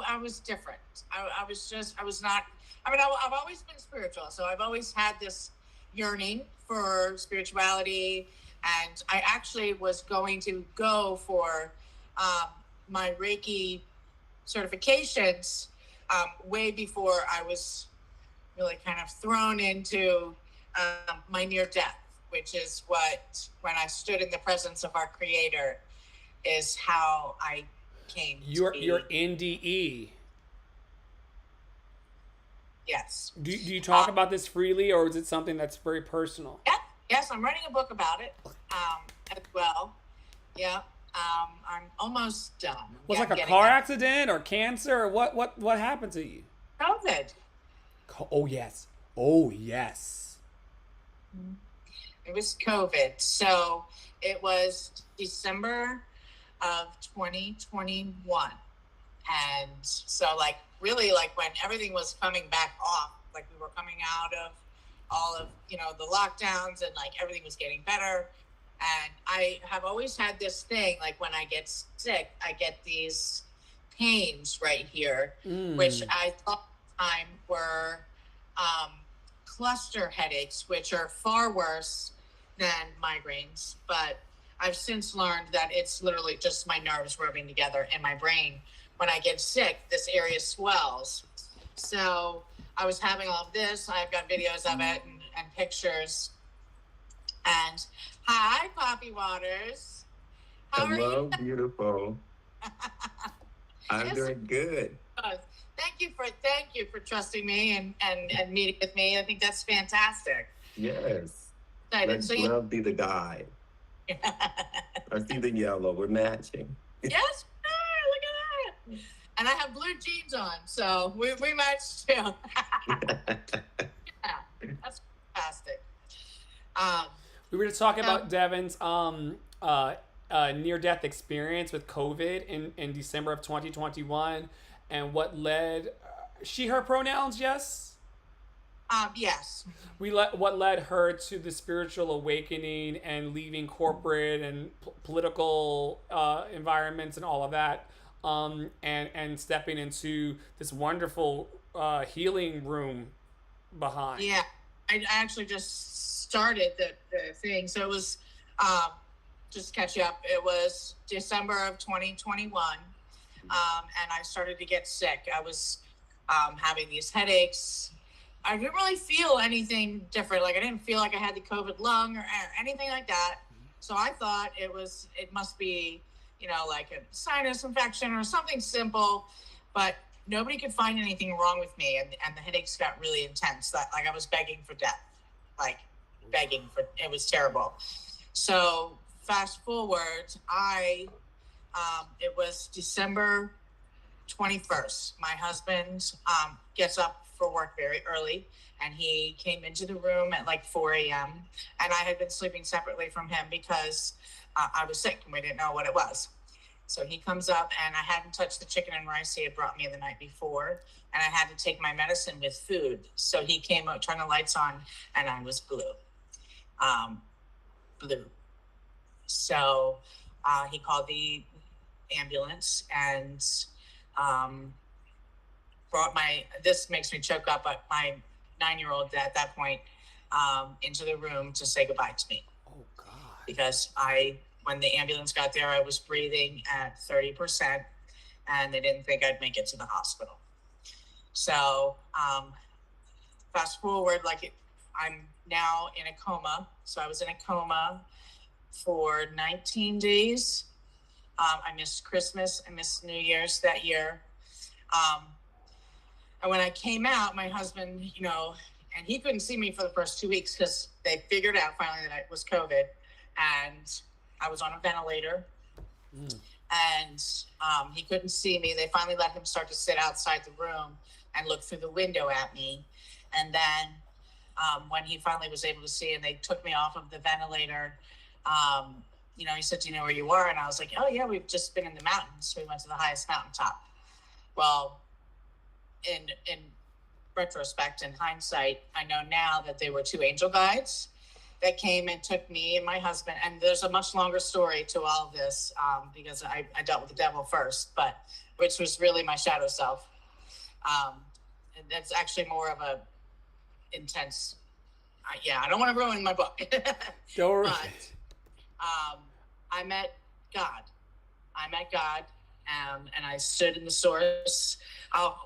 I was different. I was not, I've always been spiritual. So I've always had this yearning for spirituality. And I actually was going to go for my Reiki certifications way before I was really kind of thrown into my near death, which is when I stood in the presence of our Creator, is how I came Your to be. NDE. Yes. Do you talk about this freely, or is it something that's very personal? Yes, I'm writing a book about it as well. Yeah. I'm almost done. Was Yeah, it like a I'm car getting accident or cancer, or what happened to you? there. COVID. Oh yes. Oh yes. It was COVID. So it was December of 2021. And so really when everything was coming back off, like we were coming out of all of, the lockdowns and everything was getting better. And I have always had this thing, like when I get sick, I get these pains right here, which I thought at the time were cluster headaches, which are far worse than migraines. But I've since learned that it's literally just my nerves rubbing together in my brain. When I get sick, this area swells. So I was having all of this. I've got videos of it and pictures. And hi, Poppy Waters. How Hello, are you? beautiful. I'm Yes. doing good. Thank you for trusting me and meeting with me. I think that's fantastic. Yes. Excited. Let So you, love be the guide. I see the yellow. We're matching. yes, look at that. And I have blue jeans on, so we match too. Yeah, that's fantastic. We were just talking about Devin's near-death experience with COVID in December of 2021, and what led she/her pronouns. Yes. Yes. What led her to the spiritual awakening and leaving corporate and political environments and all of that, and stepping into this wonderful healing room behind. Yeah, I actually just started the thing. So it was, just to catch you up, it was December of 2021. And I started to get sick. having these headaches. I didn't really feel anything different. Like I didn't feel like I had the COVID lung or anything like that. So I thought it must be, like a sinus infection or something simple, but nobody could find anything wrong with me. And the headaches got really intense. Like I was begging for death, like it was terrible. So fast forward, it was December 21st. My husband gets up for work very early, and he came into the room at like 4 a.m. And I had been sleeping separately from him because I was sick and we didn't know what it was. So he comes up, and I hadn't touched the chicken and rice he had brought me the night before, and I had to take my medicine with food. So he came out, turned the lights on, and I was blue. Blue. So he called the ambulance and brought this makes me choke up, but my 9-year-old at that point into the room to say goodbye to me. Oh God. Because when the ambulance got there, I was breathing at 30%, and they didn't think I'd make it to the hospital. So fast forward, I'm now in a coma. So I was in a coma for 19 days. I missed Christmas. I missed New Year's that year. And when I came out, my husband, and he couldn't see me for the first 2 weeks because they figured out finally that it was COVID. And I was on a ventilator. And he couldn't see me. They finally let him start to sit outside the room and look through the window at me. And then when he finally was able to see, and they took me off of the ventilator, he said, "Do you know where you are?" And I was like, "Oh yeah, we've just been in the mountains. We went to the highest mountaintop." Well, in retrospect, in hindsight, I know now that they were 2 angel guides that came and took me and my husband. And there's a much longer story to all of this because I dealt with the devil first, but which was really my shadow self. And that's actually more of a intense. I don't want to ruin my book. Don't ruin But it. I met God. And I stood in the source.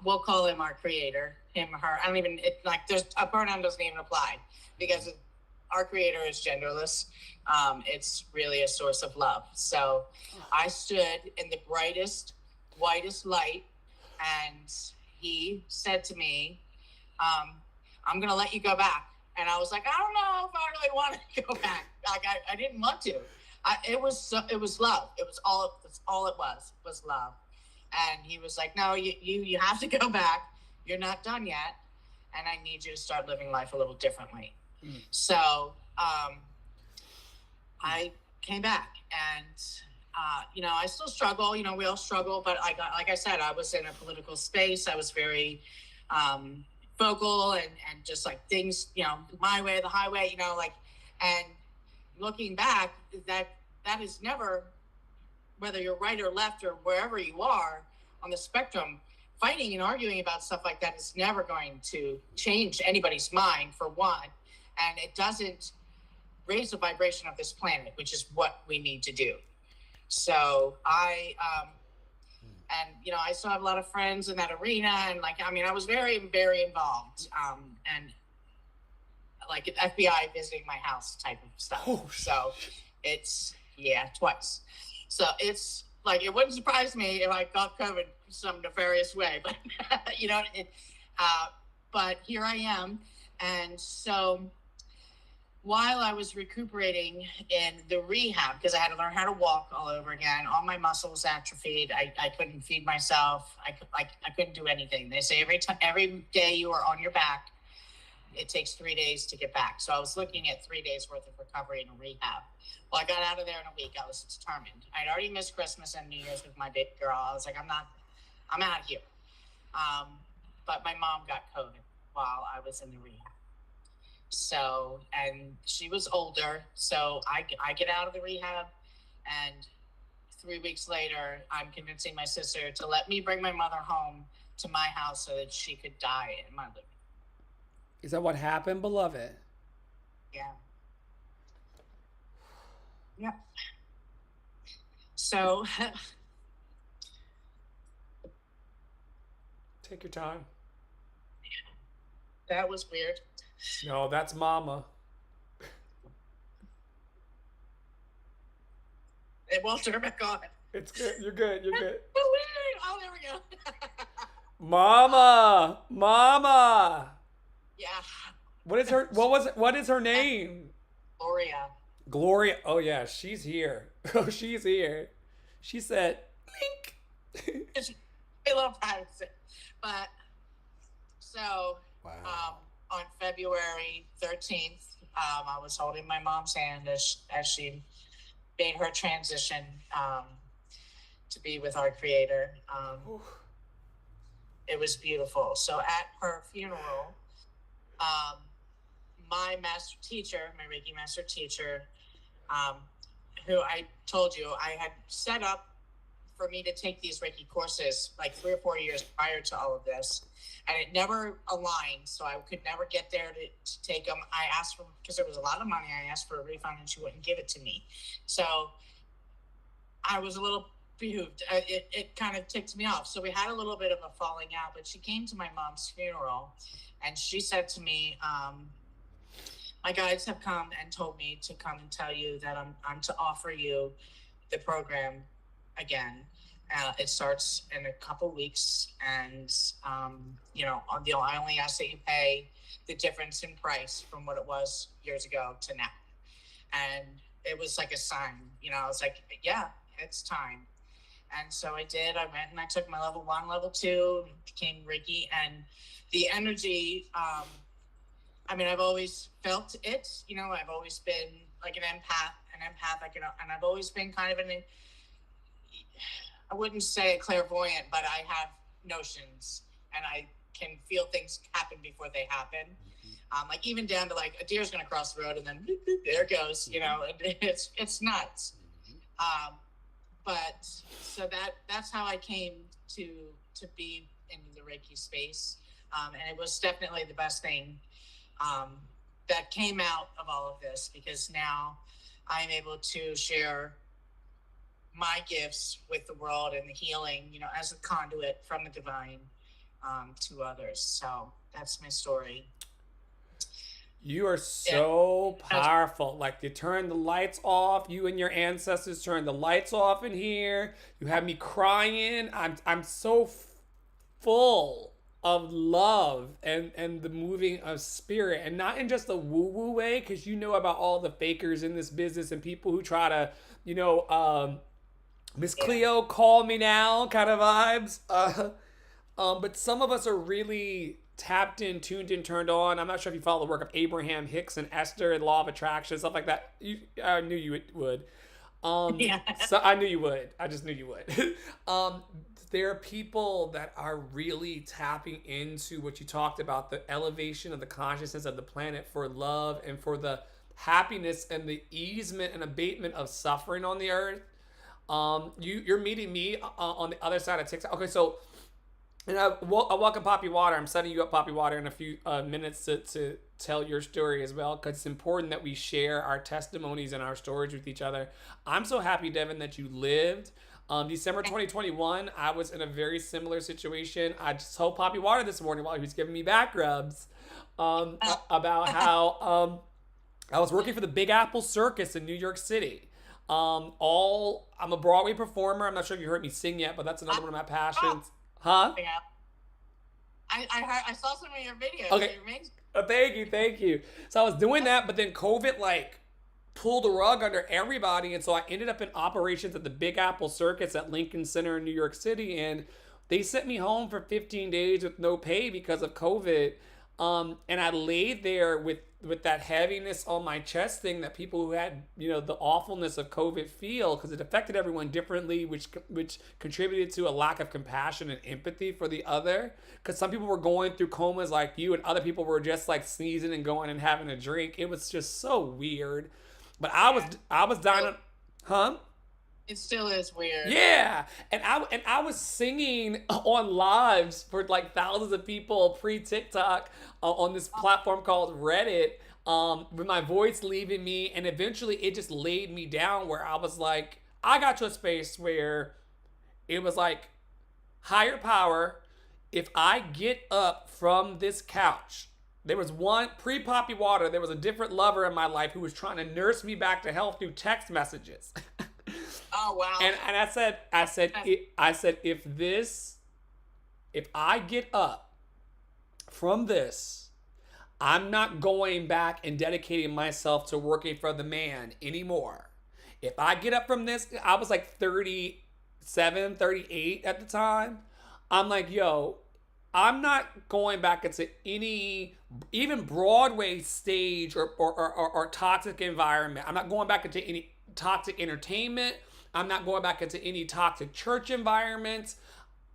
We'll call him our creator, him, her. I don't even, there's a pronoun doesn't even apply because our creator is genderless. It's really a source of love. So I stood in the brightest, whitest light, and he said to me, "I'm going to let you go back." And I was like, "I don't know if I really want to go back." Like I didn't want to. It was love. It was all it was love. And he was like, "No, you have to go back. You're not done yet. And I need you to start living life a little differently." So I came back, and I still struggle. We all struggle, but like I said, I was in a political space. I was very vocal and just like things, my way or the highway, and looking back, that is never, whether you're right or left or wherever you are on the spectrum, fighting and arguing about stuff like that is never going to change anybody's mind, for one. And it doesn't raise the vibration of this planet, which is what we need to do. So I still have a lot of friends in that arena. And I was very, very involved. And like FBI visiting my house type of stuff. Oh. So it's, twice. So it's like, it wouldn't surprise me if I got COVID some nefarious way, but but here I am. And so while I was recuperating in the rehab, because I had to learn how to walk all over again, all my muscles atrophied. I couldn't feed myself. I couldn't do anything. They say every day you are on your back, it takes 3 days to get back. So I was looking at 3 days worth of recovery in a rehab. Well, I got out of there in a week. I was determined. I'd already missed Christmas and New Year's with my baby girl. I was like, I'm out of here. But my mom got COVID while I was in the rehab. So, and she was older. So I get out of the rehab, and 3 weeks later, I'm convincing my sister to let me bring my mother home to my house so that she could die in my living room. Is that what happened, beloved? Yeah. Yeah. So Take your time. That was weird. No, that's Mama. It won't turn back on. It's good. You're good. You're good. Oh, there we go. Mama, Mama. Yeah, What is her? What was it? What is her name? Gloria. Gloria. Oh yeah, she's here. Oh, she's here. She said, "Link." I love privacy. But so Wow. on February 13th, I was holding my mom's hand as she made her transition to be with our Creator. It was beautiful. So at her funeral, um, my master teacher, my Reiki master teacher, um, who I told you I had set up for me to take these Reiki courses like 3 or 4 years prior to all of this, and it never aligned. So I could never get there to take them. I asked for, because it was a lot of money, I asked for a refund and she wouldn't give it to me. So I was a little behooved. It kind of ticked me off. So we had a little bit of a falling out, but she came to my mom's funeral and she said to me, my guides have come and told me to come and tell you that I'm to offer you the program again. It starts in a couple weeks, and I only ask that you pay the difference in price from what it was years ago to now. And it was like a sign, I was like, yeah, it's time. And so I did. I went and I took my level 1, level 2, became Reiki, and the energy. I've always felt it. I've always been like an empath. And I've always been kind of I wouldn't say a clairvoyant, but I have notions and I can feel things happen before they happen. Like even down to like a deer's going to cross the road and then bloop, bloop, there it goes, and it's nuts. But so that's how I came to be in the Reiki space. And it was definitely the best thing that came out of all of this, because now I'm able to share my gifts with the world and the healing, as a conduit from the divine to others. So that's my story. You are so powerful. Like, you turn the lights off. You and your ancestors turned the lights off in here. You have me crying. I'm so full of love and the moving of spirit, and not in just a woo woo way, because you know about all the fakers in this business and people who try to, Miss Cleo, call me now kind of vibes. But some of us are really tapped in, tuned in, turned on. I'm not sure if you follow the work of Abraham Hicks and Esther and Law of Attraction, stuff like that. I knew you would. Yeah. So I knew you would. I just knew you would. There are people that are really tapping into what you talked about, the elevation of the consciousness of the planet for love and for the happiness and the easement and abatement of suffering on the earth. You're meeting me on the other side of TikTok. Okay, so, and I welcome Poppy Water. I'm setting you up, Poppy Water, in a few minutes to tell your story as well, because it's important that we share our testimonies and our stories with each other. I'm so happy, Devin, that you lived. December 2021, I was in a very similar situation. I just told Poppy Water this morning while he was giving me back rubs about how I was working for the Big Apple Circus in New York City. I'm a Broadway performer. I'm not sure if you heard me sing yet, but that's another one of my passions. Huh? Yeah. I saw some of your videos. Okay. Thank you. So I was doing that, but then COVID pulled the rug under everybody, and so I ended up in operations at the Big Apple Circus at Lincoln Center in New York City, and they sent me home for 15 days with no pay because of COVID. And I laid there with that heaviness on my chest thing that people who had, the awfulness of COVID feel, because it affected everyone differently, which contributed to a lack of compassion and empathy for the other. Because some people were going through comas like you, and other people were just like sneezing and going and having a drink. It was just so weird. But I was dying on, huh? It still is weird. Yeah, and I was singing on lives for like thousands of people pre-TikTok on this platform called Reddit, with my voice leaving me, and eventually it just laid me down where I was like, I got to a space where it was like, higher power, if I get up from this couch There was one pre-Poppy Water. There was a different lover in my life who was trying to nurse me back to health through text messages. Oh wow. And I said, if I get up from this, I'm not going back and dedicating myself to working for the man anymore. If I get up from this, I was like 37, 38 at the time. I'm like, yo, I'm not going back into any, even Broadway stage or toxic environment. I'm not going back into any toxic entertainment. I'm not going back into any toxic church environments.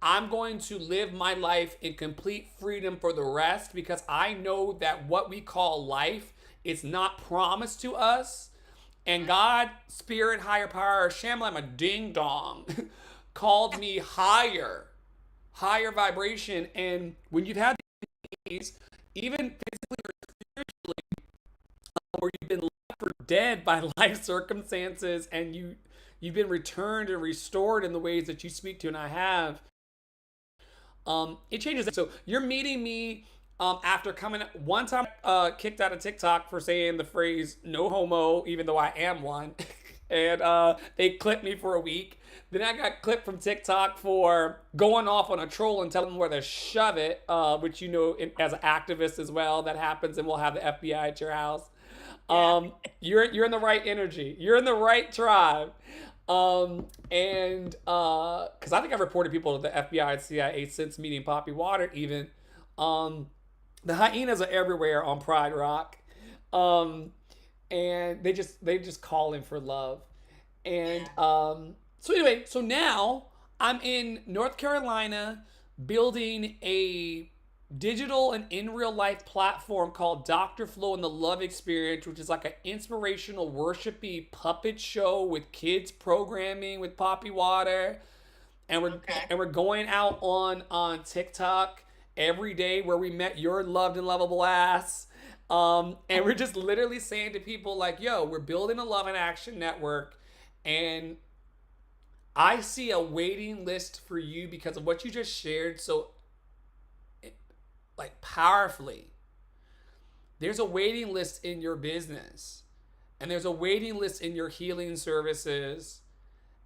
I'm going to live my life in complete freedom for the rest, because I know that what we call life is not promised to us. And God, spirit, higher power, Shamalam, a ding dong, called me higher vibration. And when you've had these, even physically or spiritually, where you've been left for dead by life circumstances, and you've been returned and restored in the ways that you speak to, and I have, it changes. So you're meeting me after coming one time, kicked out of TikTok for saying the phrase "no homo," even though I am one, and they clipped me for a week. Then I got clipped from TikTok for going off on a troll and telling them where to shove it, which as an activist as well, that happens, and we'll have the FBI at your house. You're in the right energy. You're in the right tribe. And because I think I've reported people to the FBI and CIA since meeting Poppy Water. Even the hyenas are everywhere on Pride Rock, and they just calling for love. And so anyway, so now I'm in North Carolina building a digital and in real life platform called Dr. Flow and the Love Experience, which is like an inspirational worshipy puppet show with kids programming with Poppy Water. And we're going out on TikTok every day, where we met your loved and lovable ass. And we're just literally saying to people like, yo, we're building a love and action network, and I see a waiting list for you because of what you just shared so like powerfully. There's a waiting list in your business, and there's a waiting list in your healing services,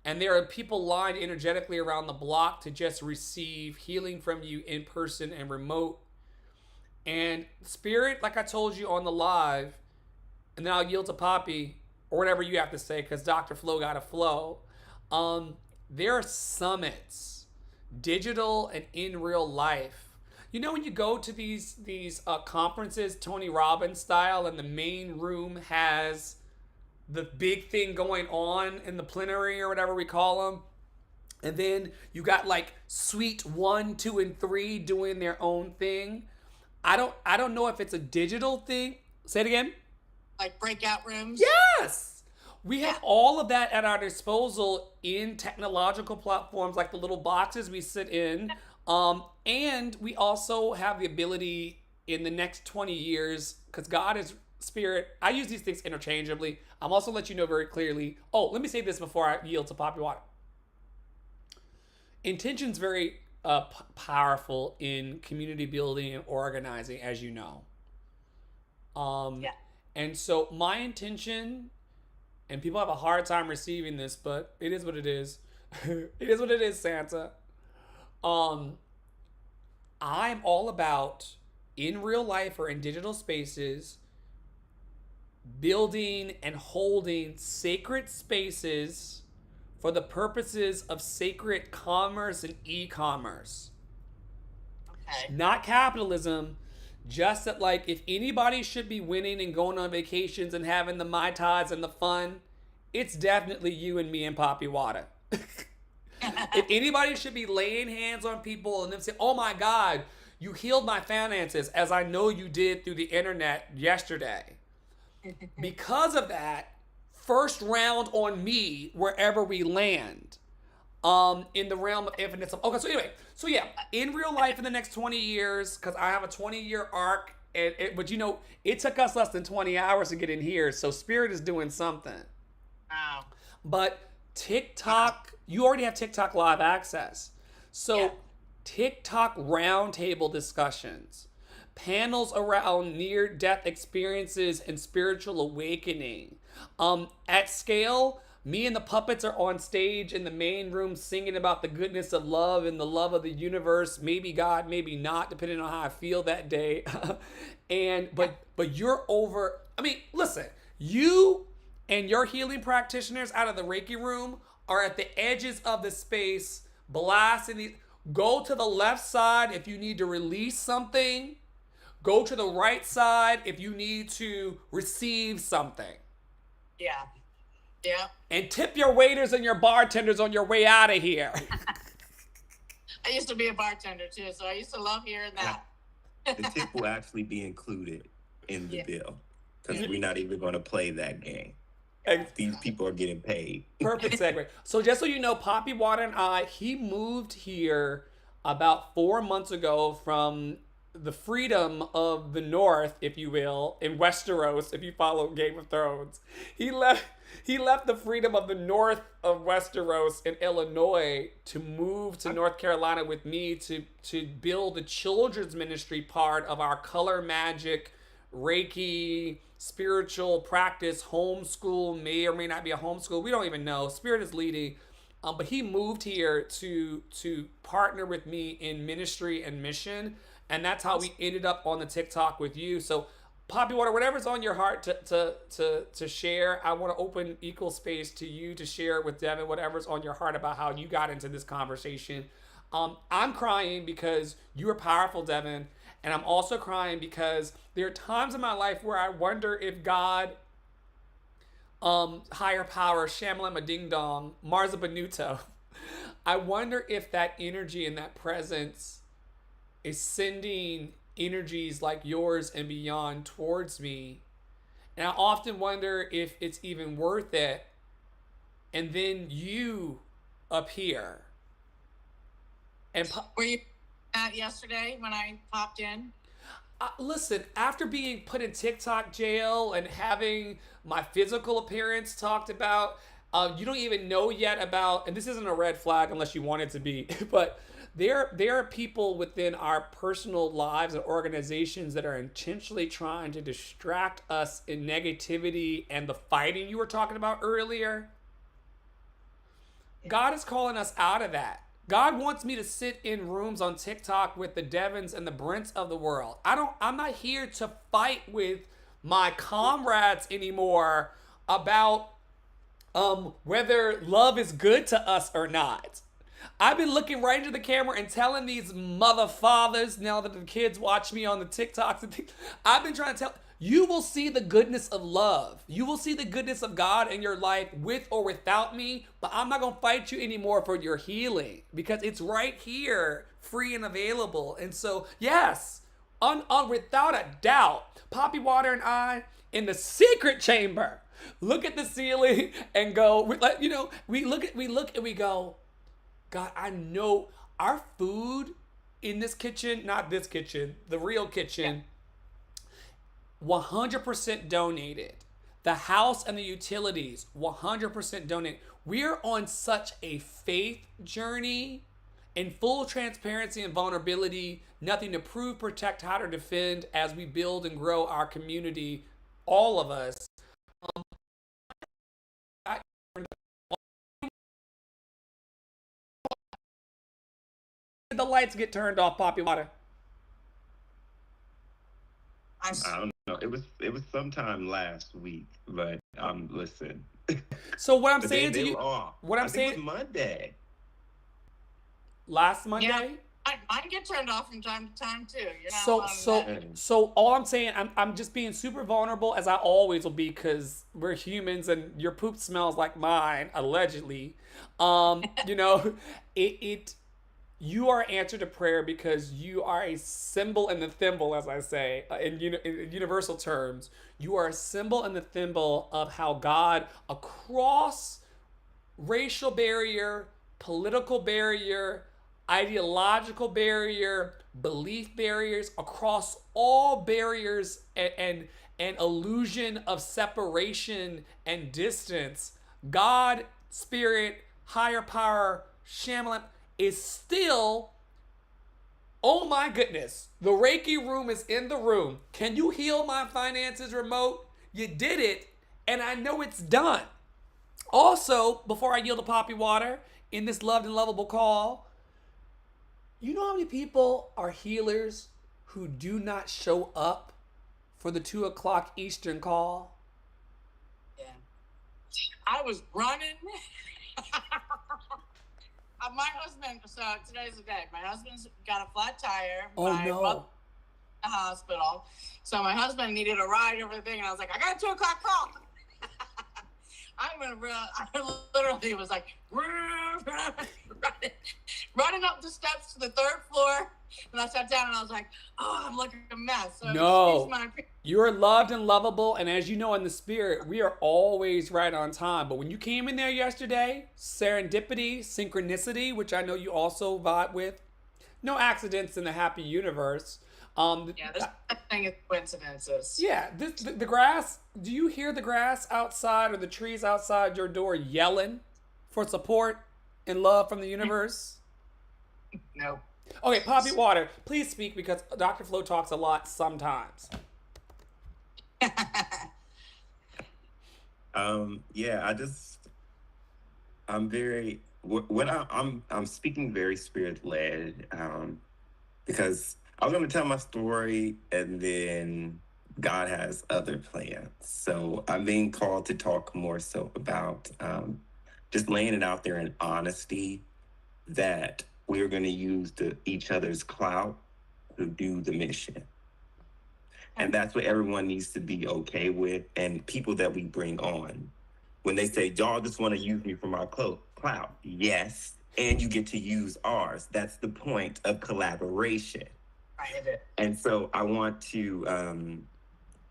and there are people lined energetically around the block to just receive healing from you in person and remote. And spirit, like I told you on the live, and then I'll yield to Poppy or whatever you have to say, because Dr. Flow got to flow. There are summits, digital and in real life. You know, when you go to these conferences, Tony Robbins style, and the main room has the big thing going on in the plenary or whatever we call them, and then you got like suite 1, 2, and 3 doing their own thing. I don't know if it's a digital thing. Say it again. Like breakout rooms. Yes. We have all of that at our disposal in technological platforms like the little boxes we sit in. And we also have the ability in the next 20 years, because God is spirit. I use these things interchangeably. I'm also let you know very clearly. Oh, let me say this before I yield to Poppy Water. Intention's very powerful in community building and organizing, as you know. And so my intention, and people have a hard time receiving this, but it is what it is. It is what it is, Santa. I'm all about, in real life or in digital spaces, building and holding sacred spaces for the purposes of sacred commerce and e-commerce. Okay. Not capitalism, just that, like, if anybody should be winning and going on vacations and having the Mai Tais and the fun, it's definitely you and me and Poppy Water. If anybody should be laying hands on people and them say, oh my God, you healed my finances, as I know you did through the internet yesterday. Because of that, first round on me wherever we land. In the realm of infinite. Okay, so anyway, so yeah, in real life in the next 20 years, because I have a 20-year arc, but you know, it took us less than 20 hours to get in here, so Spirit is doing something. Wow. But TikTok, you already have TikTok live access. So TikTok roundtable discussions, panels around near-death experiences and spiritual awakening. At scale, me and the puppets are on stage in the main room singing about the goodness of love and the love of the universe. Maybe God, maybe not, depending on how I feel that day. But you're over. I mean, listen, you and your healing practitioners out of the Reiki room are at the edges of the space, blasting these. Go to the left side if you need to release something. Go to the right side if you need to receive something. Yeah. Yeah. And tip your waiters and your bartenders on your way out of here. I used to be a bartender too, so I used to love hearing that. The tip will actually be included in the bill because we're not even going to play that game. These people are getting paid. Perfect segue. So just so you know, Poppy Water and he moved here about 4 months ago from the freedom of the North, if you will, in Westeros, if you follow Game of Thrones. He left the freedom of the north of Westeros in Illinois to move to North Carolina with me to build the children's ministry part of our color magic, Reiki, spiritual practice, homeschool, may or may not be a homeschool. We don't even know. Spirit is leading. But he moved here to partner with me in ministry and mission. And that's how we ended up on the TikTok with you. So Poppy Water, whatever's on your heart to share, I want to open equal space to you to share with Devin whatever's on your heart about how you got into this conversation. I'm crying because you are powerful, Devin. And I'm also crying because there are times in my life where I wonder if God, higher power, Shamalama Ding Dong, Marza Benuto, I wonder if that energy and that presence is sending energies like yours and beyond towards me. And I often wonder if it's even worth it. And then you appear. And Were you at yesterday when I popped in? Listen, after being put in TikTok jail and having my physical appearance talked about, you don't even know yet about, and this isn't a red flag unless you want it to be, but there are people within our personal lives and organizations that are intentionally trying to distract us in negativity and the fighting you were talking about earlier. God is calling us out of that. God wants me to sit in rooms on TikTok with the Devins and the Brents of the world. I'm not here to fight with my comrades anymore about whether love is good to us or not. I've been looking right into the camera and telling these mother fathers, now that the kids watch me on the TikToks, I've been trying to tell, you will see the goodness of love. You will see the goodness of God in your life with or without me, but I'm not going to fight you anymore for your healing because it's right here, free and available. And so, yes, without a doubt, Poppy Water and I in the secret chamber look at the ceiling and go, we look and we go, God, I know our food in this kitchen, not this kitchen, the real kitchen, 100% donated. The house and the utilities, 100% donated. We're on such a faith journey in full transparency and vulnerability, nothing to prove, protect, hide, or defend as we build and grow our community, all of us. The lights get turned off, Poppy Water. I don't know. It was sometime last week, but listen. So what I'm saying to you, what I'm saying, it was Monday. Last Monday. Yeah. Mine get turned off from time to time too. So all I'm saying, I'm just being super vulnerable as I always will be because we're humans and your poop smells like mine allegedly. You are answered to prayer because you are a symbol in the thimble, as I say, in universal terms. You are a symbol in the thimble of how God, across racial barrier, political barrier, ideological barrier, belief barriers, across all barriers and illusion of separation and distance, God, spirit, higher power, Shamalan, is still Oh my goodness. The Reiki room is in the room. Can you heal my finances remote? You did it, and I know it's done. Also, before I yield to Poppy Water in this loved and lovable call, you know how many people are healers who do not show up for the 2 o'clock Eastern call? Yeah. I was running. My husband, so today's the day. My husband's got a flat tire. Oh My no. mother in the hospital. So my husband needed a ride over the thing, and I was like, I got a 2 o'clock call. I literally was like running up the steps to the 3rd floor, and I sat down and I was like, oh, I'm looking a mess. So No, you're loved and lovable, and as you know in the spirit, we are always right on time. But when you came in there yesterday, serendipity, synchronicity, which I know you also vibe with, no accidents in the happy universe. Yeah, there's nothing in coincidences. Yeah, the grass. Do you hear the grass outside or the trees outside your door yelling for support and love from the universe? No. Okay, Poppy Water, please speak because Dr. Flo talks a lot sometimes. Yeah, I'm very, I'm speaking very spirit led, because I was going to tell my story and then God has other plans. So I'm being called to talk more so about, just laying it out there in honesty that we're going to use each other's clout to do the mission. And that's what everyone needs to be okay with. And people that we bring on, when they say, y'all just want to use me for my clout. Yes. And you get to use ours. That's the point of collaboration. Right. And so I want to,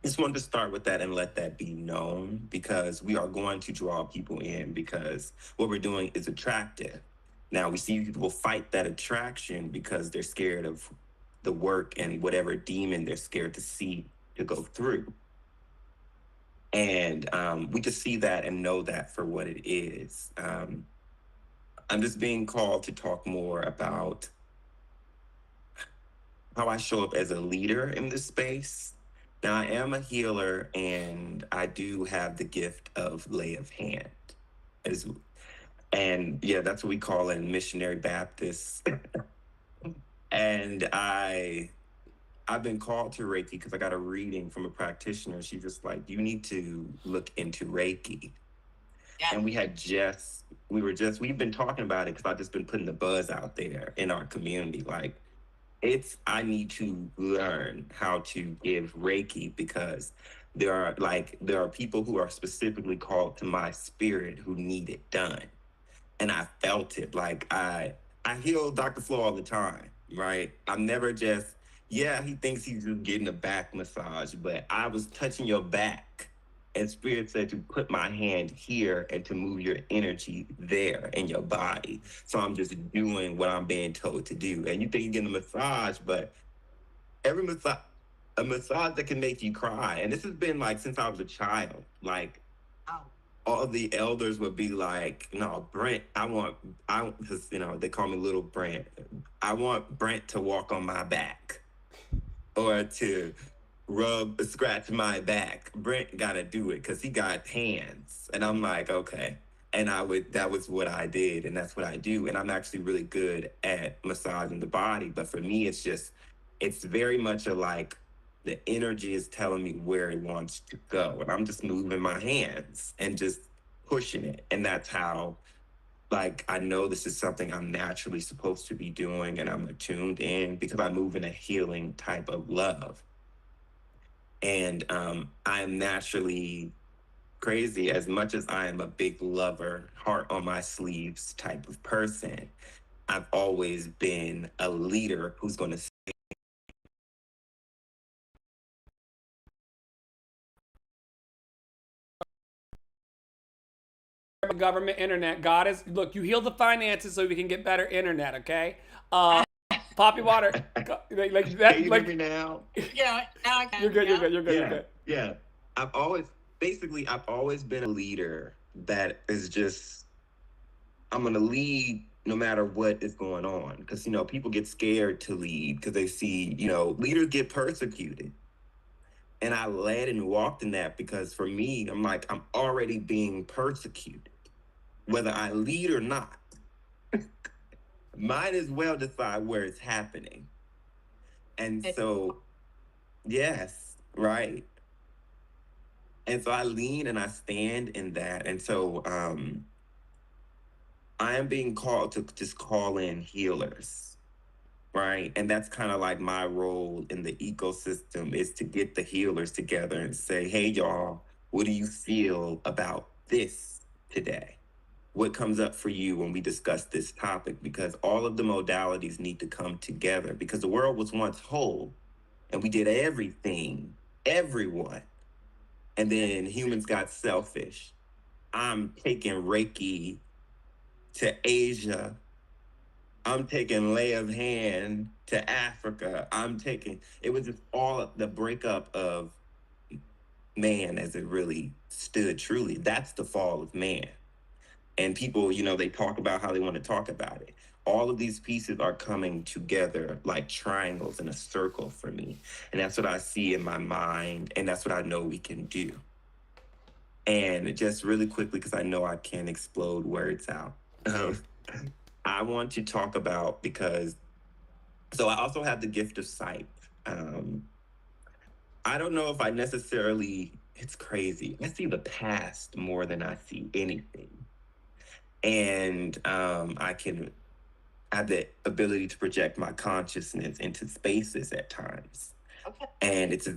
just wanted to start with that and let that be known, because we are going to draw people in because what we're doing is attractive. Now we see people fight that attraction because they're scared of the work and whatever demon they're scared to see to go through. And we just see that and know that for what it is. I'm just being called to talk more about how I show up as a leader in this space. Now, I am a healer and I do have the gift of lay of hand. And yeah, that's what we call it in missionary Baptist. And I've been called to Reiki because I got a reading from a practitioner. She's just like, you need to look into Reiki. Yeah. And we've been talking about it because I've just been putting the buzz out there in our community. Like, I need to learn how to give Reiki because there are people who are specifically called to my spirit who need it done. And I felt it. Like I heal Dr. Flo all the time, right? I'm never just, yeah, he thinks he's just getting a back massage, but I was touching your back. And Spirit said to put my hand here and to move your energy there in your body. So I'm just doing what I'm being told to do. And you think you're getting a massage, but a massage that can make you cry. And this has been like since I was a child. Like, all the elders would be like, no, Brent, because, they call me Little Brent. I want Brent to walk on my back or to scratch my back. Brent got to do it because he got hands. And I'm like, okay. And that was what I did. And that's what I do. And I'm actually really good at massaging the body. But for me, it's very much the energy is telling me where it wants to go. And I'm just moving my hands and just pushing it. And that's how, I know this is something I'm naturally supposed to be doing and I'm attuned in because I move in a healing type of love. And I'm naturally crazy. As much as I am a big lover, heart on my sleeves type of person, I've always been a leader who's going to government internet. Look, you heal the finances so we can get better internet, okay? Poppy Water, like that. Can you hear me now? Yeah, now I can. You're good. Yeah. I've always been a leader that is just, I'm going to lead no matter what is going on. Because, people get scared to lead because they see, leaders get persecuted. And I led and walked in that because for me, I'm like, I'm already being persecuted, whether I lead or not. Might as well decide where it's happening. And so, yes, right. And so I lean and I stand in that. And so I am being called to just call in healers, right? And that's kind of like my role in the ecosystem is to get the healers together and say, hey, y'all, what do you feel about this today? What comes up for you when we discuss this topic? Because all of the modalities need to come together because the world was once whole and we did everything, everyone. And then humans got selfish. I'm taking Reiki to Asia. I'm taking lay of hand to Africa. It was just all the breakup of man as it really stood truly. That's the fall of man. And people, they talk about how they want to talk about it. All of these pieces are coming together like triangles in a circle for me. And that's what I see in my mind. And that's what I know we can do. And just really quickly, because I know I can explode words out. I want to talk about so I also have the gift of sight. I don't know if I necessarily, it's crazy. I see the past more than I see anything. And I can have the ability to project my consciousness into spaces at times. Okay. And it's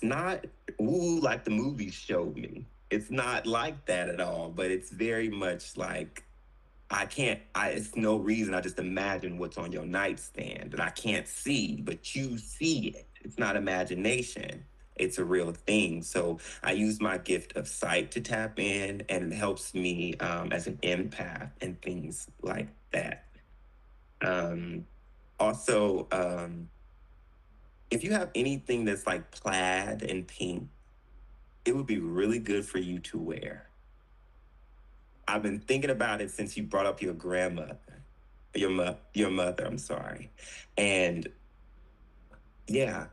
not, like the movies showed me. It's not like that at all, but it's very much like, it's no reason. I just imagine what's on your nightstand that I can't see, but you see it. It's not imagination. It's a real thing. So I use my gift of sight to tap in, and it helps me as an empath and things like that. Also, if you have anything that's like plaid and pink, it would be really good for you to wear. I've been thinking about it since you brought up your grandmother, your mother. I'm sorry, and yeah,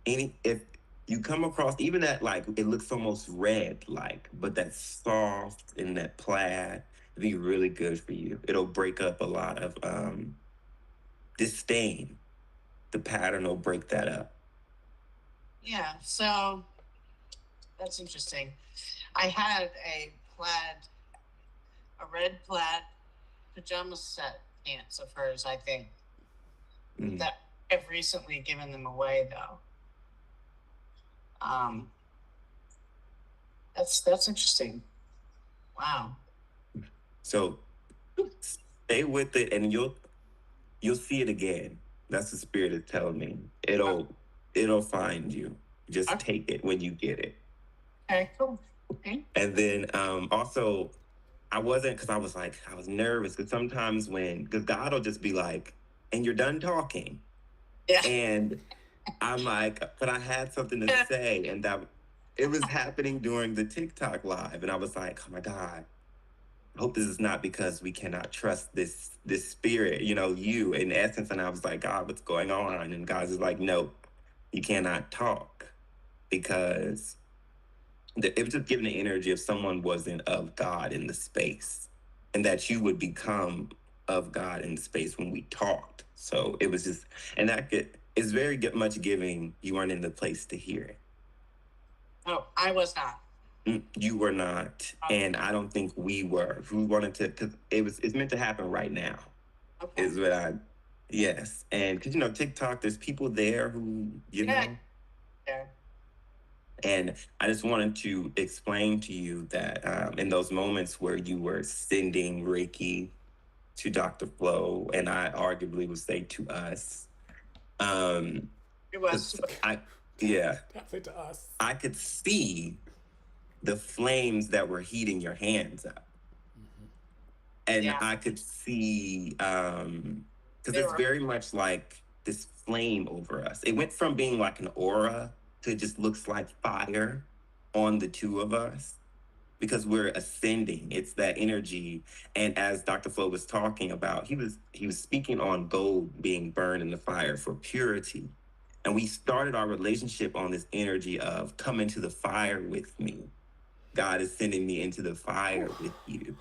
if you come across even that like it looks almost red like, but that's soft and that plaid, it'd be really good for you. It'll break up a lot of disdain. The pattern will break that up. Yeah, so that's interesting. I had a red plaid pajama set pants of hers, I think, that I've recently given them away though. That's interesting. Wow. So stay with it, and you'll see it again. That's the spirit is telling me. It'll find you. Just take it when you get it. Okay, cool. Okay. And then also, I wasn't because I was nervous because sometimes because God will just be like, and you're done talking. Yeah. And I'm like, but I had something to say, and that it was happening during the TikTok live, and I was like, oh my God, I hope this is not because we cannot trust this spirit, you in essence. And I was like, God, what's going on? And God's like, no, you cannot talk because it was just giving the energy of someone wasn't of God in the space, and that you would become of God in the space when we talked. So it was just, and it's very much giving. You weren't in the place to hear it. Oh, I was not. You were not, and I don't think we were. If we wanted to, because it's meant to happen right now. Okay. Is what yes, and because TikTok, there's people there who know. Yeah. And I just wanted to explain to you that in those moments where you were sending Reiki to Dr. Flo, and I arguably would say to us, it was. Definitely to us. I could see the flames that were heating your hands up. And I could see, because it's very much like this flame over us. It went from being like an aura to just looks like fire on the two of us. because we're ascending. It's that energy. And as Dr. Flo was talking about, he was speaking on gold being burned in the fire for purity. And we started our relationship on this energy of come into the fire with me. God is sending me into the fire with you.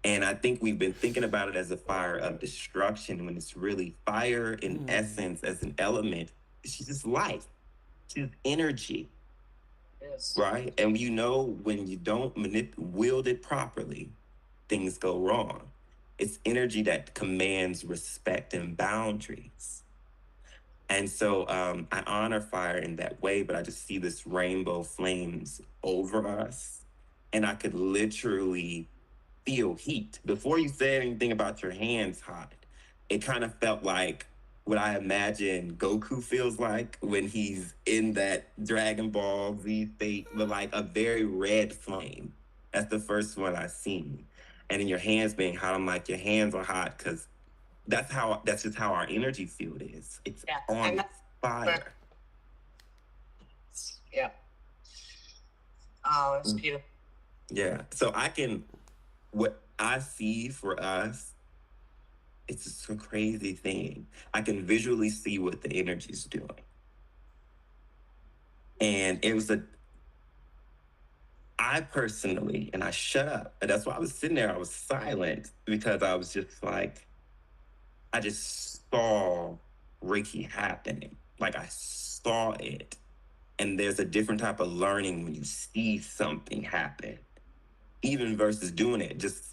And I think we've been thinking about it as a fire of destruction when it's really fire in essence as an element. She's just life. She's energy, Yes. right? And you know when you don't wield it properly, things go wrong. It's energy that commands respect and boundaries. And so I honor fire in that way, but I just see this rainbow flames over us. And I could literally feel heat. Before you said anything about your hands hot, it kind of felt like what I imagine Goku feels like when he's in that Dragon Ball Z state, but like a very red flame. That's the first one I seen. And in your hands being hot, I'm like, your hands are hot because that's just how our energy field is. It's Yeah. on And that's fire. yeah. Oh, it's beautiful. Yeah. So what I see for us, it's just a crazy thing. I can visually see what the energy's doing. And I personally, and I shut up. And that's why I was sitting there, I was silent because I was just like, I just saw Reiki happening. Like I saw it. And there's a different type of learning when you see something happen, even versus doing it. Just,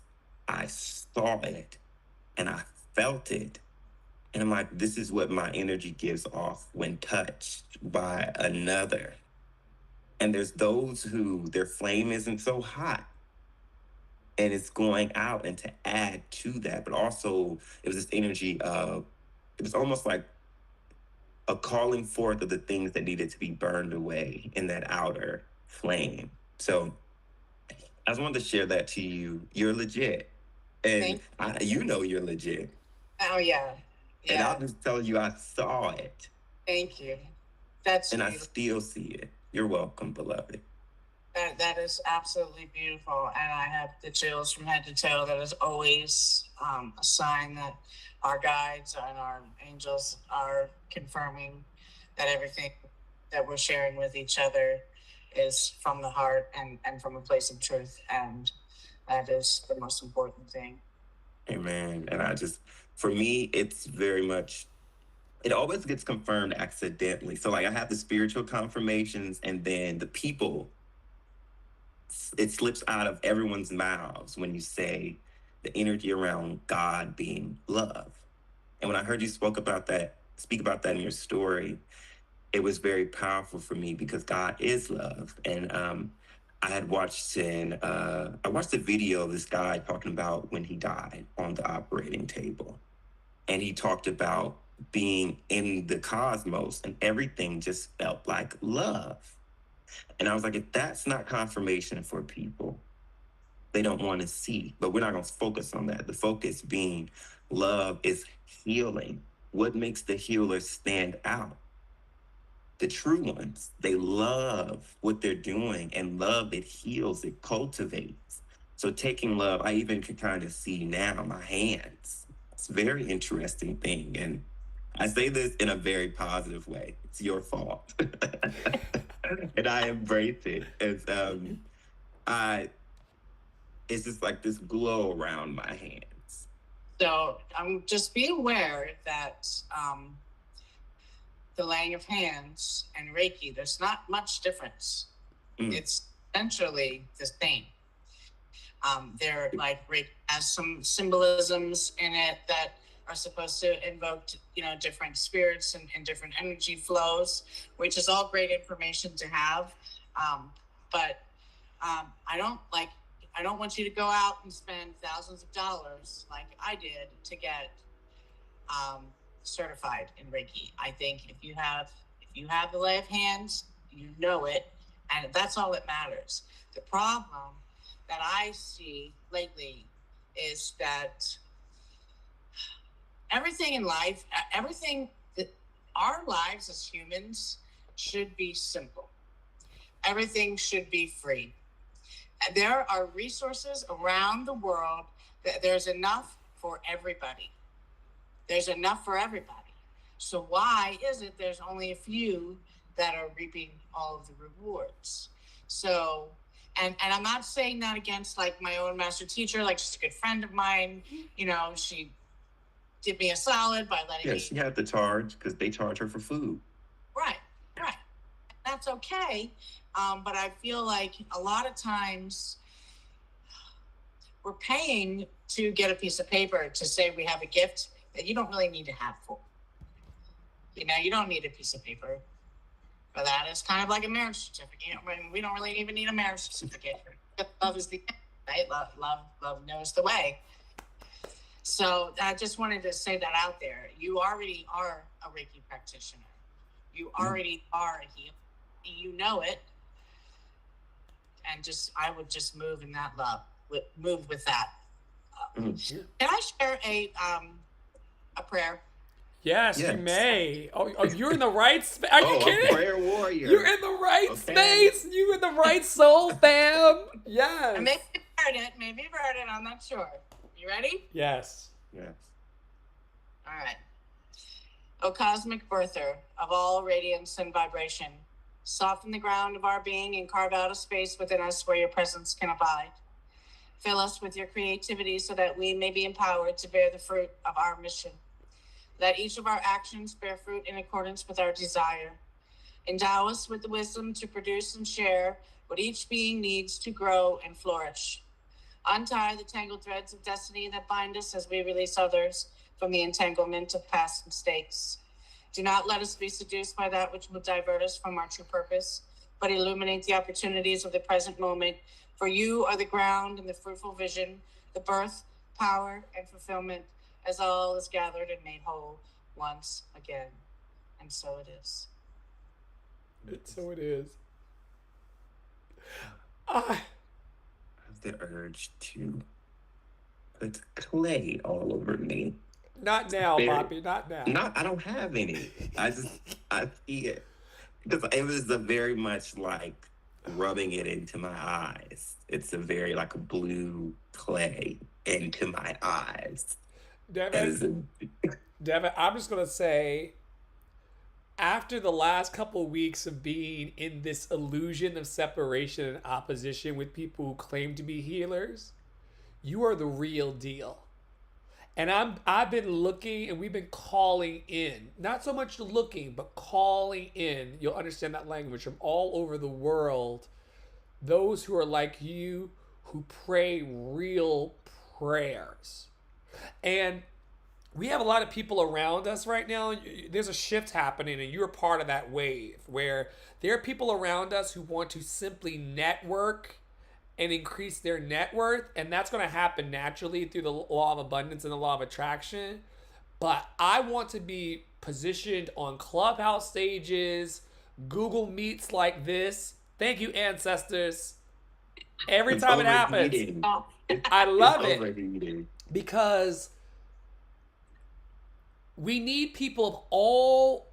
I saw it and I felt it. And I'm like, this is what my energy gives off when touched by another. And there's those who their flame isn't so hot and it's going out and to add to that. But also, it was this energy of, it was almost like a calling forth of the things that needed to be burned away in that outer flame. So I just wanted to share that to you. You're legit. And you know you're legit. Oh yeah. And Yeah. I'll just tell you, I saw it. Thank you. That's And I beautiful. still see it. You're welcome, beloved. That is absolutely beautiful, and I have the chills from head to toe. That is always a sign that our guides and our angels are confirming that everything that we're sharing with each other is from the heart and from a place of truth, and that is the most important thing. Amen. And for me, it's very much, it always gets confirmed accidentally. So, like, I have the spiritual confirmations, and then the people, it slips out of everyone's mouths when you say the energy around God being love. And when I heard you speak about that in your story, it was very powerful for me because God is love. And I had watched I watched a video of this guy talking about when he died on the operating table. And he talked about being in the cosmos and everything just felt like love. And I was like, if that's not confirmation for people, they don't want to see. But we're not going to focus on that. The focus being love is healing. What makes the healer stand out? The true ones, they love what they're doing, and love, it heals, it cultivates. So taking love, I even can kind of see now my hands. It's a very interesting thing. And I say this in a very positive way. It's your fault. And I embrace it. It's just like this glow around my hands. So just be aware that the laying of hands and Reiki, there's not much difference. It's essentially the same. They're like Reiki has some symbolisms in it that are supposed to invoke, different spirits and different energy flows, which is all great information to have. But I don't want you to go out and spend thousands of dollars like I did to get certified in Reiki. I think if you have the lay of hands, you know it, and that's all that matters. The problem that I see lately is that everything in life, our lives as humans should be simple. Everything should be free. There are resources around the world that there's enough for everybody. There's enough for everybody. So why is it there's only a few that are reaping all of the rewards? So, and I'm not saying that against like my own master teacher, like she's a good friend of mine. You know, she did me a solid by letting Yeah, me. she had to charge because they charge her for food. Right, right. That's okay. But I feel like a lot of times we're paying to get a piece of paper to say we have a gift that you don't really need to have for. You know, you don't need a piece of paper for that. It's kind of like a marriage certificate. We don't really even need a marriage certificate. Love is the right. Love knows the way. So I just wanted to say that out there. You already are a Reiki practitioner. You already are a healer. You know it. And just, I would just move in that love. Move with that. Can I share a prayer? Yes, Yes. you may. Oh, you're in the right space. Are you Oh, kidding? a prayer warrior. You're in the right Okay. space. You in the right soul, fam. Yes. And maybe you've heard it. I'm not sure. You ready? Yes. Yes. All right. O cosmic birther of all radiance and vibration, soften the ground of our being and carve out a space within us where your presence can abide. Fill us with your creativity so that we may be empowered to bear the fruit of our mission. Let each of our actions bear fruit in accordance with our desire. Endow us with the wisdom to produce and share what each being needs to grow and flourish. Untie the tangled threads of destiny that bind us as we release others from the entanglement of past mistakes. Do not let us be seduced by that which will divert us from our true purpose, but illuminate the opportunities of the present moment. For you are the ground and the fruitful vision, the birth, power, and fulfillment, as all is gathered and made whole once again. And so it is. So it is. I have the urge to put clay all over me. Not now, Very- Poppy. Not now. I don't have any. I see it. Because it was a very much like rubbing it into my eyes. It's a very like a blue clay into my eyes. Devin, I'm just going to say, after the last couple of weeks of being in this illusion of separation and opposition with people who claim to be healers, you are the real deal. And I've been looking, and we've been calling in, not so much looking, but calling in. You'll understand that language from all over the world. Those who are like you, who pray real prayers. And we have a lot of people around us right now. There's a shift happening, and you're part of that wave where there are people around us who want to simply network and increase their net worth, and that's going to happen naturally through the law of abundance and the law of attraction. But I want to be positioned on Clubhouse stages, Google Meets like this. Thank you, ancestors. Every It's time it happens, overheating. I love It's it overheating. because we need people of all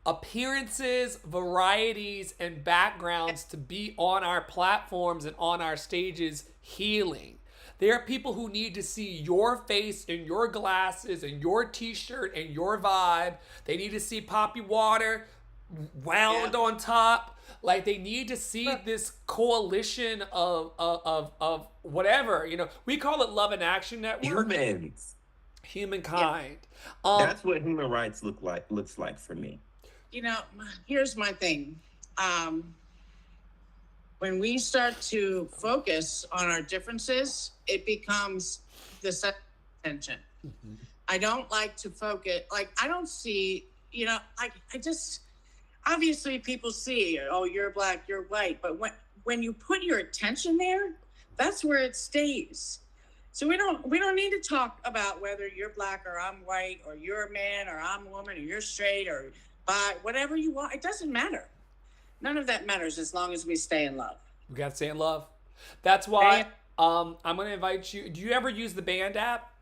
appearances, varieties, and backgrounds to be on our platforms and on our stages healing. There are people who need to see your face and your glasses and your t-shirt and your vibe. They need to see Poppy Water wound on top. Like, they need to see this coalition of whatever. You know, we call it Love and Action Network. Humankind. That's what human rights looks like for me. You know, here's my thing. When we start to focus on our differences, it becomes the center of attention. Mm-hmm. I don't like to focus, like, I don't see, you know, I just, obviously people see, oh, you're black, you're white, but when you put your attention there, that's where it stays. So we don't need to talk about whether you're black or I'm white or you're a man or I'm a woman or you're straight or bi, whatever you want. It doesn't matter. None of that matters as long as we stay in love. We got to stay in love. That's why I'm going to invite you. Do you ever use the Band app?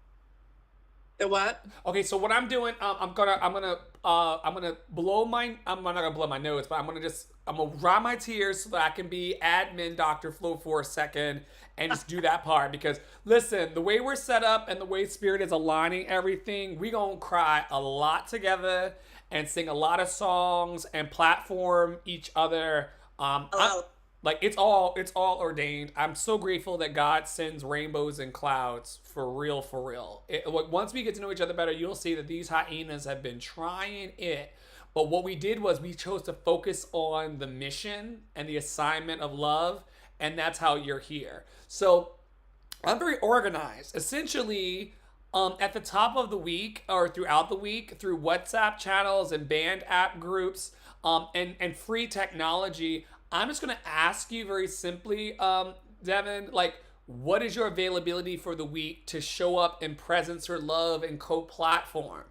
The what? Okay, so what I'm doing, I'm gonna I'm not gonna blow my nose, but I'm gonna dry my tears so that I can be admin Dr. Flo for a second and just do that part. Because listen, the way we're set up and the way Spirit is aligning everything, we gonna cry a lot together and sing a lot of songs and platform each other. Like it's all ordained. I'm so grateful that God sends rainbows and clouds, for real, for real. Once we get to know each other better, you'll see that these hyenas have been trying it. But what we did was we chose to focus on the mission and the assignment of love, and that's how you're here. So I'm very organized. Essentially, at the top of the week or throughout the week, through WhatsApp channels and band app groups, and free technology, I'm just gonna ask you very simply, Devin, like, what is your availability for the week to show up in presence or love and co-platform?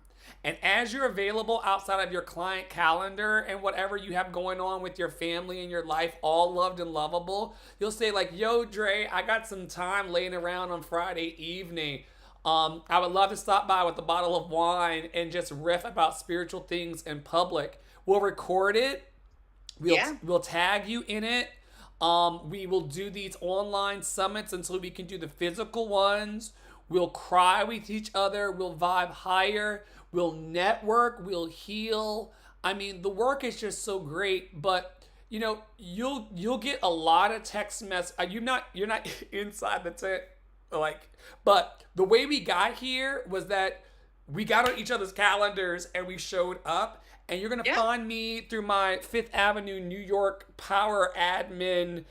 And as you're available outside of your client calendar and whatever you have going on with your family and your life, all loved and lovable, you'll say like, yo, Dre, I got some time laying around on Friday evening. I would love to stop by with a bottle of wine and just riff about spiritual things in public. We'll record it. We'll tag you in it. We will do these online summits until we can do the physical ones. We'll cry with each other. We'll vibe higher. We'll network. We'll heal. I mean, the work is just so great. But you know, you'll get a lot of text mess. You're not inside the tent, like. But the way we got here was that we got on each other's calendars and we showed up. And you're gonna find me through my Fifth Avenue, New York power admin,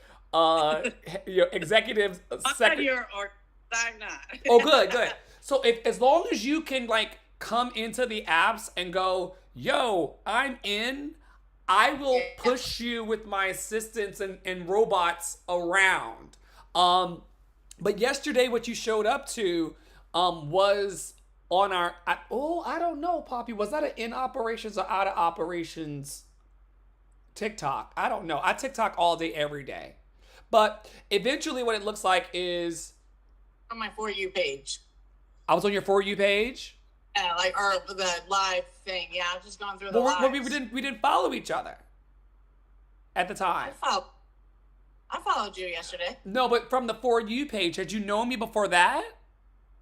executive secretary. I'm not. Oh, good. So as long as you can like come into the apps and go, yo, I'm in, I will push you with my assistants and robots around. But yesterday, what you showed up to, was on our, I don't know, Poppy, was that an in operations or out of operations TikTok? I don't know. I TikTok all day, every day. But eventually what it looks like is On my For You page. I was on your For You page. Yeah, like, or the live thing. Yeah, I've just gone through the lives. We didn't follow each other at the time. I followed you yesterday. No, but from the For You page, had you known me before that?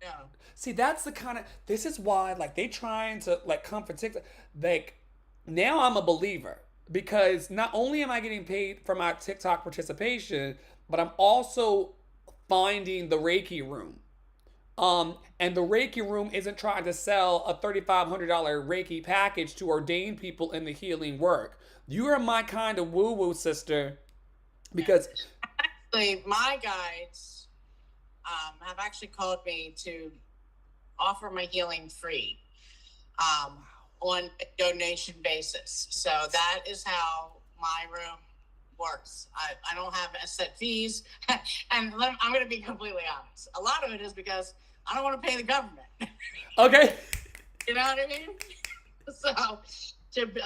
No. See, that's the kind of, this is why, like, they trying to, like, come for TikTok. Like, now I'm a believer because not only am I getting paid for my TikTok participation, but I'm also finding the Reiki room. And the Reiki room isn't trying to sell a $3,500 Reiki package to ordain people in the healing work. You are my kind of woo-woo, sister, because... Actually, my guides have actually called me to offer my healing free on a donation basis. So that is how my room works. I don't have set fees. And I'm going to be completely honest. A lot of it is because I don't want to pay the government. Okay. You know what I mean?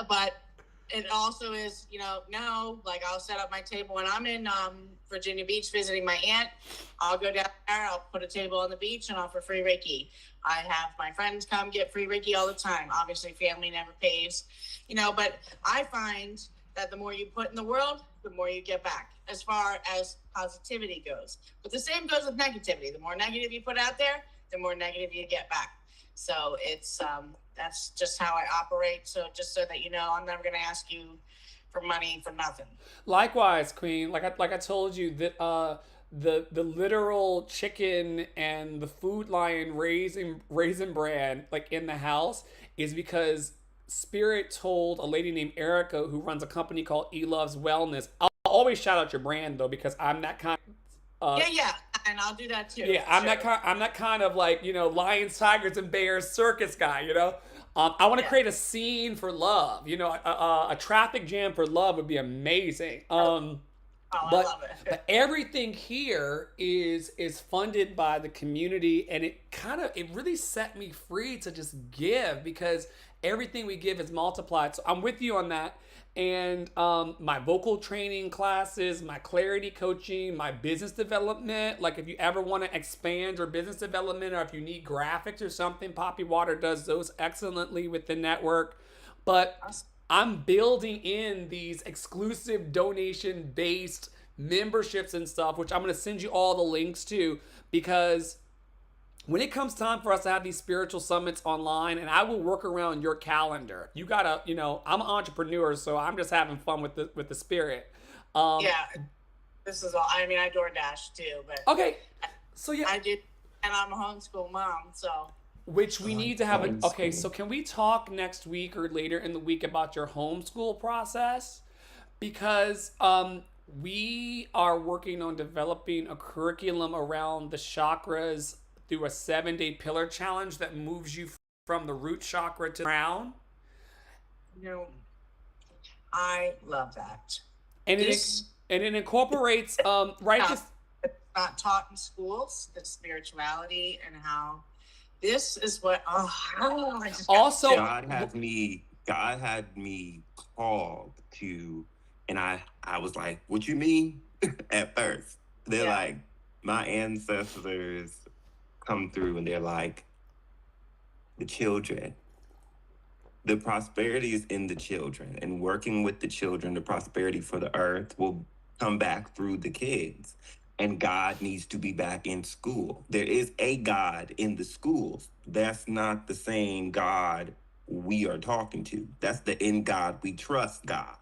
But it also is, no, like I'll set up my table when I'm in Virginia Beach visiting my aunt. I'll go down there, I'll put a table on the beach and offer free Reiki. I have my friends come get free Reiki all the time. Obviously, family never pays, but I find that the more you put in the world, the more you get back as far as positivity goes. But the same goes with negativity. The more negative you put out there, the more negative you get back. So it's that's just how I operate. So just so that you know, I'm never going to ask you for money for nothing. Likewise, Queen. Like I told you that the literal chicken and the Food Lion raisin brand like in the house is because Spirit told a lady named Erica who runs a company called E Loves Wellness. I'll always shout out your brand though because I'm that kind. Yeah, and I'll do that too. Yeah, I'm that kind of like lions, tigers, and bears circus guy. I want to create a scene for love. A traffic jam for love would be amazing. I love it. But everything here is funded by the community, and it really set me free to just give because everything we give is multiplied. So I'm with you on that. And my vocal training classes, my clarity coaching, my business development. Like if you ever want to expand your business development or if you need graphics or something, Poppy Water does those excellently with the network. But Awesome. I'm building in these exclusive donation based memberships and stuff, which I'm going to send you all the links to, because when it comes time for us to have these spiritual summits online, and I will work around your calendar. You gotta, I'm an entrepreneur, so I'm just having fun with the spirit. Yeah, this is all. I mean, I DoorDash too, but Okay, so yeah, I did, and I'm a homeschool mom, so which we need to have a. Okay, Homeschool. so can we talk next week or later in the week about your homeschool process? Because we are working on developing a curriculum around the chakras through a 7-day pillar challenge that moves you from the root chakra to the crown. you know, I love that. And This it incorporates right Yeah. this. it's not taught in schools, the spirituality and how this is what. I just got Also, chills. God had me called to, and I was like, what you mean? At first. They're Yeah. like, my ancestors come through and they're like, the children. The prosperity is in the children, and working with the children, the prosperity for the earth will come back through the kids. And God needs to be back in school. There is a God in the schools. That's not the same God we are talking to. That's the in God we trust God.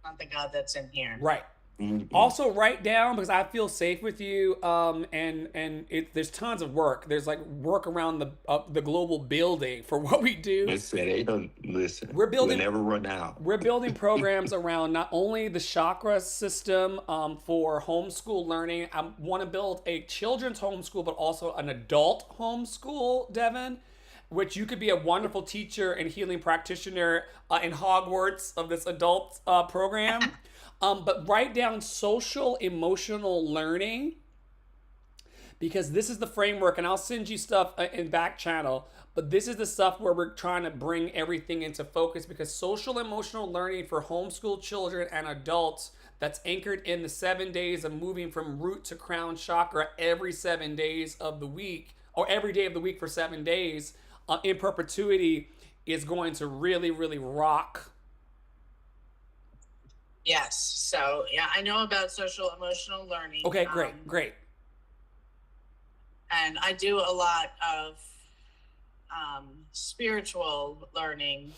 Not the God that's in here. Right. Mhm. Also, write down, because I feel safe with you. There's tons of work. There's like work around the global building for what we do. Listen, they don't listen. We're building- We'll never run out. We're building programs around not only the chakra system for homeschool learning. I want to build a children's homeschool, but also an adult homeschool, Devin, which you could be a wonderful teacher and healing practitioner in Hogwarts of this adult program. But write down social emotional learning, because this is the framework, and I'll send you stuff in back channel, but this is the stuff where we're trying to bring everything into focus, because social emotional learning for homeschool children and adults, that's anchored in the 7 days of moving from root to crown chakra every 7 days of the week, or every day of the week for 7 days in perpetuity, is going to really, really rock. Yes. So yeah, I know about social emotional learning. Okay, great. And I do a lot of spiritual learning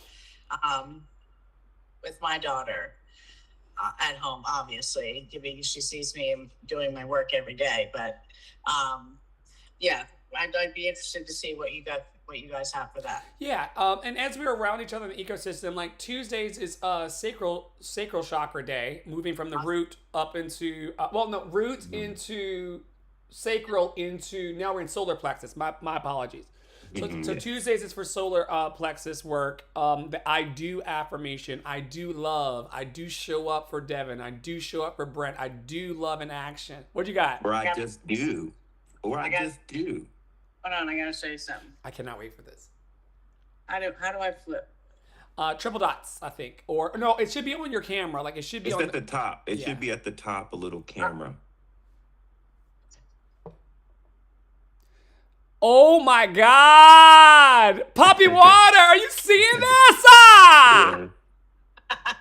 with my daughter at home, obviously, because she sees me doing my work every day. But yeah, I'd be interested to see what you guys have for that. Yeah, and as we're around each other in the ecosystem, like Tuesdays is sacral chakra day, moving from the root up into root into sacral into, now we're in solar plexus. My apologies. So Tuesdays is for solar plexus work. The I do affirmation. I do love. I do show up for Devin. I do show up for Brent. I do love in action. What you got? Or I just do. Or I just do. Hold on, I gotta show you something. I cannot wait for this. How do I flip? Triple dots, I think. Or no, it should be on your camera. Like it should be It's on at the top. It Yeah. should be at the top, a little camera. Oh my God! Poppy water! Are you seeing this? Ah! Yeah.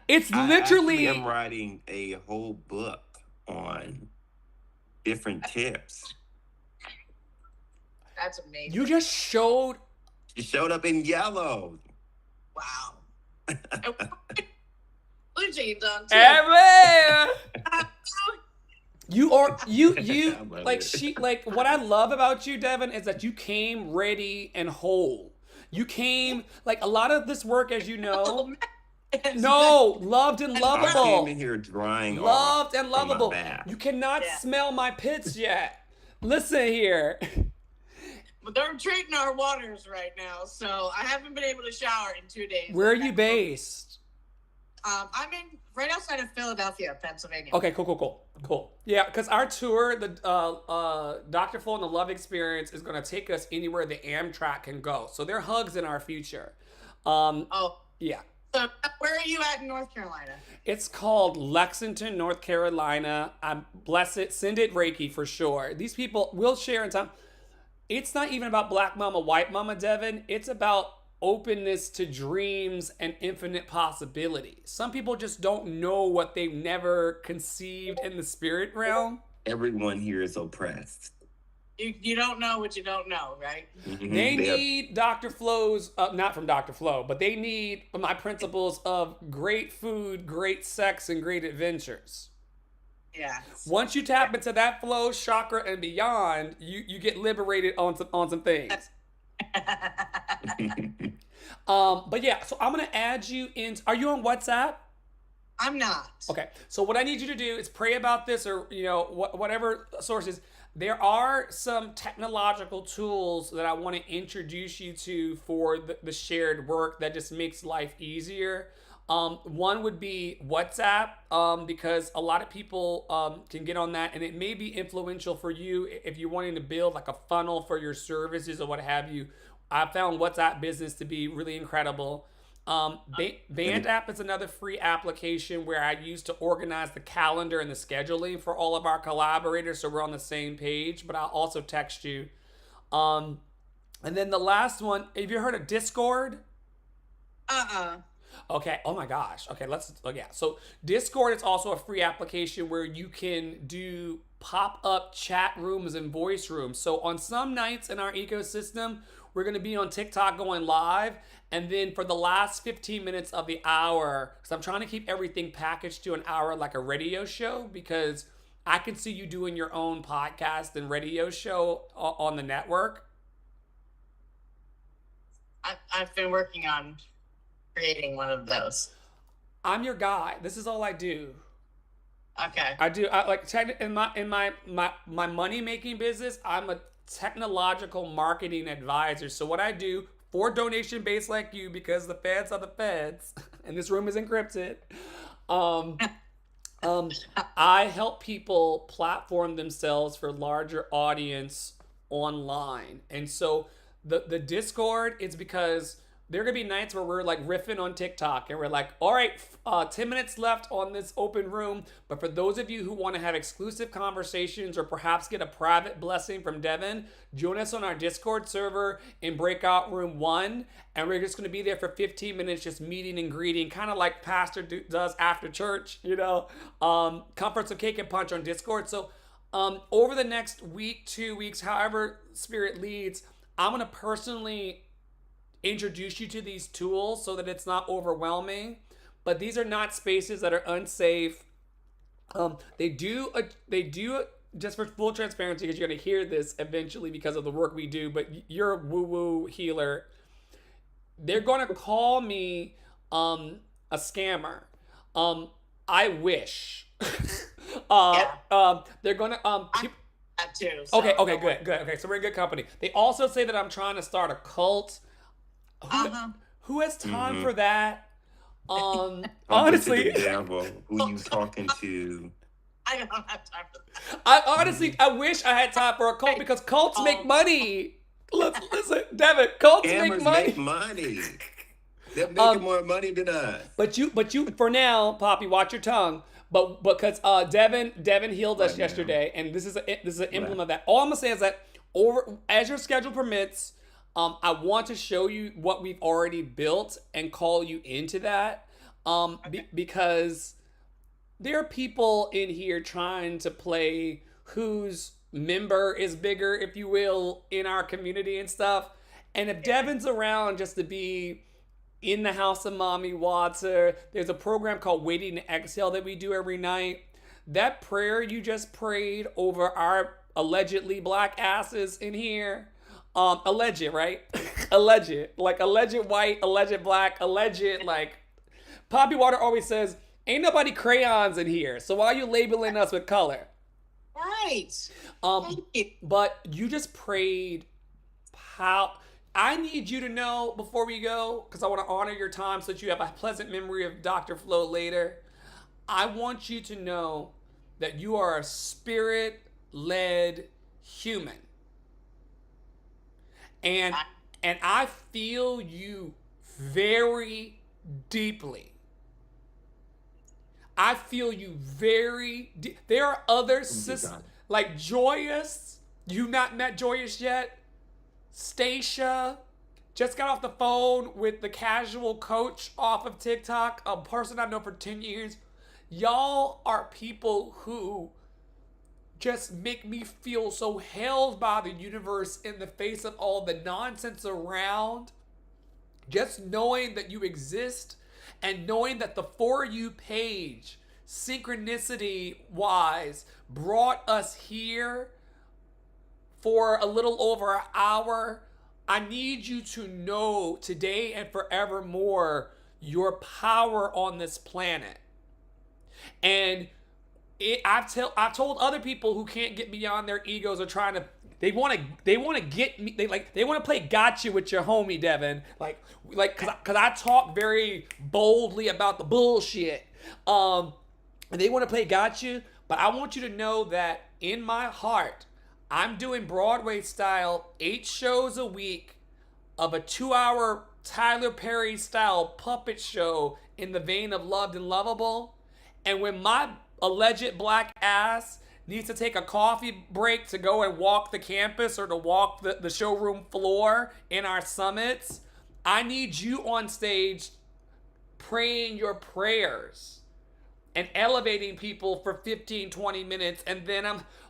It's I literally. am writing a whole book on different tips. That's amazing. You just showed. It showed up in yellow. Wow. Blue jeans on too. Evan! You I love like it. what I love about you, Devin, is that you came ready and whole. You came like a lot of this work, as you know. No, loved and I lovable. came in here drying Loved off and from my lovable. bath. You cannot Yeah. smell my pits yet. Listen here. But they're treating our waters right now, so I haven't been able to shower in 2 days. Where are you based? I'm in right outside of Philadelphia, Pennsylvania. Okay, cool. Yeah, because our tour, the Dr. Full and the Love Experience, is going to take us anywhere the Amtrak can go. So they're hugs in our future. Oh, Yeah. so where are you at in North Carolina? It's called Lexington, North Carolina. Bless it. Send it Reiki for sure. These people will share in time. It's not even about black mama, white mama, Devin. It's about openness to dreams and infinite possibilities. Some people just don't know what they've never conceived in the spirit realm. Everyone here is oppressed. You don't know what you don't know, right? Mhm. They They have- need Dr. Flo's, not from Dr. Flo, but they need my principles of great food, great sex, and great adventures. Yeah. Once you tap into that flow, chakra, and beyond, you get liberated on some things. But yeah, so I'm gonna add you in. Are you on WhatsApp? I'm not. Okay, so what I need you to do is pray about this, or whatever sources. There are some technological tools that I want to introduce you to for the shared work that just makes life easier. One would be WhatsApp, because a lot of people can get on that, and it may be influential for you if you're wanting to build like a funnel for your services or what have you. I found WhatsApp Business to be really incredible. Band app is another free application where I use to organize the calendar and the scheduling for all of our collaborators, so we're on the same page. But I'll also text you. And then the last one, have you heard of Discord? Okay. Oh my gosh. Okay. Yeah. So Discord is also a free application where you can do pop-up chat rooms and voice rooms. So on some nights in our ecosystem, we're going to be on TikTok going live. And then for the last 15 minutes of the hour, because I'm trying to keep everything packaged to an hour like a radio show, because I can see you doing your own podcast and radio show on the network. I've been working on creating one of those. I'm your guy. This is all I do. Okay. I do. I like in my money making business. I'm a technological marketing advisor. So what I do for donation based like you, because the feds are the feds, and this room is encrypted. I help people platform themselves for larger audience online, and so the Discord is because there are gonna be nights where we're like riffing on TikTok and we're like, all right, 10 minutes left on this open room. But for those of you who want to have exclusive conversations or perhaps get a private blessing from Devin, join us on our Discord server in breakout room 1. And we're just going to be there for 15 minutes, just meeting and greeting, kind of like Pastor does after church, comfort some cake and punch on Discord. So over the next week, 2 weeks, however Spirit leads, I'm going to personally introduce you to these tools so that it's not overwhelming. But these are not spaces that are unsafe. They do just for full transparency, because you're going to hear this eventually because of the work we do, but you're a woo-woo healer. They're going to call me a scammer. I wish. They're going to that too. So Okay, good. Okay, so we're in good company. They also say that I'm trying to start a cult. Who has time for that? Honestly, devil, who you talking to? I don't have time for that. I wish I had time for a cult, because cults make money. Listen, Devin, cults Scammers make money. They're making more money than us. But you, for now, Poppy, watch your tongue. But because Devin healed us yesterday, and this is an emblem of that. All I'm gonna say is that as your schedule permits, I want to show you what we've already built and call you into that, because there are people in here trying to play whose member is bigger, if you will, in our community and stuff. And if Devin's around just to be in the house of Mommy Water, there's a program called Waiting to Exhale that we do every night. That prayer you just prayed over our allegedly black asses in here, alleged, right? Alleged, like alleged white, alleged black, alleged, like Poppy Water always says, ain't nobody crayons in here, so why are you labeling us with color? Right. Thank you. But you just prayed. How I need you to know before we go, because I want to honor your time so that you have a pleasant memory of Dr. Flo later. I want you to know that you are a spirit-led human. And I feel you very deeply. I feel you very deep. There are other sisters, like Joyous. You've not met Joyous yet. Stacia, just got off the phone with the casual coach off of TikTok, a person I've known for 10 years. Y'all are people who just make me feel so held by the universe in the face of all the nonsense around. Just knowing that you exist and knowing that the For You page, synchronicity wise, brought us here for a little over an hour. I need you to know today and forevermore your power on this planet. And I've told other people who can't get beyond their egos or trying to they want to get me, they want to play gotcha with your homie Devin, cuz I talk very boldly about the bullshit. And they want to play gotcha, but I want you to know that in my heart I'm doing Broadway style 8 shows a week of a 2-hour Tyler Perry style puppet show in the vein of Loved and Lovable. And when my alleged black ass needs to take a coffee break to go and walk the campus or to walk the showroom floor in our summits, I need you on stage praying your prayers and elevating people for 15, 20 minutes. And then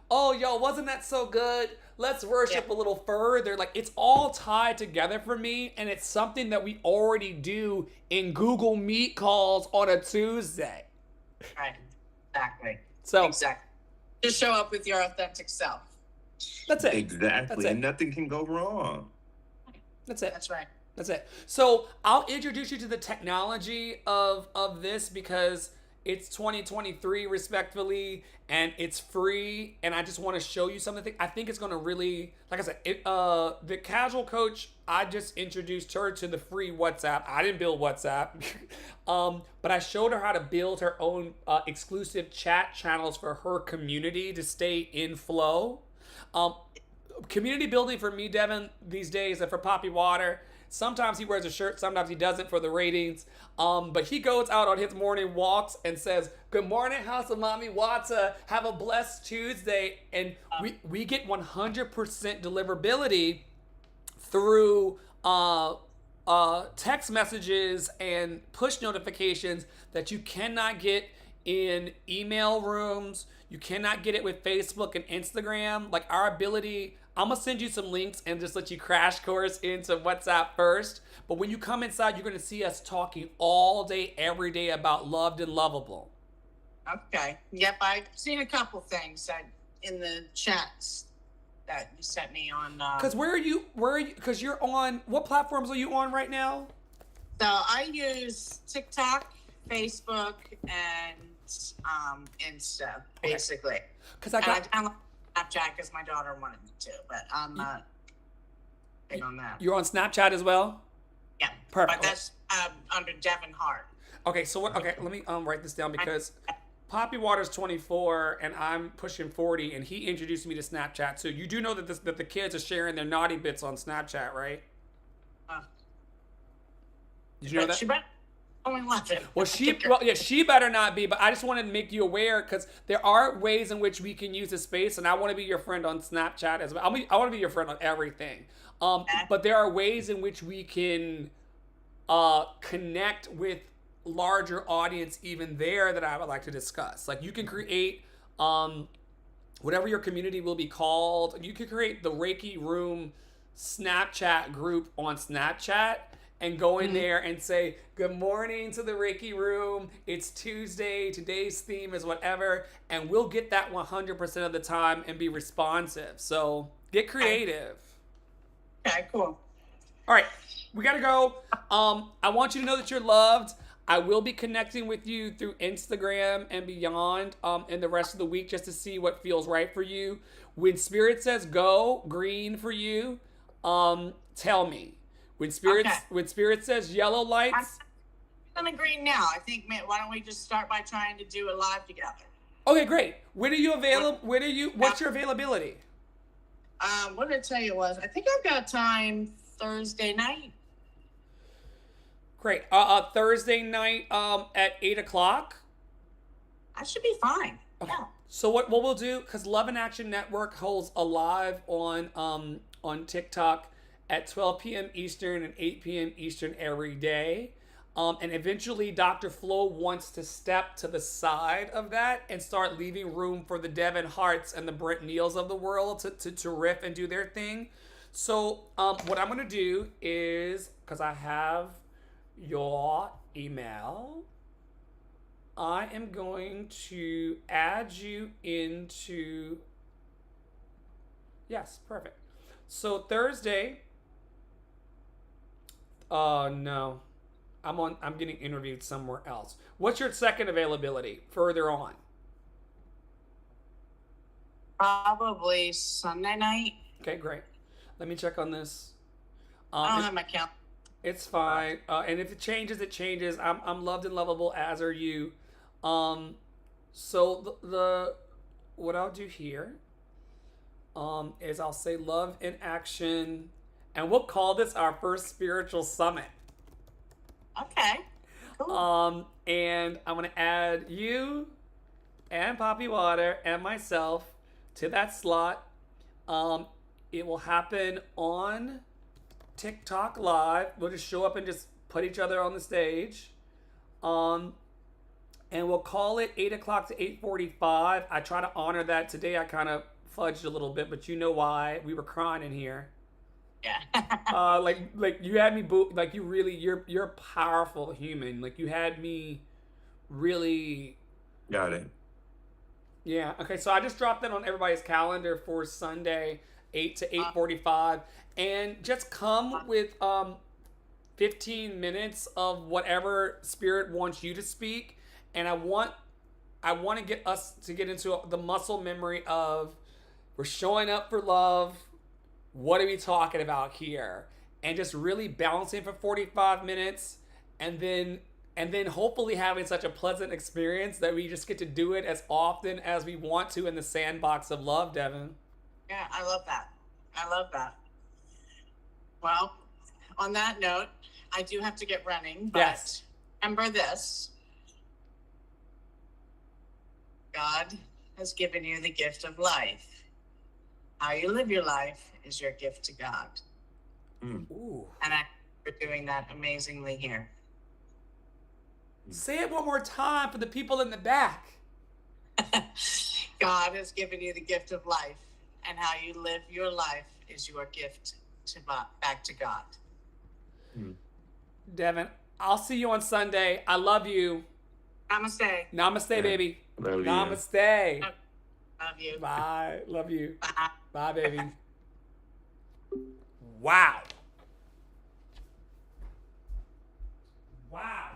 oh, yo, wasn't that so good? Let's worship a little further. Like, it's all tied together for me, and it's something that we already do in Google Meet calls on a Tuesday. Right. Exactly. So exactly. Just show up with your authentic self. That's it. Exactly. That's it. Nothing can go wrong. That's it. That's right. That's it. So I'll introduce you to the technology of this because it's 2023, respectfully, and it's free. And I just want to show you something. I think it's going to really, like I said, the casual coach, I just introduced her to the free WhatsApp. I didn't build WhatsApp, but I showed her how to build her own exclusive chat channels for her community to stay in flow. Community building for me, Devin, these days, and for Poppy Water. Sometimes he wears a shirt, sometimes he doesn't for the ratings. But he goes out on his morning walks and says, "Good morning, House of Mommy Wata. Have a blessed Tuesday." And we get 100% deliverability through text messages and push notifications that you cannot get in email rooms. You cannot get it with Facebook and Instagram. Like, our ability, I'm going to send you some links and just let you crash course into WhatsApp first. But when you come inside, you're going to see us talking all day, every day about Loved and Lovable. Okay. Yep, I've seen a couple things in the chats that you sent me on. Because where are you? Because you're on, what platforms are you on right now? So I use TikTok, Facebook, and Insta, basically. Because I downloaded Snapchat because my daughter wanted me to, but I'm not big on that. You're on Snapchat as well? Yeah. Perfect. But that's under Devin Hart. Okay, so what? Okay, let me write this down because Poppy Water's 24 and I'm pushing 40, and he introduced me to Snapchat. So you do know that that the kids are sharing their naughty bits on Snapchat, right? Did you know that? She better only love it. Well, she better not be, but I just wanted to make you aware because there are ways in which we can use the space, and I want to be your friend on Snapchat as well. I want to be your friend on everything. But there are ways in which we can connect with larger audience even there that I would like to discuss. Like, you can create whatever your community will be called. You could create the Reiki Room Snapchat group on Snapchat and go in there and say, "Good morning to the Reiki Room. It's Tuesday. Today's theme is whatever." And we'll get that 100% of the time and be responsive. So get creative. Okay, cool. All right, we got to go. I want you to know that you're loved. I will be connecting with you through Instagram and beyond in the rest of the week just to see what feels right for you. When Spirit says go, green for you, tell me. When Spirit says yellow lights, I'm agreeing now. I think, man, why don't we just start by trying to do a live together? Okay, great. When are you available? What's your availability? What did I tell you was, I think I've got time Thursday night. Great. Thursday night at 8:00. That should be fine. Okay. Yeah. So what we'll do, because Love in Action Network holds a live on TikTok at 12 p.m. Eastern and 8 p.m. Eastern every day. And eventually, Dr. Flo wants to step to the side of that and start leaving room for the Devin Harts and the Brent Neals of the world to riff and do their thing. So, what I'm going to do is, because I have your email, I am going to add you into. Yes, perfect. So, Thursday. No. I'm getting interviewed somewhere else. What's your second availability further on? Probably Sunday night. Okay, great. Let me check on this. I don't have my calendar. It's fine. And if it changes, it changes. I'm loved and lovable, as are you. So the what I'll do here is I'll say love in action, and we'll call this our first spiritual summit. Okay. Cool. And I'm gonna add you and Poppy Water and myself to that slot. It will happen on TikTok Live. We'll just show up and just put each other on the stage. And we'll call it 8 o'clock to 8:45. I try to honor that. Today I kind of fudged a little bit, but you know why. We were crying in here. Yeah. Like you had me like you really you're a powerful human. Like you had me really. Got it. Yeah. Okay. So I just dropped that on everybody's calendar for Sunday, 8 to 8:45, and just come with 15 minutes of whatever spirit wants you to speak, and I want to get us to get into the muscle memory of we're showing up for love. What are we talking about here? And just really balancing for 45 minutes, and then hopefully having such a pleasant experience that we just get to do it as often as we want to in the sandbox of love, Devin. Yeah, I love that. I love that. Well, on that note, I do have to get running, but Yes. remember this. God has given you the gift of life. How you live your life is your gift to God. Ooh. And you're doing that amazingly here. Say it one more time for the people in the back. God has given you the gift of life, and how you live your life is your gift to back to God. Devin, I'll see you on Sunday. I love you. Namaste. Namaste, baby. Love you. Namaste. Love you. Bye. Love you. Bye. Bye, baby. Wow. Wow.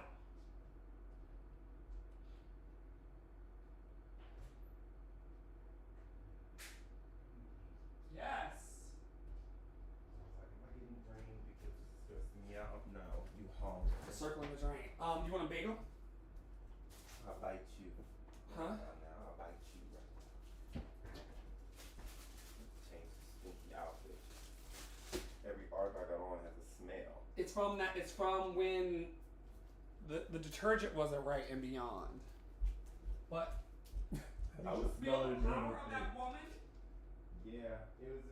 Yes. I was like, am I getting drained because it's stressing me out? No, you hungry. Circling the drain. You want a bagel? I'll bite you. Huh? Now I'll bite you right now. Change the stinky outfit. Every arc I got on has a smell. It's from that. It's from when the detergent wasn't right and beyond. What? I was Feel the smelling power of it. that woman? Yeah, it was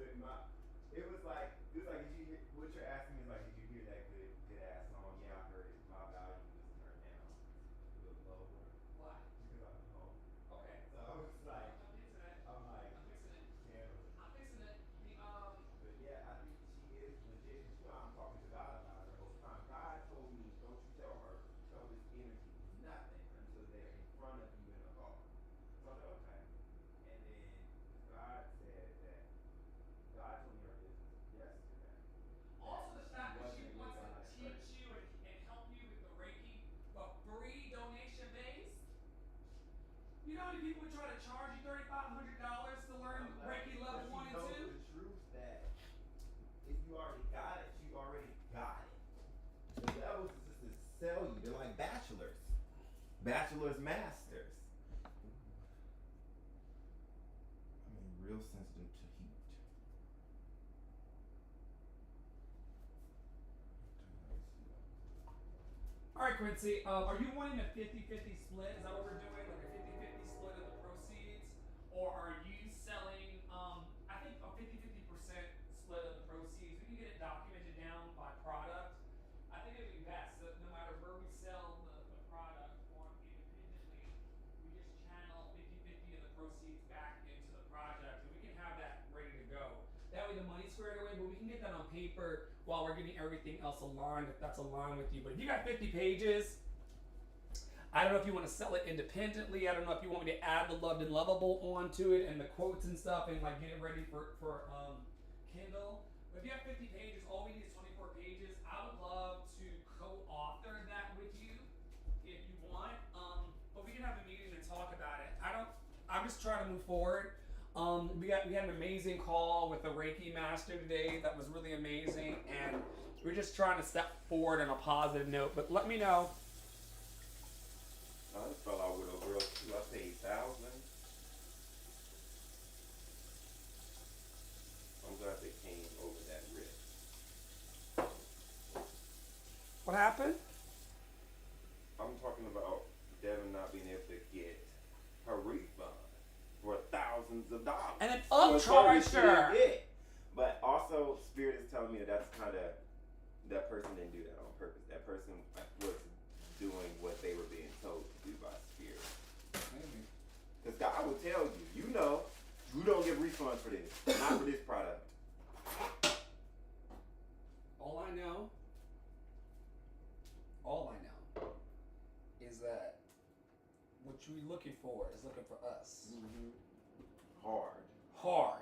like did you hear what you're asking me is like, did you hear that good ass song? Yeah, I heard it. My volume was turned down a little lower. Why? Because I was home. Okay. So I was like, I'm fixing it. I'm like, I'm fixing it. handle it. I'm fixing it. But yeah, I think she is legit. 'Cause you know I'm talking to God about her the whole time. God told me, don't you tell her, tell this energy nothing until they're in front of you in the car. So I said, okay. And then God said that God told me her business yesterday. Also, the fact that she Wasn't wants with to God at teach first. you and help you with the Reiki, but free donation based. You know how many people would try to charge you $3,500 to learn Reiki level But 1 she and knows 2? the truth that if you already got it, you already got it. The levels is just to sell you. They're like bachelors. Bachelors, masters. I mean, real sensitive to heat. All right, Quincy. Are you wanting a 50-50 split? Is that what we're doing? Like a 50-50 split of the proceeds? Or are you selling, I think a 50-50% split of the proceeds? We can get it documented that way the money's squared away, but we can get that on paper while we're getting everything else aligned, if that's aligned with you. But if you got 50 pages, I don't know if you want to sell it independently. I don't know if you want me to add the loved and lovable onto it and the quotes and stuff and like get it ready for Kindle. But if you have 50 pages, all we need is 24 pages. I would love to co-author that with you if you want. But we can have a meeting and talk about it. I'm just trying to move forward. We had an amazing call with the Reiki master today. That was really amazing, and we're just trying to step forward on a positive note. But let me know. I just fell out with a real too. I paid $1,000. I'm glad they came over that risk. What happened? I'm talking about Devin not being able to get her refund for thousands of dollars. And then For a upcharged service she didn't her. get. But also, Spirit is telling me that's kind of, that person didn't do that on purpose. That person was doing what they were being told to do by Spirit. Maybe. Because God will tell you, you know, you don't get refunds for this, not for this product. All I know is that what you're looking for is looking for us. Mm-hmm. Hard. Hard.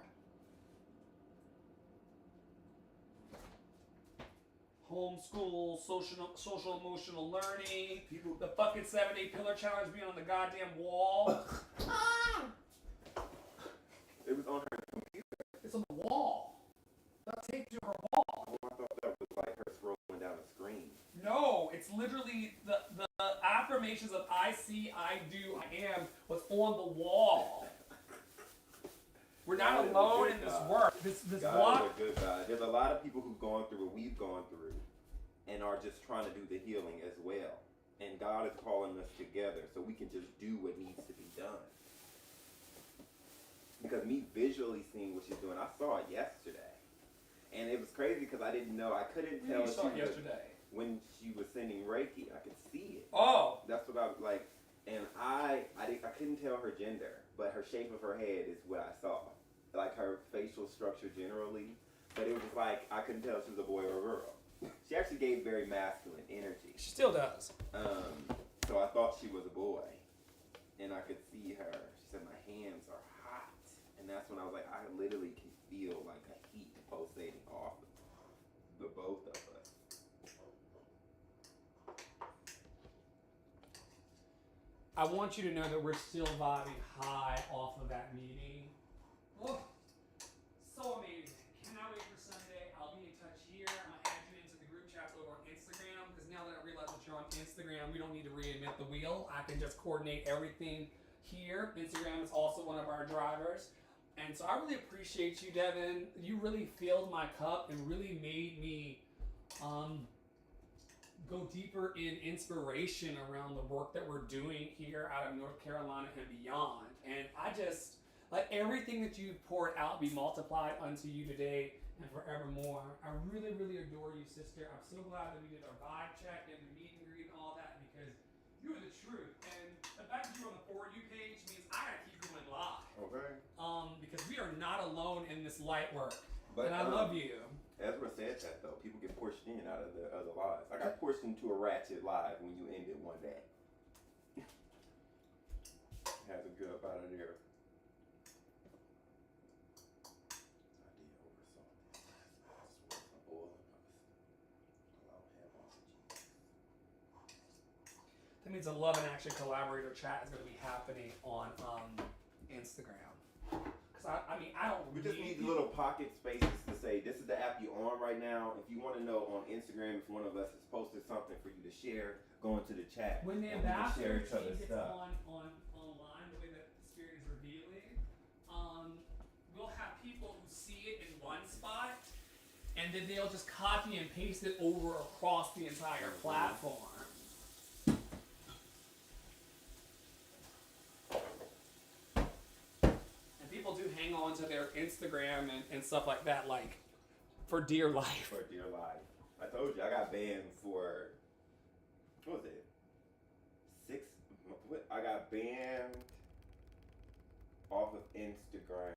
Homeschool, social emotional learning, the fucking 7-day pillar challenge being on the goddamn wall. It was on her computer. It's on the wall. That's taped to her wall. Oh, I thought that was like her scrolling down the screen. No, it's literally the affirmations of I see, I do, I am was on the wall. We're not God is a alone good in this God. work. This God block. is a good God. There's a lot of people who've gone through what we've gone through and are just trying to do the healing as well. And God is calling us together so we can just do what needs to be done. Because me visually seeing what she's doing, I saw it yesterday. And it was crazy because I didn't know, I couldn't tell You if saw she it was, yesterday. when she was sending Reiki, I could see it. Oh, That's what I was like, and I couldn't tell her gender, but her shape of her head is what I saw, like her facial structure generally. But it was like I couldn't tell if she was a boy or a girl. She actually gave very masculine energy. she still does. So I thought she was a boy, and I could see her. She said my hands are hot, and that's when I was like, I literally can feel like a heat pulsating off of the both of us. I want you to know that we're still vibing high off of that meeting. Oh, so amazing. Cannot wait for Sunday. I'll be in touch here. I'm going to add you into the group chat over on Instagram because now that I realize that you're on Instagram, we don't need to reinvent the wheel. I can just coordinate everything here. Instagram is also one of our drivers. And so I really appreciate you, Devin. You really filled my cup and really made me go deeper in inspiration around the work that we're doing here out of North Carolina and beyond. And I just let everything that you've poured out be multiplied unto you today and forevermore. I really, really adore you, sister. I'm so glad that we did our vibe check and the meet and greet and all that because you are the truth. And the fact that you're on the For You page means I gotta keep going live. Okay. Because we are not alone in this light work. But, and I love you. Ezra said that though. People get pushed in out of the other lives. I got pushed into a ratchet live when you ended one day. Had to get up out of there. I did oversaw this. I swear some oil and allow him on Jesus. That means a Love and Action Collaborator chat is going to be happening on Instagram. Because I don't We just need little pocket spaces to say, this is the app you're on right now. If you want to know on Instagram if one of us has posted something for you to share, go into the chat. When the and we can share ambassador each other's team gets stuff. online, the way that the Spirit is revealing, we'll have people who see it in one spot, and then they'll just copy and paste it over across the entire platform. And people do hang on to their Instagram and stuff like that, like, for dear life. For dear life. I told you, I got banned for, what was it? I got banned off of Instagram